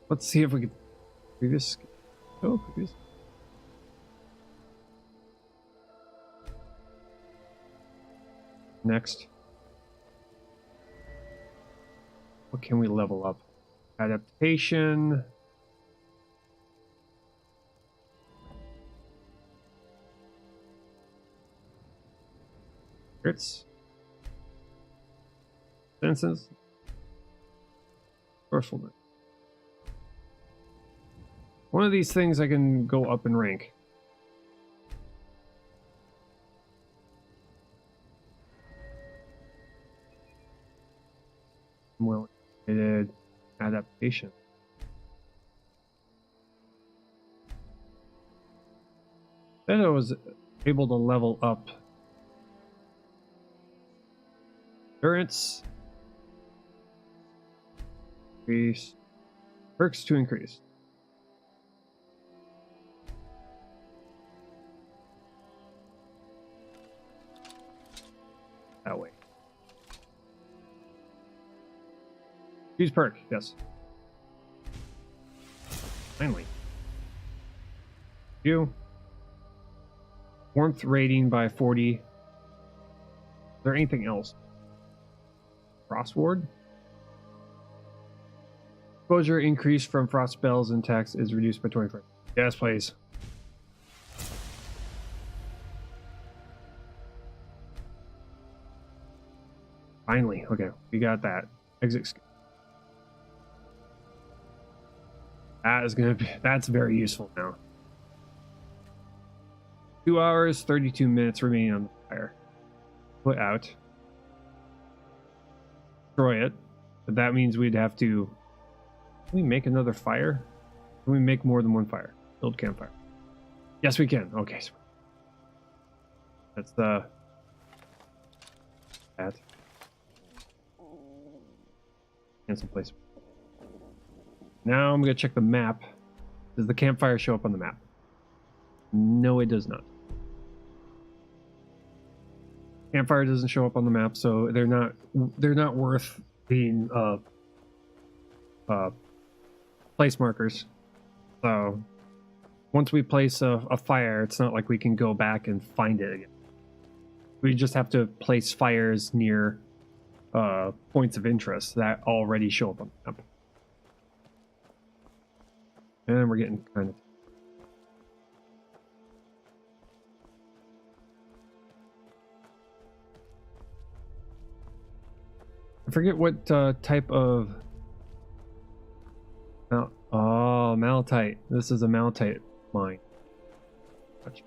Let's see if we can. Previous. Oh, previous. Next. What can we level up? Adaptation. Crits. Senses. Forcefulness. One of these things I can go up in rank. Well, adaptation. Then I was able to level up endurance. Increase. Perks to increase. That way. Use perk, yes. Finally. You. Warmth rating by 40. Is there anything else? Frost ward? Exposure increase from frost spells and attacks is reduced by 25. Yes, please. Finally, okay, we got that. Exit. That is gonna be, that's very useful now. 2 hours, 32 minutes remaining on the fire. Put out. Destroy it. But that means we'd have to. Can we make another fire? Can we make more than one fire? Build campfire. Yes, we can. Okay. That's the. That. Cancel place. Now I'm going to check the map. Does the campfire show up on the map? No, it does not. Campfire doesn't show up on the map, so they're not worth being place markers. So once we place a fire, it's not like we can go back and find it again. We just have to place fires near points of interest that already show up on the map. And we're getting kind of... I forget what type of... Oh, malachite. This is a malachite mine. Gotcha.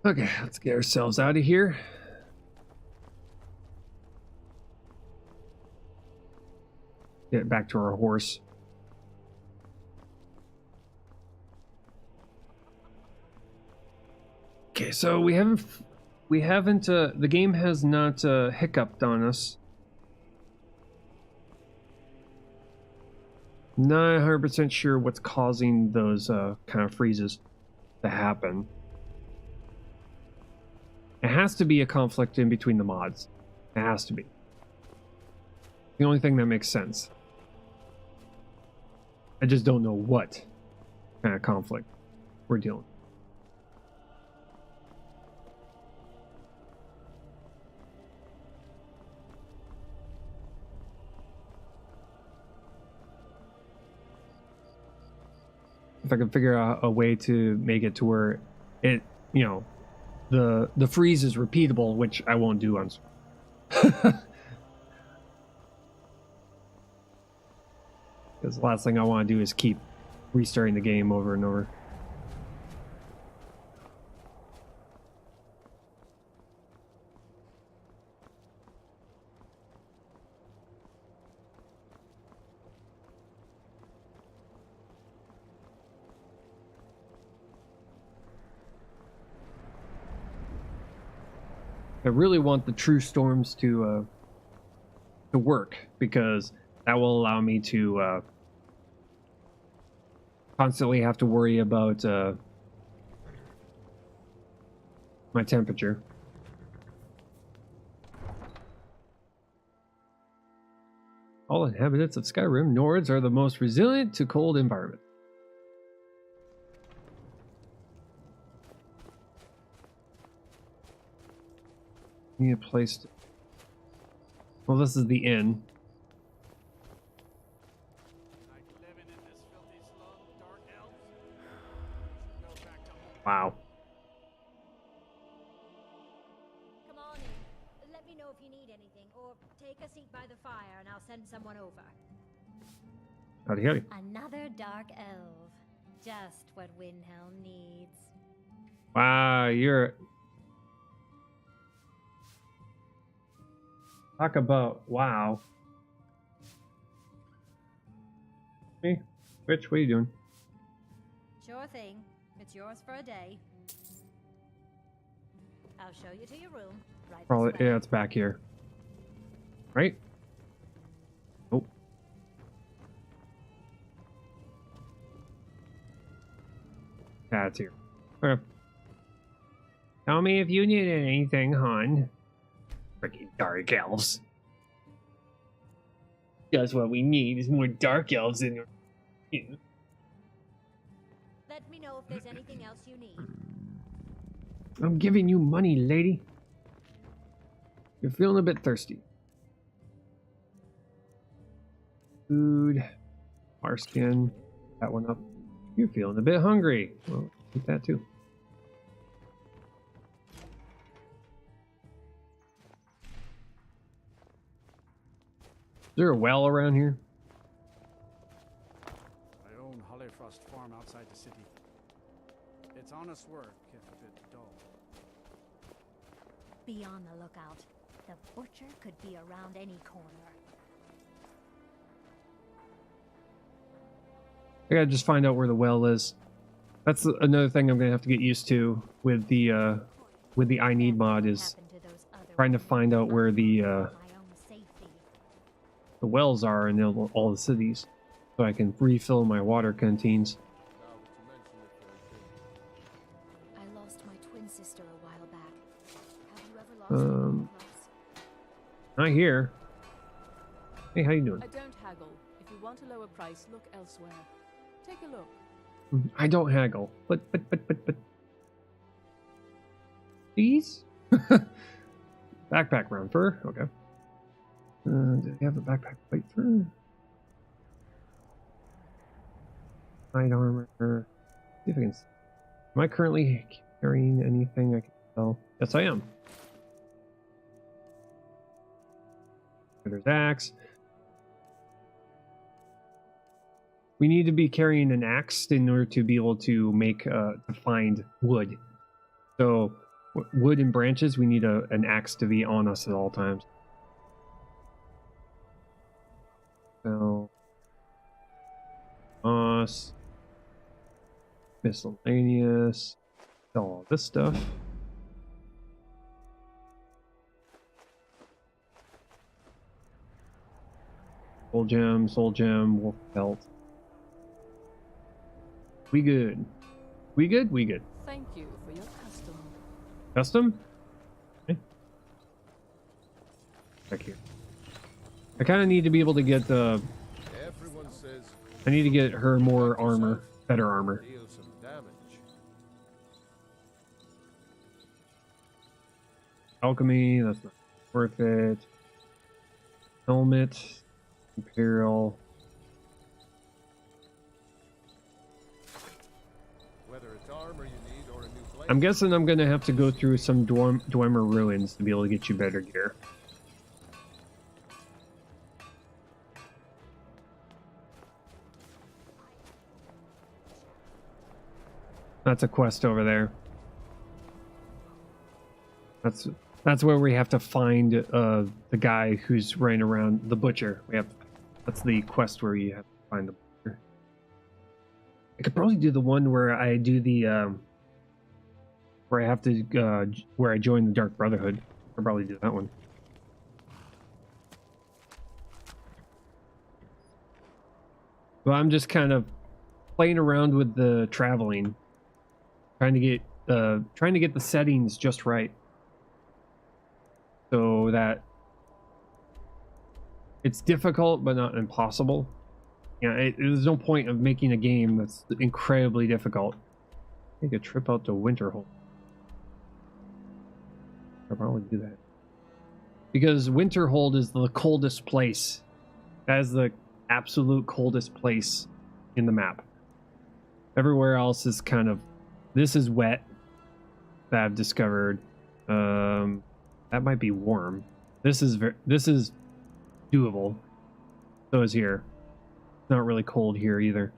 Okay, let's get ourselves out of here. Get back to our horse. Okay, so we haven't the game has not hiccuped on us. Not 100% sure what's causing those kind of freezes to happen. It has to be a conflict in between the mods. It has to be. The only thing that makes sense. I just don't know what kind of conflict we're dealing with. If I can figure out a way to make it to where it, you know, the freeze is repeatable, which I won't do on. Because the last thing I want to do is keep restarting the game over and over. I really want the true storms to work, because that will allow me to constantly have to worry about my temperature. All inhabitants of Skyrim, Nords are the most resilient to cold environments. Need a place to... Well, this is the inn. Wow. Come on in. Let me know if you need anything, or take a seat by the fire and I'll send someone over. Howdy, howdy. Another dark elf. Just what Windhelm needs. Wow, you're... Talk about wow. Hey, Rich, what are you doing? Sure thing. It's yours for a day. I'll show you to your room. Right. Probably, yeah, it's back here. Right? Oh. Yeah, it's here. Okay. Tell me if you need anything, hon. Freaking dark elves. That's what we need, is more dark elves in here. Let me know if there's anything else you need. I'm giving you money, lady. You're feeling a bit thirsty. Food. Marskin. That one up. You're feeling a bit hungry. Well, eat that too. Is there a well around here? I own Hollyfrost Farm outside the city. It's honest work, if a bit dull. Be on the lookout. The butcher could be around any corner. I gotta just find out where the well is. That's another thing I'm gonna have to get used to with the with the I need mod is trying to find out where the wells are in all the cities, so I can refill my water canteens. I lost my twin sister a while back. Have you ever lost anyone close? Not here. Hey, how you doing? I don't haggle. If you want a lower price, look elsewhere. Take a look. I don't haggle, but. Please? Backpack round fur? Okay. Do they have a backpack plate fur? Hide armor. See if I can. Am I currently carrying anything I can sell? Yes, I am. There's axe. We need to be carrying an axe in order to be able to make to find wood. So wood and branches, we need an axe to be on us at all times. So miscellaneous, sell all this stuff. Soul gem, wolf pelt. We good. We good? We good. Thank you for your custom. Custom? Okay. Back here. I kind of need to be able to get the... I need to get her more armor. Better armor. Alchemy, that's not worth it. Helmet. Imperial. I'm guessing I'm gonna have to go through some Dwemer ruins to be able to get you better gear. That's a quest over there. That's where we have to find the guy who's running around, the butcher. That's the quest where you have to find the butcher. I could probably do the one where I do the where I have to where I join the Dark Brotherhood. I could probably do that one. Well, I'm just kind of playing around with the traveling, trying to get the settings just right, so that it's difficult but not impossible. There's no point of making a game that's incredibly difficult. Take a trip out to Winterhold. I'll probably do that, because Winterhold is the coldest place. That is the absolute coldest place in the map. Everywhere else is kind of... This is wet that I've discovered. That might be warm. This is doable. So is here. It's not really cold here either.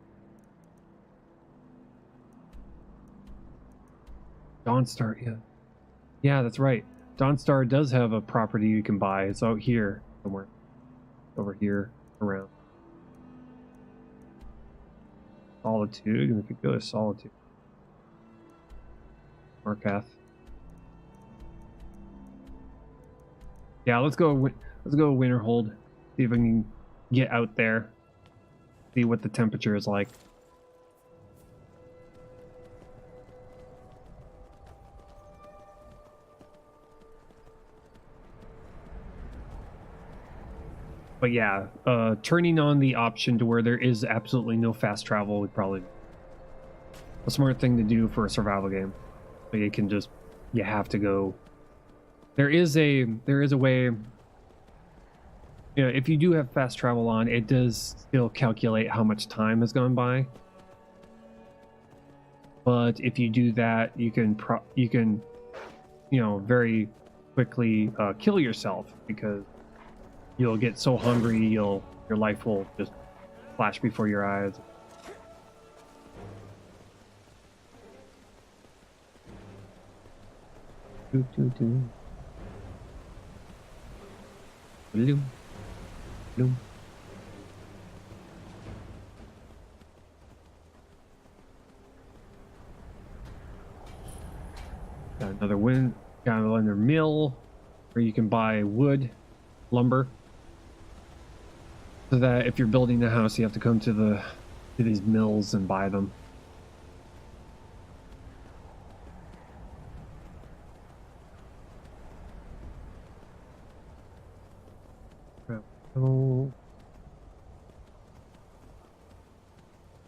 Dawnstar, yeah. Yeah, that's right. Dawnstar does have a property you can buy. It's out here somewhere. Over here, around. Solitude, and we could go to Solitude. Markath. Yeah, let's go Winterhold. See if I can get out there. See what the temperature is like. But yeah, turning on the option to where there is absolutely no fast travel would probably be a smart thing to do for a survival game. Like, it can just, you have to go. There is a way. If you do have fast travel on, it does still calculate how much time has gone by. But if you do that, you can very quickly kill yourself, because you'll get so hungry, your life will just flash before your eyes. Bloom. Bloom. Got another Got another mill where you can buy wood, lumber. So that if you're building a house, you have to come to these mills and buy them. Oh.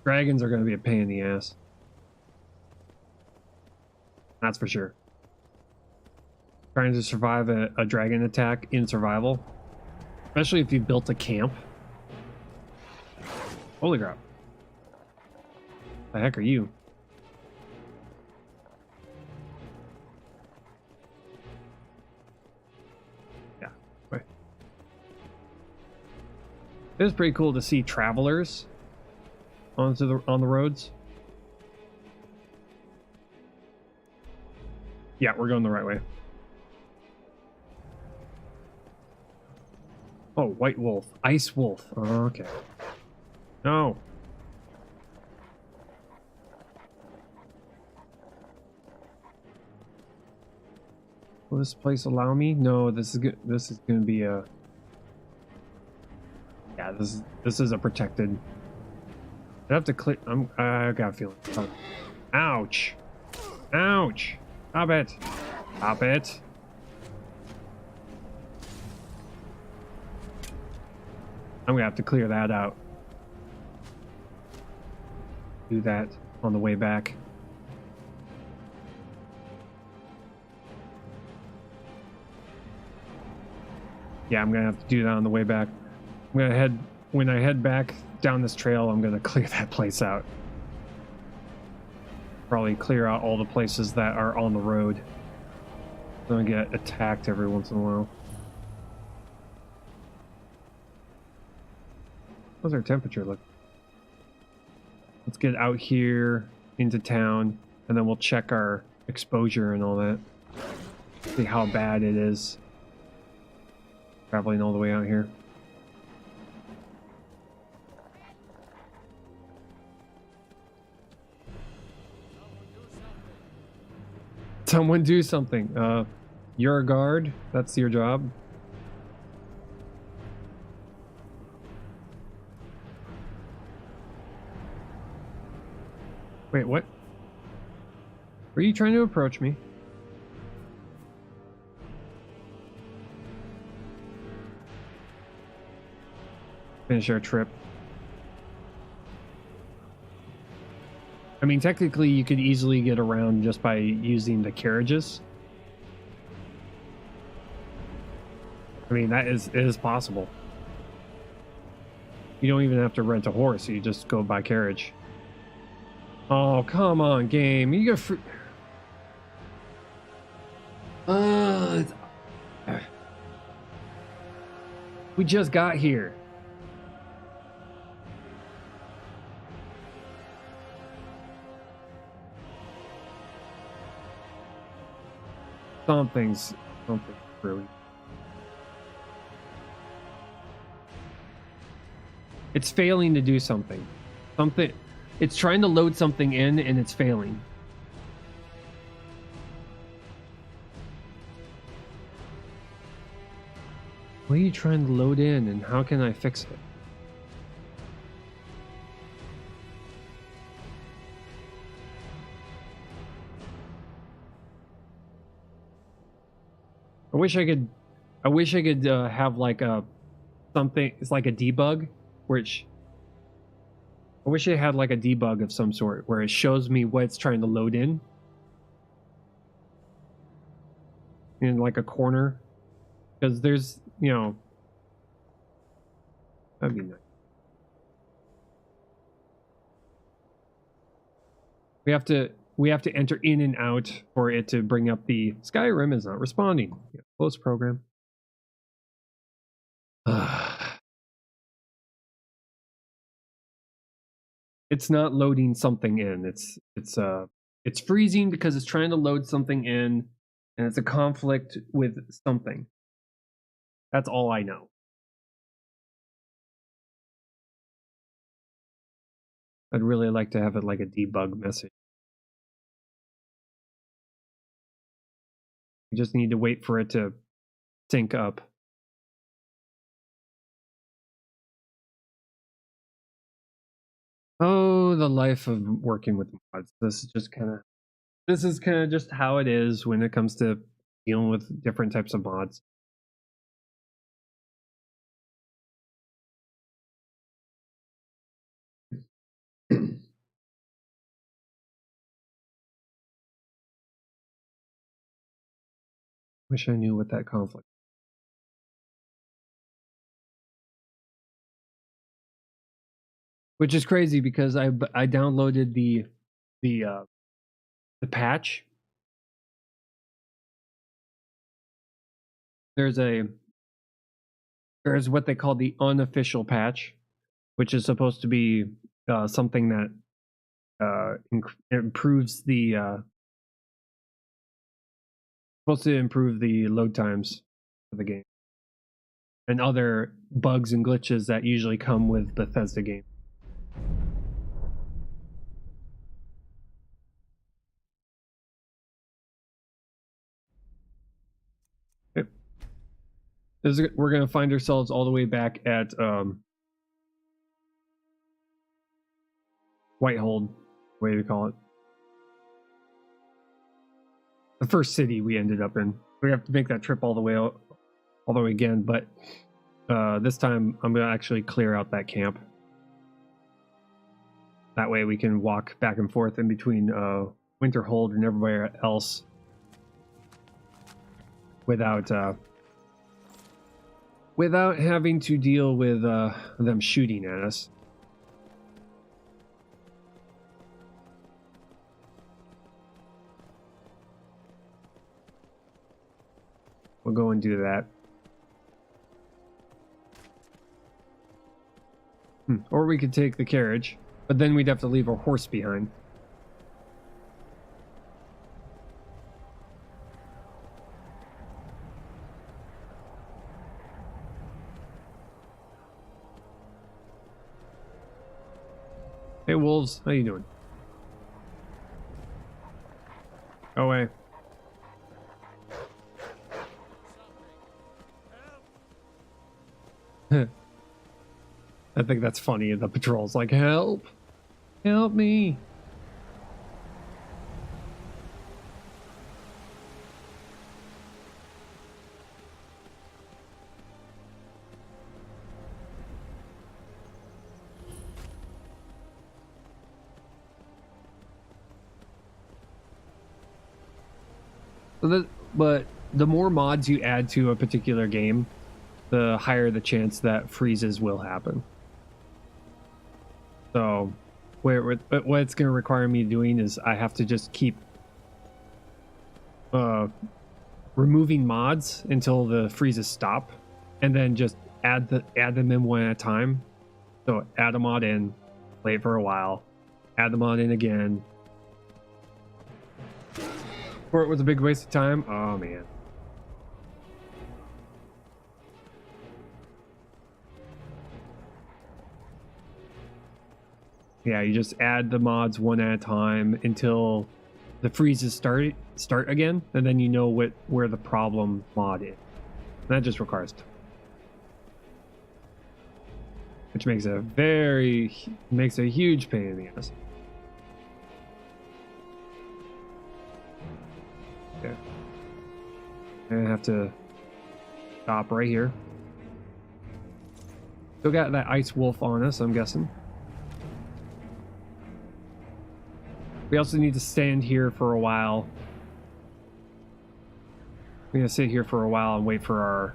Dragons are going to be a pain in the ass. That's for sure. Trying to survive a dragon attack in survival, especially if you built a camp. Holy crap. The heck are you? Yeah. Wait. It was pretty cool to see travelers on the roads. Yeah, we're going the right way. Oh, white wolf, ice wolf. Oh, okay. No. Will this place allow me? No, this is good. This is going to be a. Yeah, this is a protected. I have to click. I got a feeling. Oh. Ouch! Ouch! Stop it! Stop it! I'm gonna have to clear that out. Do that on the way back. Yeah, I'm gonna have to do that on the way back. I'm gonna head when I head back down this trail. I'm gonna clear that place out. Probably clear out all the places that are on the road. I'm gonna get attacked every once in a while. How's our temperature look? Let's get out here into town, and then we'll check our exposure and all that. See how bad it is. Traveling all the way out here. Someone do something. You're a guard. That's your job. Wait, what? Were you trying to approach me? Finish our trip. I mean, technically, you could easily get around just by using the carriages. I mean, it is possible. You don't even have to rent a horse. You just go by carriage. Oh, come on, game. You got we just got here. Something's really. It's failing to do something. It's trying to load something in and it's failing. What are you trying to load in and how can I fix it? I wish I could have like a something. It's like a debug, which I wish it had like a debug of some sort where it shows me what it's trying to load in like a corner, because there's that'd be nice. We have to enter in and out for it to bring up the Skyrim is not responding. Yeah, close program. It's not loading something in. It's freezing because it's trying to load something in, and it's a conflict with something. That's all I know. I'd really like to have it like a debug message. We just need to wait for it to sync up. Oh, the life of working with mods. This is kind of just how it is when it comes to dealing with different types of mods. Wish I knew what that conflict. Which is crazy because I downloaded the patch. There's what they call the unofficial patch, which is supposed to be something that improves the supposed to improve the load times of the game and other bugs and glitches that usually come with Bethesda games. Okay. We're gonna find ourselves all the way back at Whitehold, what do you call it? The first city we ended up in. We have to make that trip all the way again, but this time I'm gonna actually clear out that camp. That way we can walk back and forth in between Winterhold and everywhere else without having to deal with them shooting at us. We'll go and do that. Or we could take the carriage, but then we'd have to leave our horse behind. Hey wolves, how you doing? Go away. I think that's funny. The patrol's like, help! Help me! But the more mods you add to a particular game, the higher the chance that freezes will happen. So, what it's going to require me doing is I have to just keep removing mods until the freezes stop, and then just add them in one at a time. So add a mod in, wait for a while, add the mod in again. Or it was a big waste of time. Oh man. Yeah, you just add the mods one at a time until the freezes start again, and then you know where the problem mod is. And that just requires time. Which makes a huge pain in the ass. Okay. I have to stop right here. Still got that ice wolf on us, I'm guessing. We also need to stand here for a while. We're gonna sit here for a while and wait for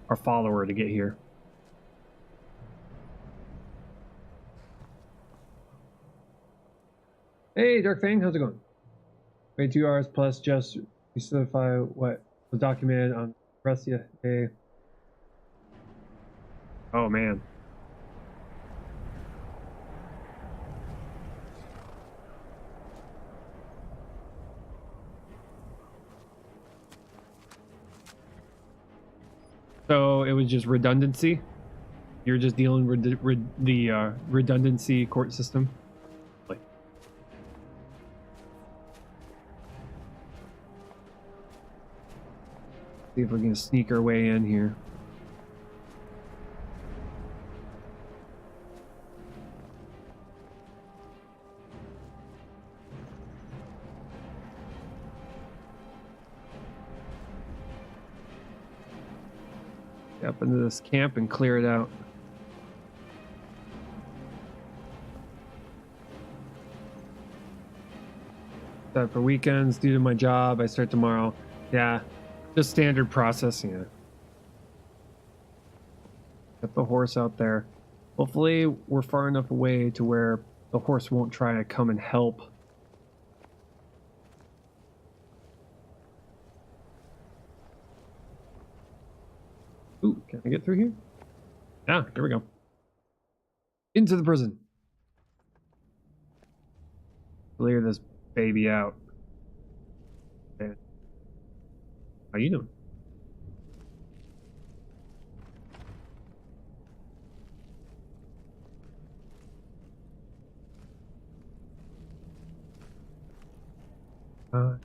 our follower to get here. Hey, Dark Fang, how's it going? Wait 2 hours plus just to solidify what was documented on the rest of the day. Oh man. So it was just redundancy. You're just dealing with the redundancy court system. See if we can sneak our way in here. Up into this camp and clear it out. For weekends, due to my job, I start tomorrow. Yeah, just standard process. Yeah. Get the horse out there. Hopefully, we're far enough away to where the horse won't try to come and help. Ooh, can I get through here? Ah, here we go. Into the prison. Clear this baby out. Okay. How you doing?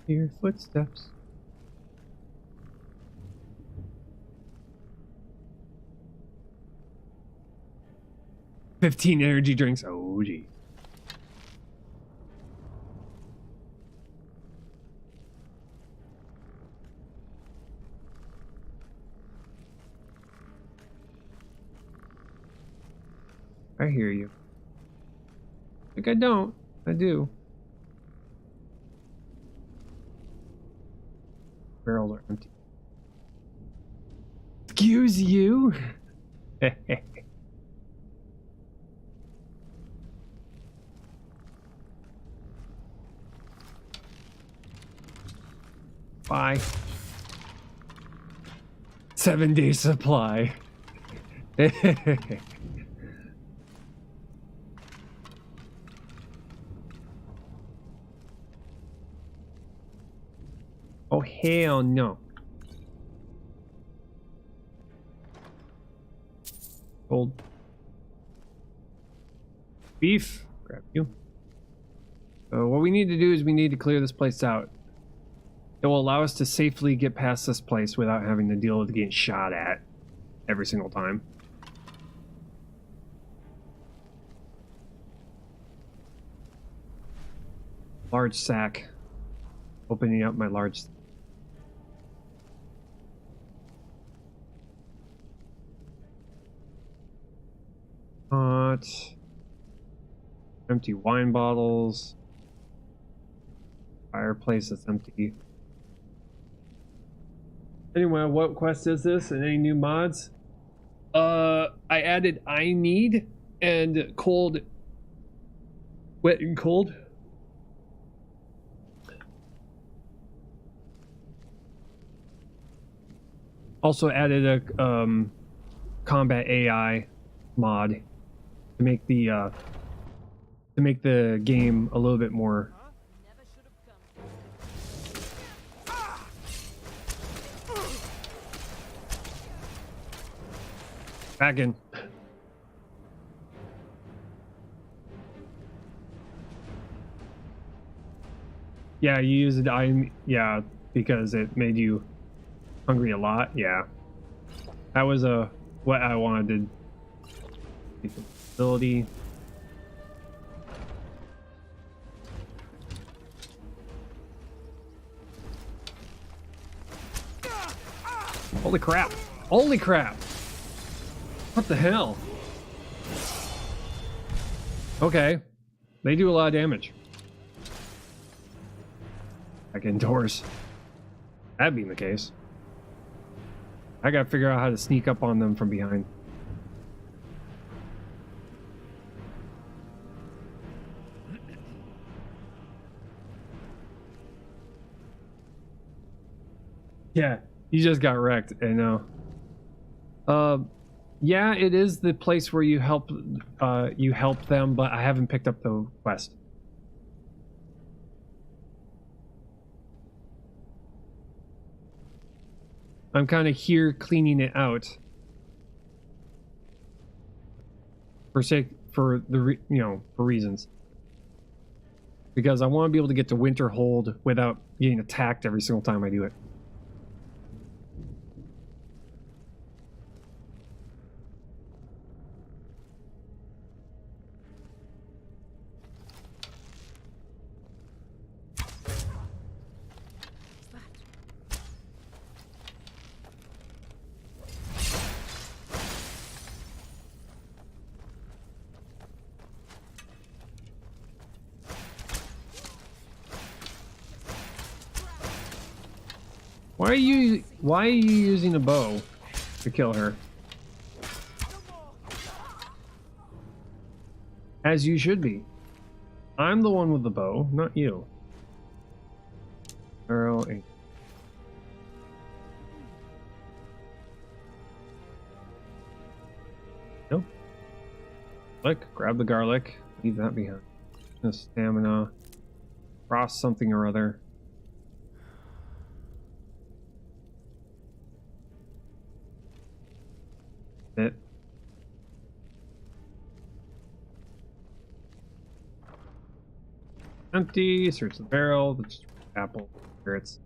Hear footsteps. $15 energy drinks. Oh, gee. I hear you. Like I don't. I do. Barrels are empty. Excuse you. Bye. 7-day supply. Oh, hell no. Gold. Beef. Grab you. So what we need to do is we need to clear this place out. It will allow us to safely get past this place without having to deal with getting shot at every single time. Large sack. Opening up my large... Empty wine bottles. Fireplace that's empty. Anyway, what quest is this and any new mods? I added I need and cold, wet and cold. Also added a combat AI mod to make the game a little bit more back in. Yeah, you used it. Yeah, because it made you hungry a lot. Yeah, that was what I wanted. Ability. Holy crap! Holy crap! What the hell? Okay. They do a lot of damage. Back indoors. That being the case. I gotta figure out how to sneak up on them from behind. Yeah, you just got wrecked, I know. Yeah, it is the place where you help them, but I haven't picked up the quest. I'm kind of here cleaning it out for reasons, because I want to be able to get to Winterhold without getting attacked every single time I do it. Why are you using a bow to kill her? As you should be. I'm the one with the bow, not you. Arrow 8. Nope. Grab the garlic. Leave that behind. No stamina. Cross something or other. It. Empty. Search the barrel. Just apple. Carrots.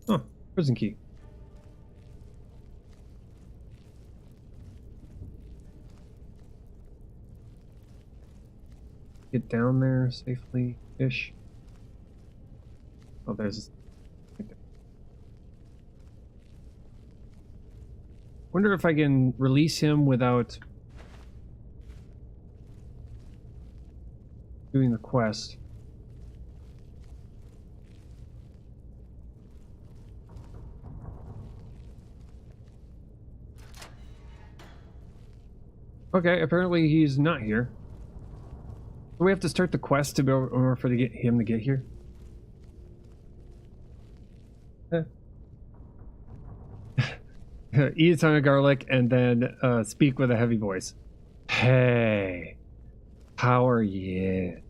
Oh, prison key. Get down there safely-ish. Oh, there's... Wonder if I can release him without doing the quest. Okay, apparently he's not here. Do we have to start the quest to be in order for him to get here? Eat a ton of garlic and then speak with a heavy voice. Hey, how are you?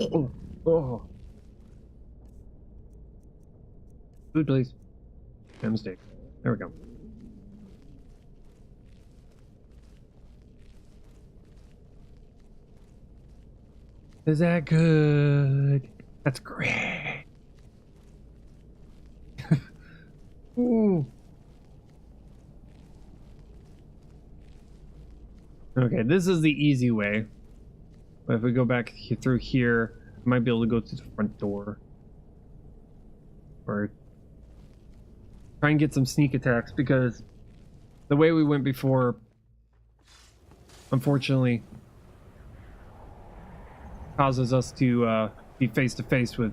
Oh, oh. Food, please. My mistake. There we go. Is that good? That's great. Ooh. Okay, this is the easy way. But if we go back through here, I might be able to go to the front door. Or try and get some sneak attacks, because the way we went before, unfortunately, causes us to be face to face with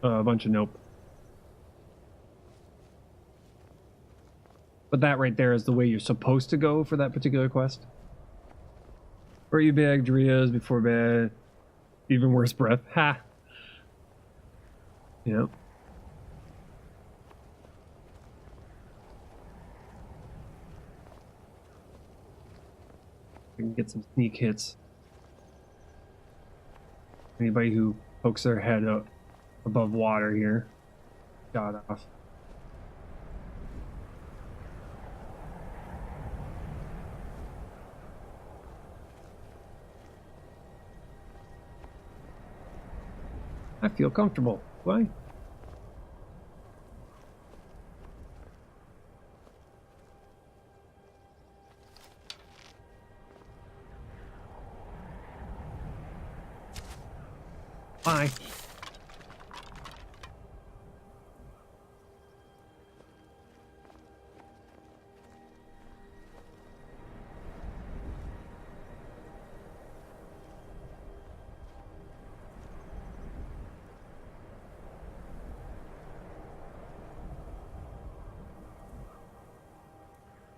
a bunch of nope. But that right there is the way you're supposed to go for that particular quest. Or you bag Doritos before bed. Even worse breath. Ha! Yep. We can get some sneak hits. Anybody who pokes their head up above water here, shot off. I feel comfortable. Why? Bye.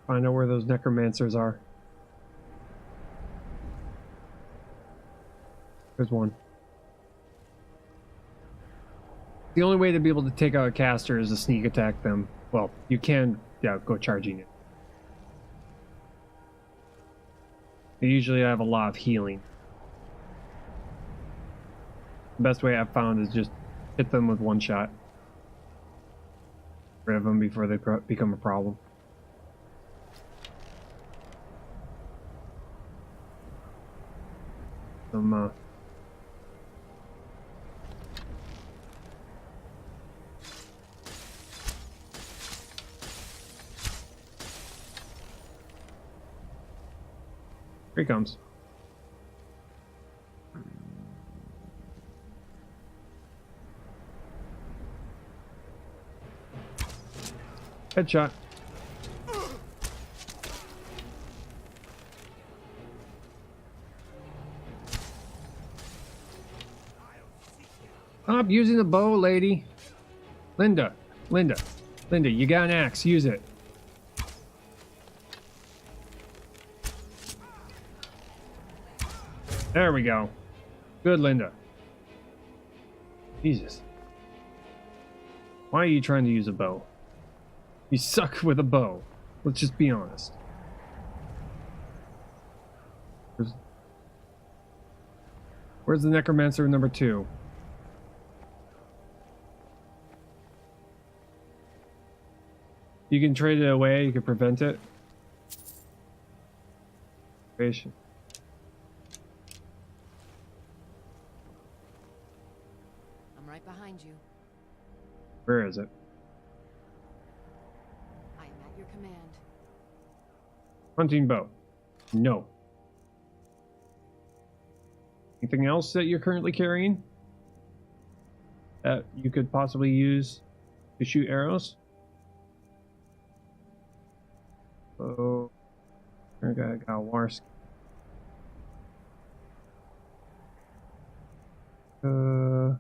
Find out where those necromancers are. There's one. The only way to be able to take out a caster is to sneak attack them. Well, you can, yeah, go charging it. They usually have a lot of healing. The best way I've found is just hit them with one shot. Get rid of them before they become a problem. Some, here he comes. Headshot. Stop using the bow, lady. Linda, you got an axe. Use it. There we go. Good, Linda. Jesus. Why are you trying to use a bow? You suck with a bow. Let's just be honest. Where's the necromancer number 2? You can trade it away, you can prevent it. Patient. I'm right behind you. Where is it? I am at your command. Hunting bow. No. Anything else that you're currently carrying that you could possibly use to shoot arrows? Oh, I got a Warsk. No,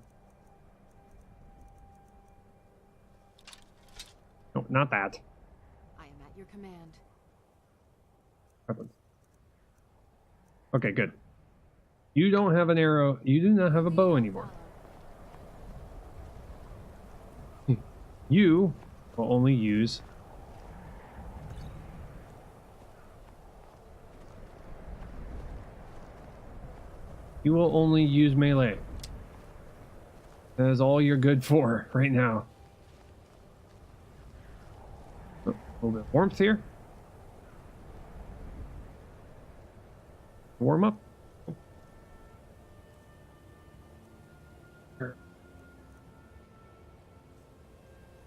not that. I am at your command. Weapons. Okay, good. You don't have an arrow. You do not have a bow anymore. You will only use melee. That is all you're good for right now. Oh, a little bit of warmth here. Warm up.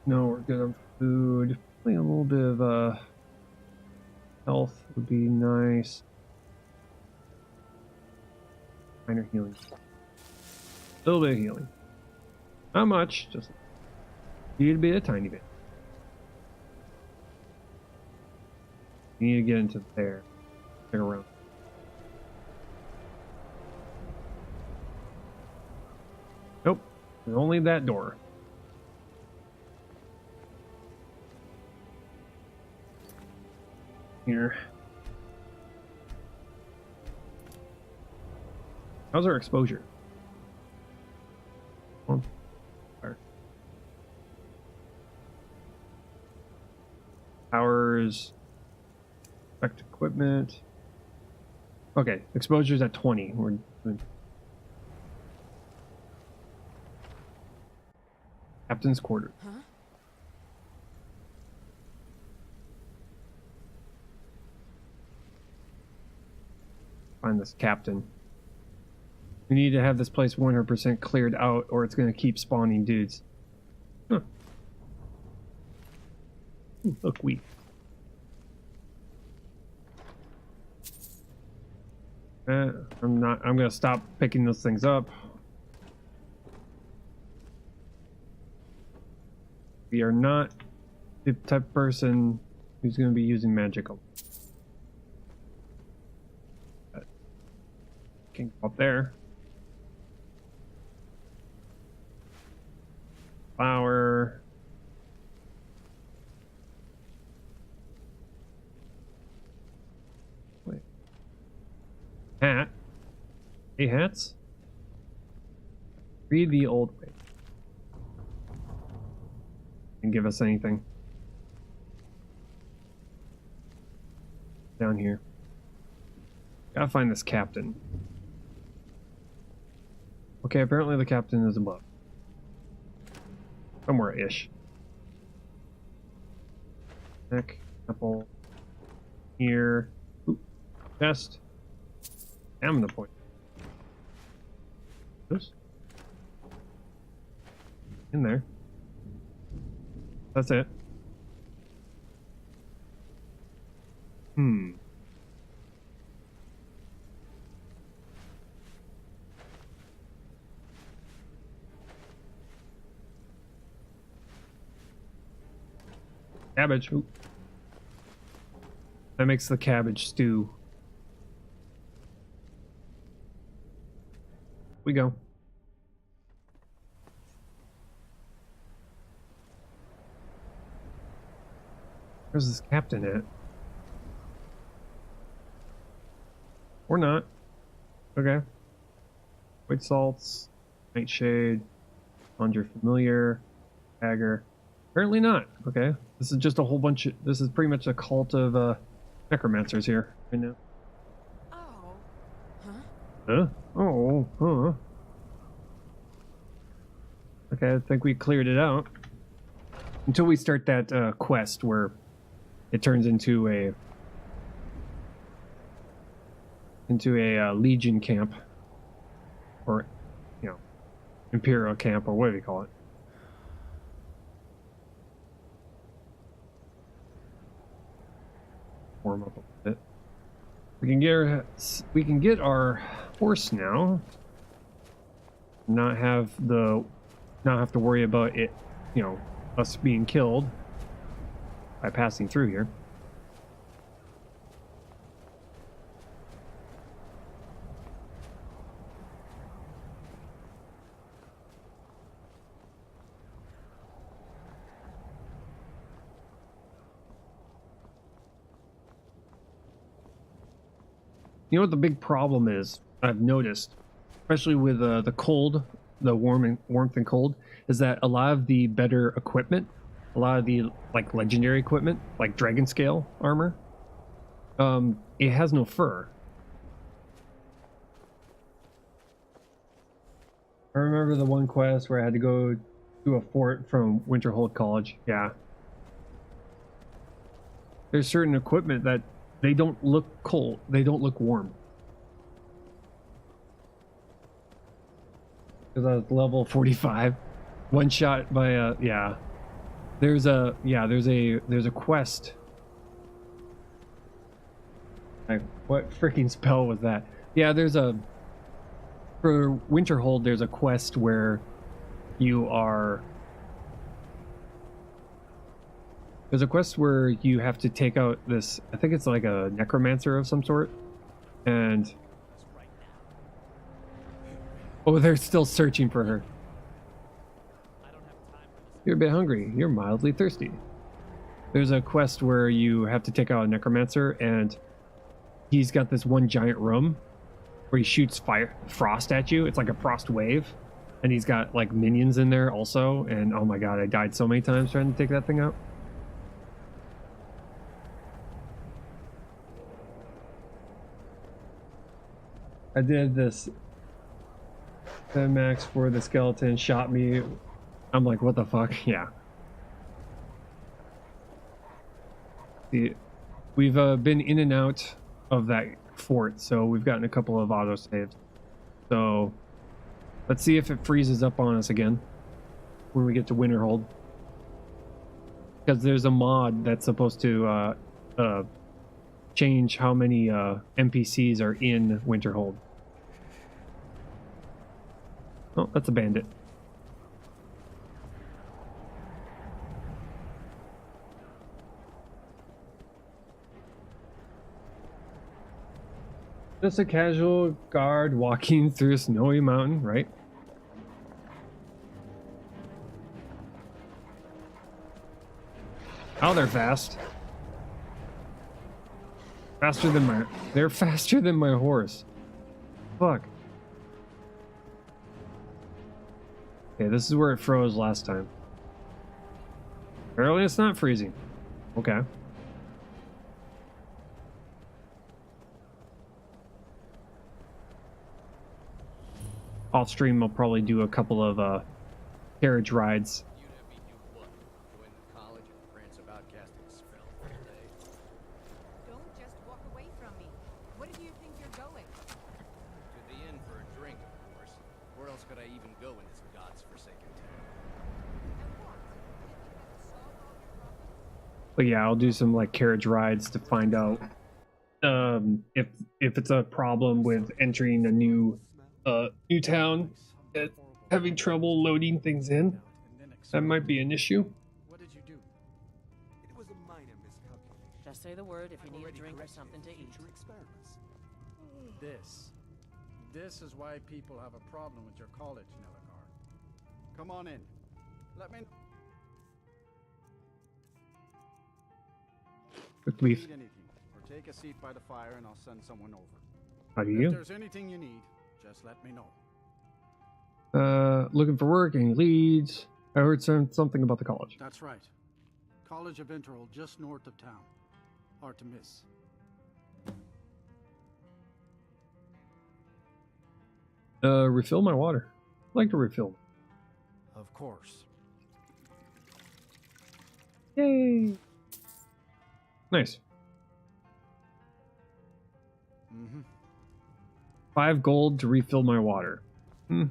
No, we're good on food. Probably a little bit of health would be nice. Minor healing. A little bit of healing. Not much, just need to be a tiny bit. You need to get into there. Check around. Nope. There's only that door. Here. How's our exposure? Fire. Powers. Effect equipment. Okay, exposure's at 20. We're good. Captain's quarters. Huh? Find this captain. We need to have this place 100% cleared out or it's going to keep spawning dudes. Huh. Ooh, look, wheat. I'm going to stop picking those things up. We are not the type of person who's going to be using magical. Can go up there. Flower. Wait. Hat. Hey, hats. Read the old way. And give us anything. Down here. Gotta find this captain. Okay, apparently the captain is above. Somewhere-ish. Neck, apple, here. Ooh, chest. Stamina point. This? In there. That's it. Cabbage. Ooh. That makes the cabbage stew. We go. Where's this captain at? Or not. Okay. White salts, nightshade, conjure familiar, dagger. Apparently not. Okay. This is just a whole bunch of, this is pretty much a cult of necromancers here right now. Oh. Huh? Huh? Oh, huh. Okay, I think we cleared it out. Until we start that quest where it turns into a Legion camp, or you know, Imperial camp, or whatever you call it. Warm up a bit. We can get our horse now. Not have to worry about it, you know, us being killed by passing through here. You know what the big problem is, I've noticed, especially with the cold, the warmth and cold, is that a lot of the better equipment, a lot of the like legendary equipment, like dragon scale armor, it has no fur. I remember the one quest where I had to go to a fort from Winterhold College. Yeah. There's certain equipment that they don't look cold. They don't look warm. Because I was level 45. One shot by a, yeah. There's a quest. Like, what freaking spell was that? Yeah, for Winterhold, there's a quest where there's a quest where you have to take out this, I think it's like a necromancer of some sort, and oh, they're still searching for her. You're a bit hungry. You're mildly thirsty. There's a quest where you have to take out a necromancer, and he's got this one giant room where he shoots frost at you. It's like a frost wave, and he's got like minions in there also, and oh my god, I died so many times trying to take that thing out. I did this 10 max for the skeleton, shot me. I'm like, what the fuck? Yeah. See, we've been in and out of that fort, so we've gotten a couple of auto saves. So let's see if it freezes up on us again when we get to Winterhold. Because there's a mod that's supposed to change how many NPCs are in Winterhold. Oh, that's a bandit. Just a casual guard walking through a snowy mountain, right? Oh, they're fast. They're faster than my horse. Fuck. Okay, this is where it froze last time. Apparently it's not freezing. Okay. Off stream, I'll probably do a couple of carriage rides. Don't just walk away from me. Where do you think you're going? To the inn for a drink, of course. Where else could I even go in this god's forsaken town? But yeah, I'll do some like carriage rides to find out if it's a problem with entering a new town, having trouble loading things in. That might be an issue. What did you do? It was a minor miscalculation. Just say the word if you need a drink or something to eat. This is why people have a problem with your college, Nelagar. Come on in. Let me... If you need anything, or take a seat by the fire and I'll send someone over. How do If you? there's anything you need, just let me know. Looking for work, any leads? I heard something about the college. That's right. College of Interval, just north of town. Hard to miss. Refill my water. I'd like to refill. Of course. Yay! Nice. Mm-hmm. 5 gold to refill my water. Hmm.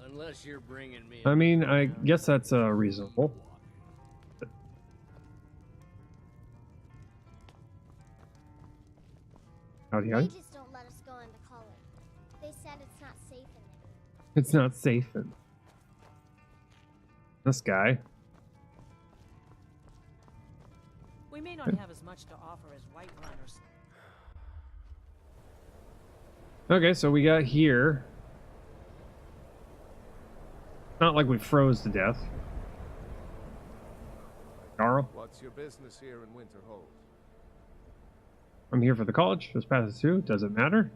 Unless you're bringing me. I mean, I guess that's reasonable. Howdy, They howdy. just don't let us go into college. They said it's not safe in there. It's not safe. And this guy. We may not have as much to offer as White Runners. Okay, so we got here. Not like we froze to death. Carl, What's your business here in Winterhold? I'm here for the college. Just pass it through. Does it matter?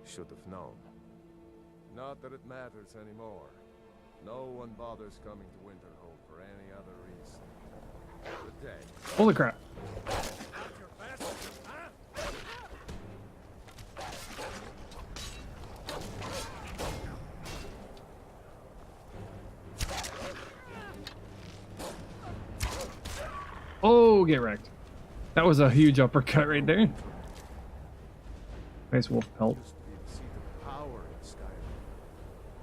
Should have known. Not that it matters anymore. No one bothers coming to Winterhold for any other reason. Good day. Holy crap. Oh, get wrecked. That was a huge uppercut right there. Nice wolf pelt. Used to be the seat of power in Skyrim.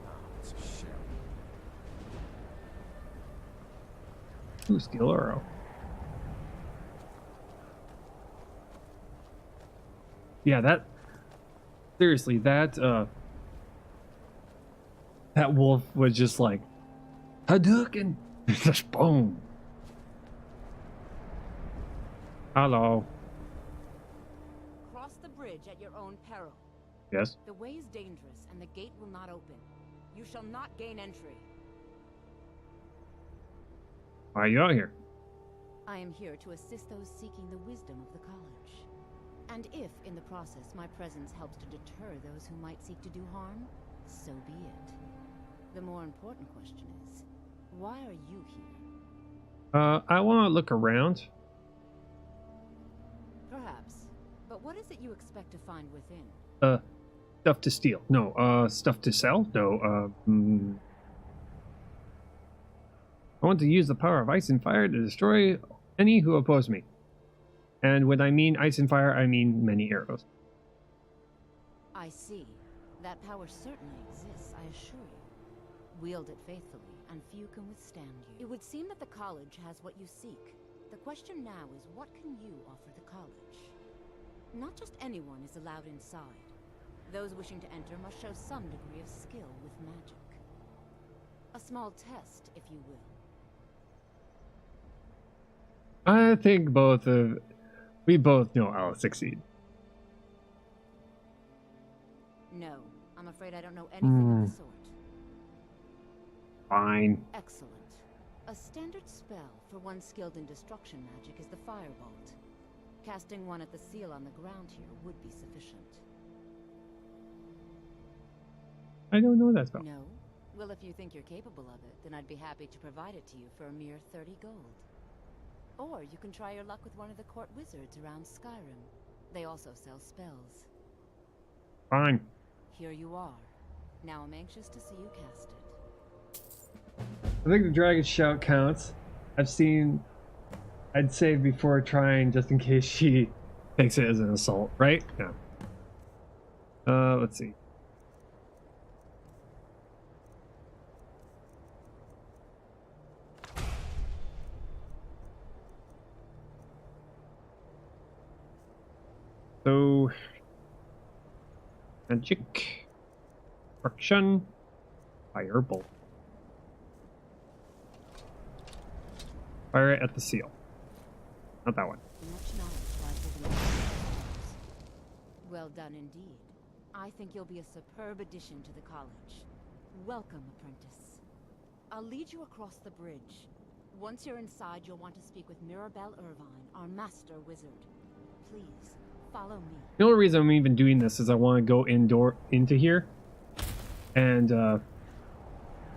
Now it's a shell. Ooh, steel arrow. Yeah, that... Seriously, that wolf was just like... Hadouken! Just boom! Hello. Cross the bridge at your own peril. Yes? The way is dangerous, and the gate will not open. You shall not gain entry. Why are you out here? I am here to assist those seeking the wisdom of the college. And if, in the process, my presence helps to deter those who might seek to do harm, so be it. The more important question is, why are you here? I want to look around. Perhaps. But what is it you expect to find within? Stuff to steal. No, stuff to sell? No, I want to use the power of ice and fire to destroy any who oppose me. And when I mean ice and fire, I mean many arrows. I see. That power certainly exists, I assure you. Wield it faithfully, and few can withstand you. It would seem that the college has what you seek. The question now is, what can you offer the college? Not just anyone is allowed inside. Those wishing to enter must show some degree of skill with magic. A small test, if you will. I think we both know I'll succeed. No, I'm afraid I don't know anything of the sort. Fine. Excellent. A standard spell for one skilled in destruction magic is the Firebolt. Casting one at the seal on the ground here would be sufficient. I don't know that spell. No? Well, if you think you're capable of it, then I'd be happy to provide it to you for a mere 30 gold. Or you can try your luck with one of the court wizards around Skyrim. They also sell spells. Fine. Here you are. Now I'm anxious to see you cast it. I think the dragon shout counts. I'd save before trying just in case she takes it as an assault, right? Yeah. Let's see. So, magic, friction, firebolt. Fire it at the seal. Not that one. Much knowledge lies within the stars. Well done indeed. I think you'll be a superb addition to the college. Welcome, apprentice. I'll lead you across the bridge. Once you're inside, you'll want to speak with Mirabelle Irvine, our master wizard. Please, follow me. The only reason I'm even doing this is I want to go into here and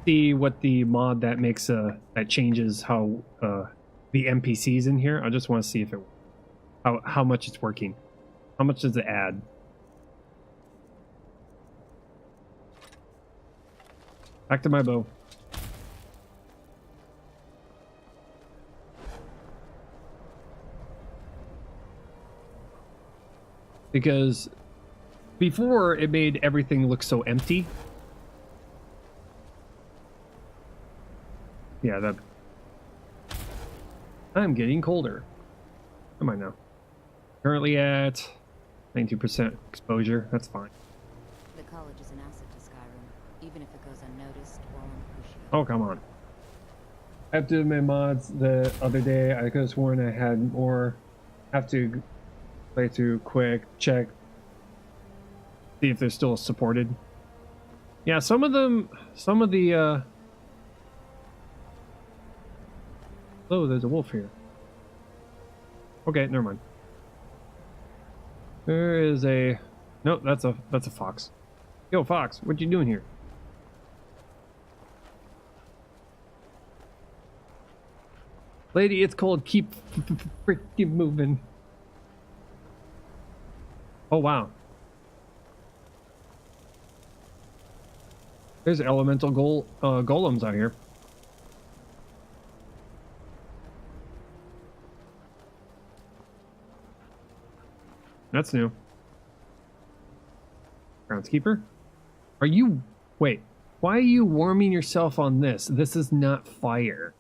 see what the mod that makes that changes how the NPCs in here. I just want to see if it how much it's working. How much does it add? Back to my bow. Because before it made everything look so empty. Yeah, that. I'm getting colder. Am I now? Currently at 92% exposure. That's fine. The college is an asset to Skyrim, even if it goes unnoticed or unappreciated. Oh, come on. I have to do my mods the other day. I could have sworn I had more. Have to play through quick, check, see if they're still supported. Yeah, some of the oh, there's a wolf here. Okay, never mind. There is a nope, that's a fox. Yo, fox, what you doing here? Lady, it's cold. Keep freaking moving. Oh, wow. There's elemental golems out here. That's new. Groundskeeper? Are you... Wait. Why are you warming yourself on this? This is not fire.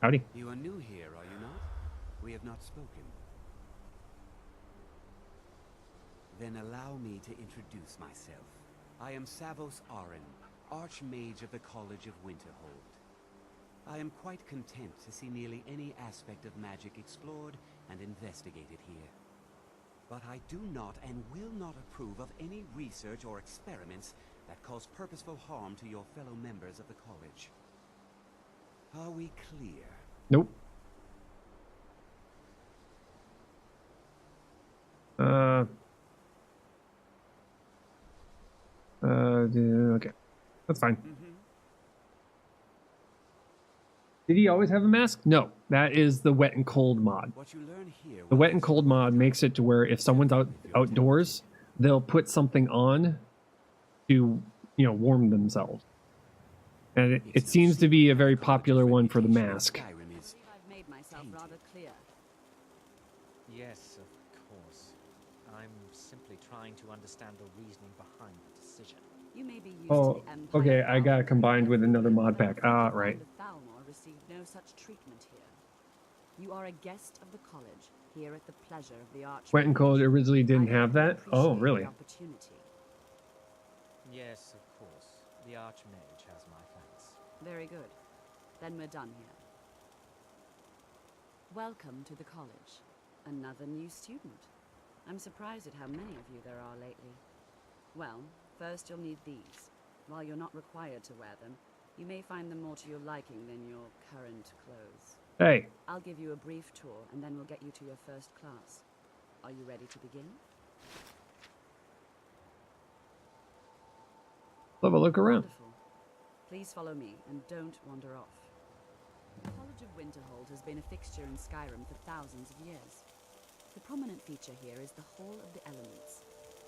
Howdy. You are new here, are you not? We have not spoken. Then allow me to introduce myself. I am Savos Arin, Archmage of the College of Winterhold. I am quite content to see nearly any aspect of magic explored and investigated here. But I do not and will not approve of any research or experiments that cause purposeful harm to your fellow members of the college. Are we clear? Nope. Okay. That's fine. Did he always have a mask? No. That is the wet and cold mod. The wet and cold mod makes it to where if someone's outdoors, they'll put something on to, you know, warm themselves. And it seems to be a very popular one for the mask. I've made myself rather clear. Yes, of course. I'm simply trying to understand the reasoning behind the decision. You may be used Oh, to the Empire. okay. I got it combined with another mod pack. Ah, right. Thalmor received no such treatment here. You are a guest of the college, here at the pleasure of the Archmage. Wet and cold originally didn't have that? Oh, really? Yes, of course. The Archmage has my thanks. Very good. Then we're done here. Welcome to the college. Another new student. I'm surprised at how many of you there are lately. Well, first you'll need these. While you're not required to wear them, you may find them more to your liking than your current clothes. Hey. I'll give you a brief tour, and then we'll get you to your first class. Are you ready to begin? Have a look around. Wonderful. Please follow me, and don't wander off. The College of Winterhold has been a fixture in Skyrim for thousands of years. The prominent feature here is the Hall of the Elements.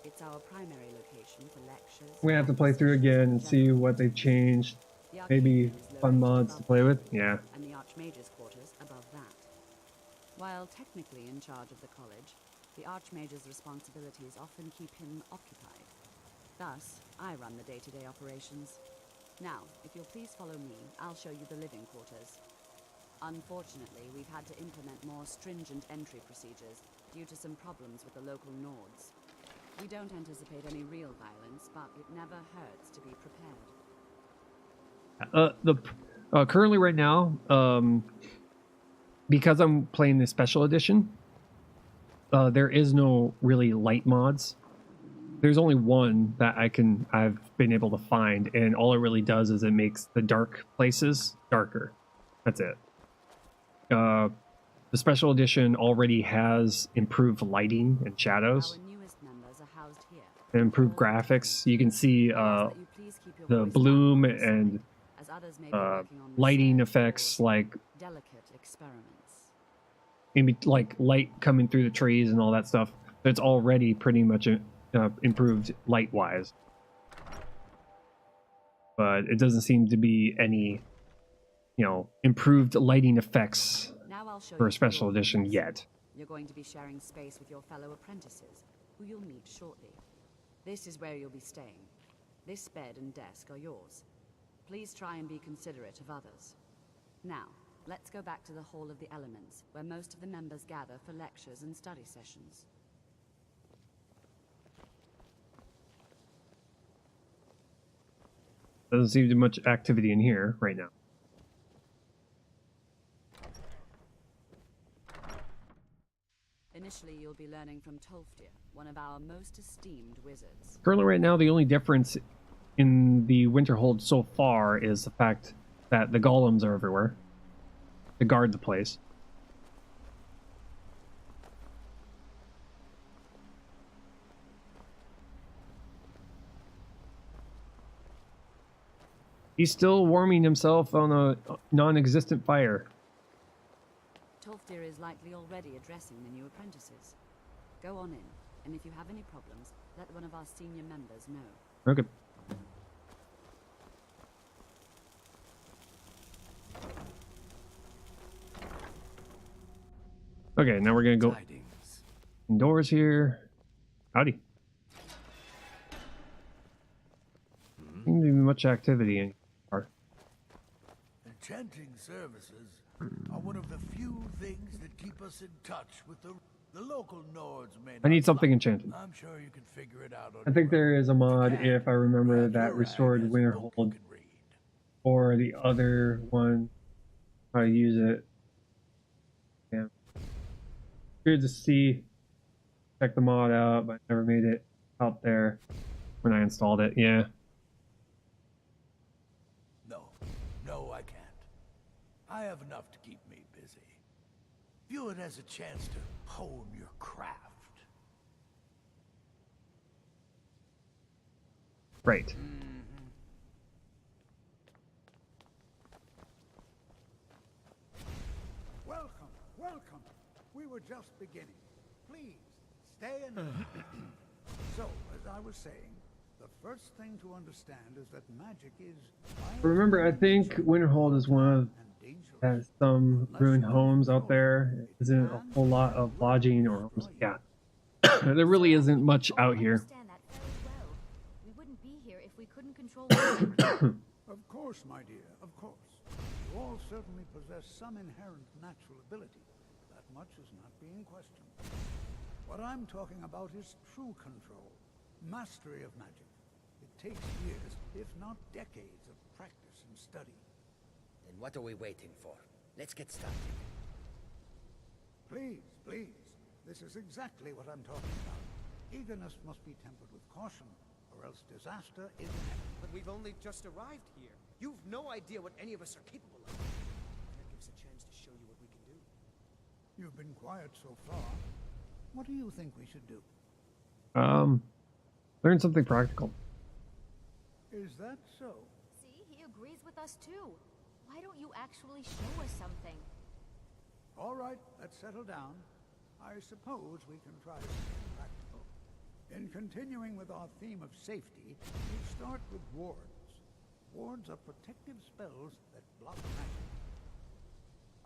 It's our primary location for lectures. We have to play through again and see what they've changed. Maybe fun mods to play with. Yeah. And the Archmage's quarters above that. While technically in charge of the college, the Archmage's responsibilities often keep him occupied. Thus, I run the day-to-day operations. Now, if you'll please follow me, I'll show you the living quarters. Unfortunately, we've had to implement more stringent entry procedures due to some problems with the local Nords. We don't anticipate any real violence, but it never hurts to be prepared. Currently right now, because I'm playing the special edition, there is no really light mods. there's only one that I've been able to find, and all it really does is it makes the dark places darker. That's it. The special edition already has improved lighting and shadows, Our newest members are housed here. and improved graphics. You can see the bloom and As others may be working on lighting research effects, like delicate experiments. maybe like light coming through the trees and all that stuff. It's already pretty much improved light-wise, but it doesn't seem to be any, improved lighting effects Now I'll show for you a special your edition rooms. yet. You're going to be sharing space with your fellow apprentices, who you'll meet shortly. This is where you'll be staying. This bed and desk are yours. Please try and be considerate of others. Now, let's go back to the Hall of the Elements, where most of the members gather for lectures and study sessions. Doesn't seem to be much activity in here right now. Initially, you'll be learning from Tolfdir, one of our most esteemed wizards. Currently right now, the only difference in the Winterhold so far is the fact that the golems are everywhere to guard the place. He's still warming himself on a non-existent fire. Tolfdir is likely already addressing the new apprentices. Go on in, and if you have any problems, let one of our senior members know. Okay. Okay, now we're gonna go indoors here. Howdy. Seems to be much activity in here. Enchanting services are one of the few things that keep us in touch with the local Nords. I need something enchanted. I'm sure you can figure it out. I think there is a mod, if I remember, that restored Winterhold, or the other one, how to use it. Yeah. Good to see. Check the mod out, but I never made it out there when I installed it. Yeah. No, I can't. I have enough to keep me busy. View it as a chance to hone your craft. Right. Welcome. We were just beginning. Please, stay and... So, as I was saying, the first thing to understand is that magic is... Remember, I think Winterhold is one of has some ruined homes out there. It isn't a whole lot of lodging or homes. Yeah. There really isn't much out here. We wouldn't be here if we couldn't control Of course, my dear, of course. You all certainly possess some inherent natural ability. That much is not being questioned. What I'm talking about is true control, mastery of magic. It takes years, if not decades, of practice and study. Then what are we waiting for? Let's get started. Please. This is exactly what I'm talking about. Eagerness must be tempered with caution, or else disaster is inevitable. But we've only just arrived here. You've no idea what any of us are capable of. That gives a chance to show you what we can do. You've been quiet so far. What do you think we should do? Learn something practical. Is that so? See, he agrees with us too. Why don't you actually show us something? All right, let's settle down. I suppose we can try something practical. In continuing with our theme of safety, we start with wards. Wards are protective spells that block magic.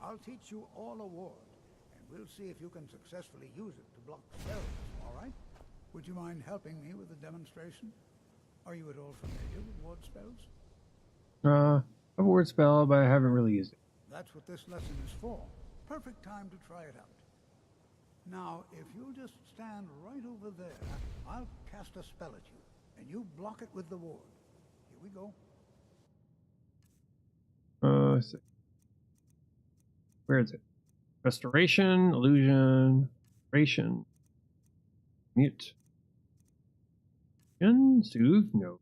I'll teach you all a ward, and we'll see if you can successfully use it to block spells, all right? Would you mind helping me with the demonstration? Are you at all familiar with ward spells? I have a word spell, but I haven't really used it. That's what this lesson is for. Perfect time to try it out. Now, if you'll just stand right over there, I'll cast a spell at you, and you block it with the ward. Here we go. Let's see. Where is it? Restoration, illusion, restoration, mute. Soothe? No.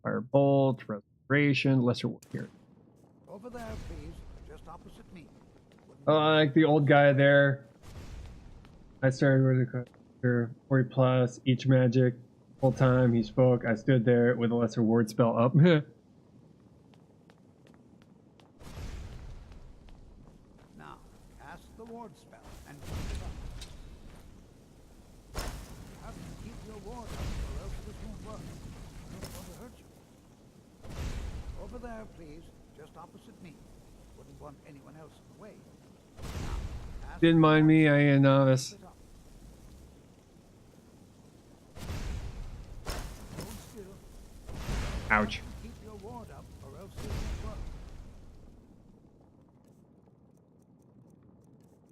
Firebolt, restoration, lesser ward here. Over there, please. Just opposite me. Oh, I like the old guy there. I started with a 40 plus each magic. Whole time he spoke, I stood there with a lesser ward spell up. Now, cast the ward spell and keep it up. You have to keep your ward up or else this won't work. I don't want to hurt you. Over there, please. Just opposite me. Wouldn't want anyone else in the way. Now, cast Didn't mind me, I ain't a novice. it up. Ouch. Keep your ward up or else this won't work.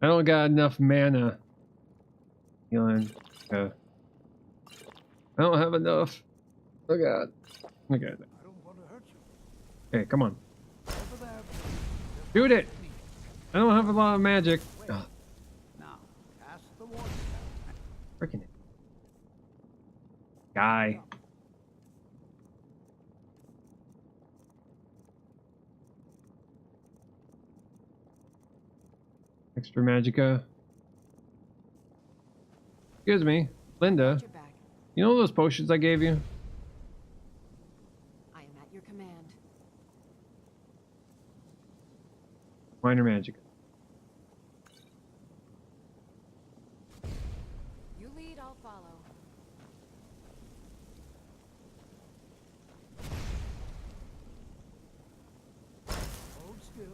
I don't got enough mana. Healing. I don't have enough. Oh god. Okay. I don't want to hurt you. Okay, come on. Over there, please. Shoot it! I don't have a lot of magic. Oh, Now, cast the ward spell. freaking guy. Extra magicka. Excuse me, Linda. You know those potions I gave you? I am at your command. Minor magicka. You lead, I'll follow. Hold still.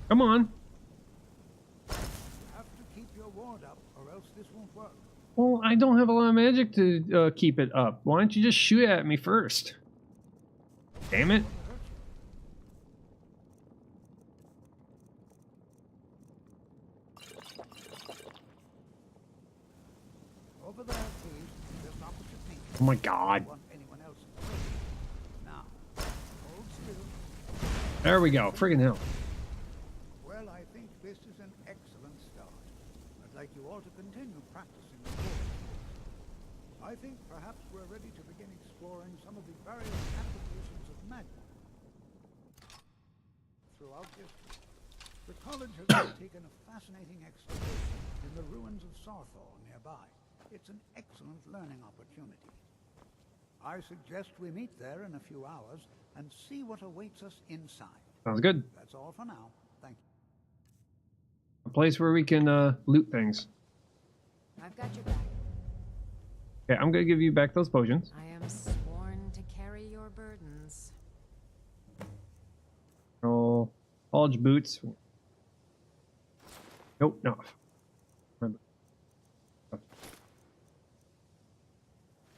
Come on. You have to keep your ward up or else this won't work. Well, I don't have a lot of magic to keep it up. Why don't you just shoot at me first? Damn it. Over there, please. Just opposite me. Oh my god. Don't want anyone else in the way. Now, hold still. There we go. Friggin' hell. Well, I think this is an excellent start. I'd like you all to continue practicing the ward. I think perhaps we're ready to begin exploring some of the various applications of magic. Throughout history, the college has undertaken a fascinating exploration in the ruins of Sarthor nearby. It's an excellent learning opportunity. I suggest we meet there in a few hours and see what awaits us inside. Sounds good. That's all for now. Thank you. A place where we can loot things. I've got your back. Okay, I'm gonna give you back those potions. I am sworn to carry your burdens. Oh, college boots. Nope, no. Remember.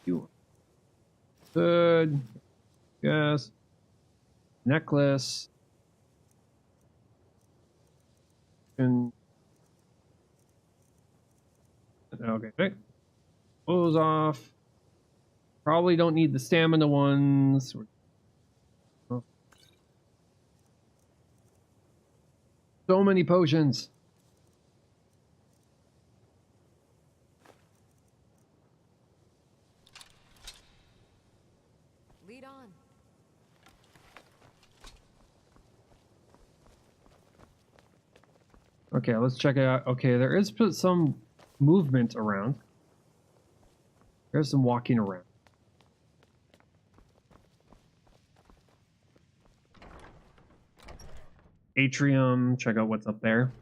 You. Good. Yes. Necklace. And okay. Close off. Probably don't need the stamina ones. Oh. So many potions. Lead on. Okay, let's check it out. Okay, there is some movement around. There's some walking around. Atrium, check out what's up there.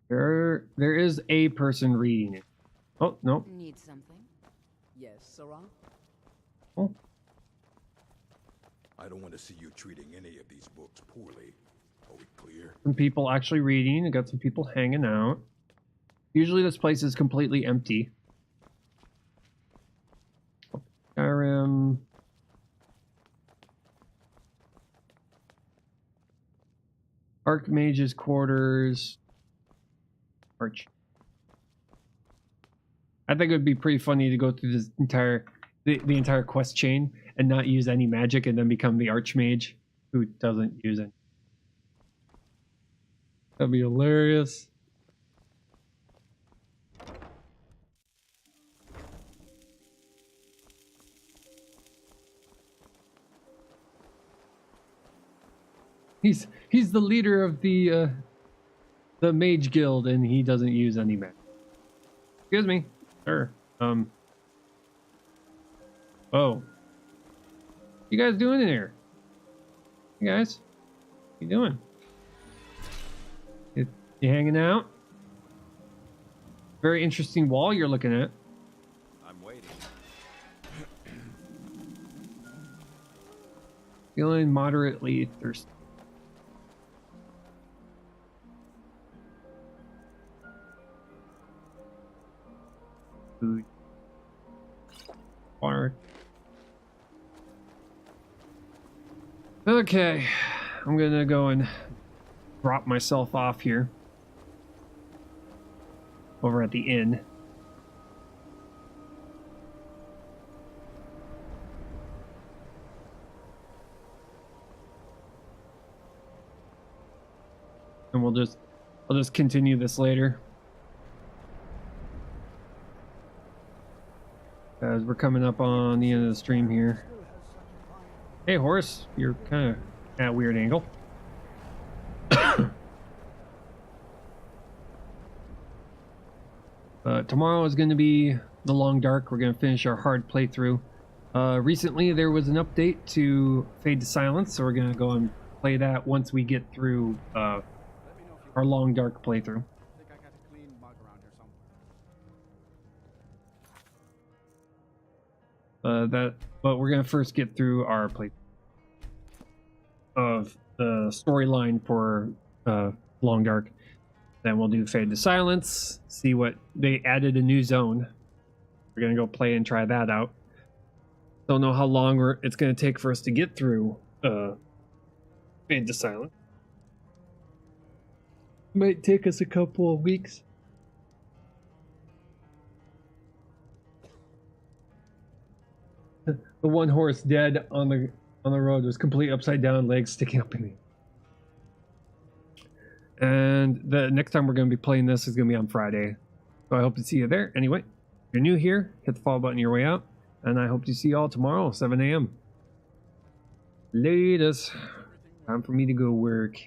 There is a person reading it. Oh, no. Need something? Yes, Sarah? Oh. I don't want to see you treating any of these books poorly. Are we clear? Some people actually reading. I got some people hanging out. Usually this place is completely empty. Skyrim. Archmage's quarters. Arch. I think it would be pretty funny to go through this entire the entire quest chain and not use any magic and then become the archmage who doesn't use it. That'd be hilarious. He's the leader of the mage guild and he doesn't use any magic. Excuse me, sir. Oh. You guys doing in here? Hey guys, what you doing? You hanging out? Very interesting wall you're looking at. I'm waiting. Feeling moderately thirsty. Food. Water. Okay, I'm gonna go and drop myself off here. Over at the inn. And I'll just continue this later. As we're coming up on the end of the stream here. Hey horse, you're kind of at a weird angle. Tomorrow is going to be the Long Dark. We're going to finish our hard playthrough. Recently there was an update to Fade to Silence, so we're going to go and play that once we get through our Long Dark playthrough. I think I got a clean mug around here somewhere. But we're going to first get through our playthrough of the storyline for Long Dark. Then we'll do Fade to Silence, see what they added a new zone. We're gonna go play and try that out. Don't know how long it's gonna take for us to get through Fade to Silence. Might take us a couple of weeks. The one horse dead on the road was completely upside down, legs sticking up in the. And the next time we're going to be playing this is going to be on Friday. So I hope to see you there. Anyway, if you're new here, hit the follow button on your way out. And I hope to see you all tomorrow, 7 a.m. Latest. Time for me to go work.